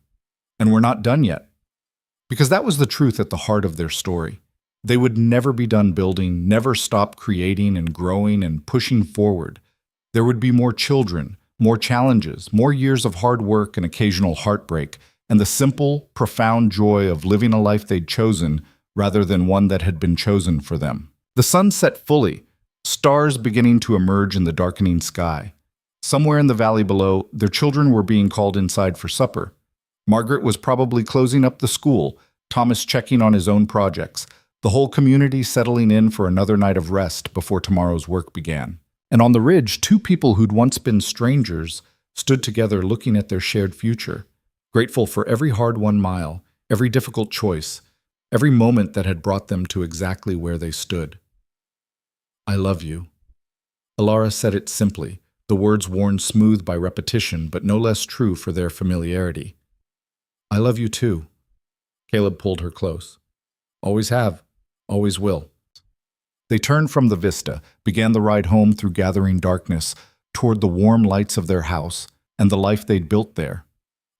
And we're not done yet. Because that was the truth at the heart of their story. They would never be done building, never stop creating and growing and pushing forward. There would be more children, more challenges, more years of hard work and occasional heartbreak, and the simple, profound joy of living a life they'd chosen rather than one that had been chosen for them. The sun set fully, stars beginning to emerge in the darkening sky. Somewhere in the valley below, their children were being called inside for supper. Margaret was probably closing up the school, Thomas checking on his own projects, the whole community settling in for another night of rest before tomorrow's work began. And on the ridge, two people who'd once been strangers stood together looking at their shared future, grateful for every hard-won mile, every difficult choice, every moment that had brought them to exactly where they stood. I love you. Alara said it simply, the words worn smooth by repetition, but no less true for their familiarity. I love you too. Caleb pulled her close. Always have, always will. They turned from the vista, began the ride home through gathering darkness, toward the warm lights of their house and the life they'd built there.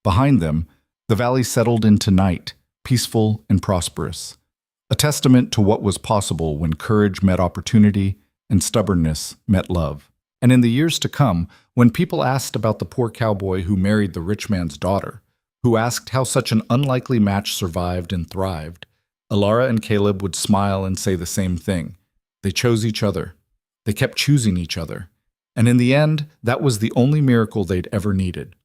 Behind them, the valley settled into night, peaceful and prosperous, a testament to what was possible when courage met opportunity and stubbornness met love. And in the years to come, when people asked about the poor cowboy who married the rich man's daughter, who asked how such an unlikely match survived and thrived, Alara and Caleb would smile and say the same thing. They chose each other. They kept choosing each other. And in the end, that was the only miracle they'd ever needed.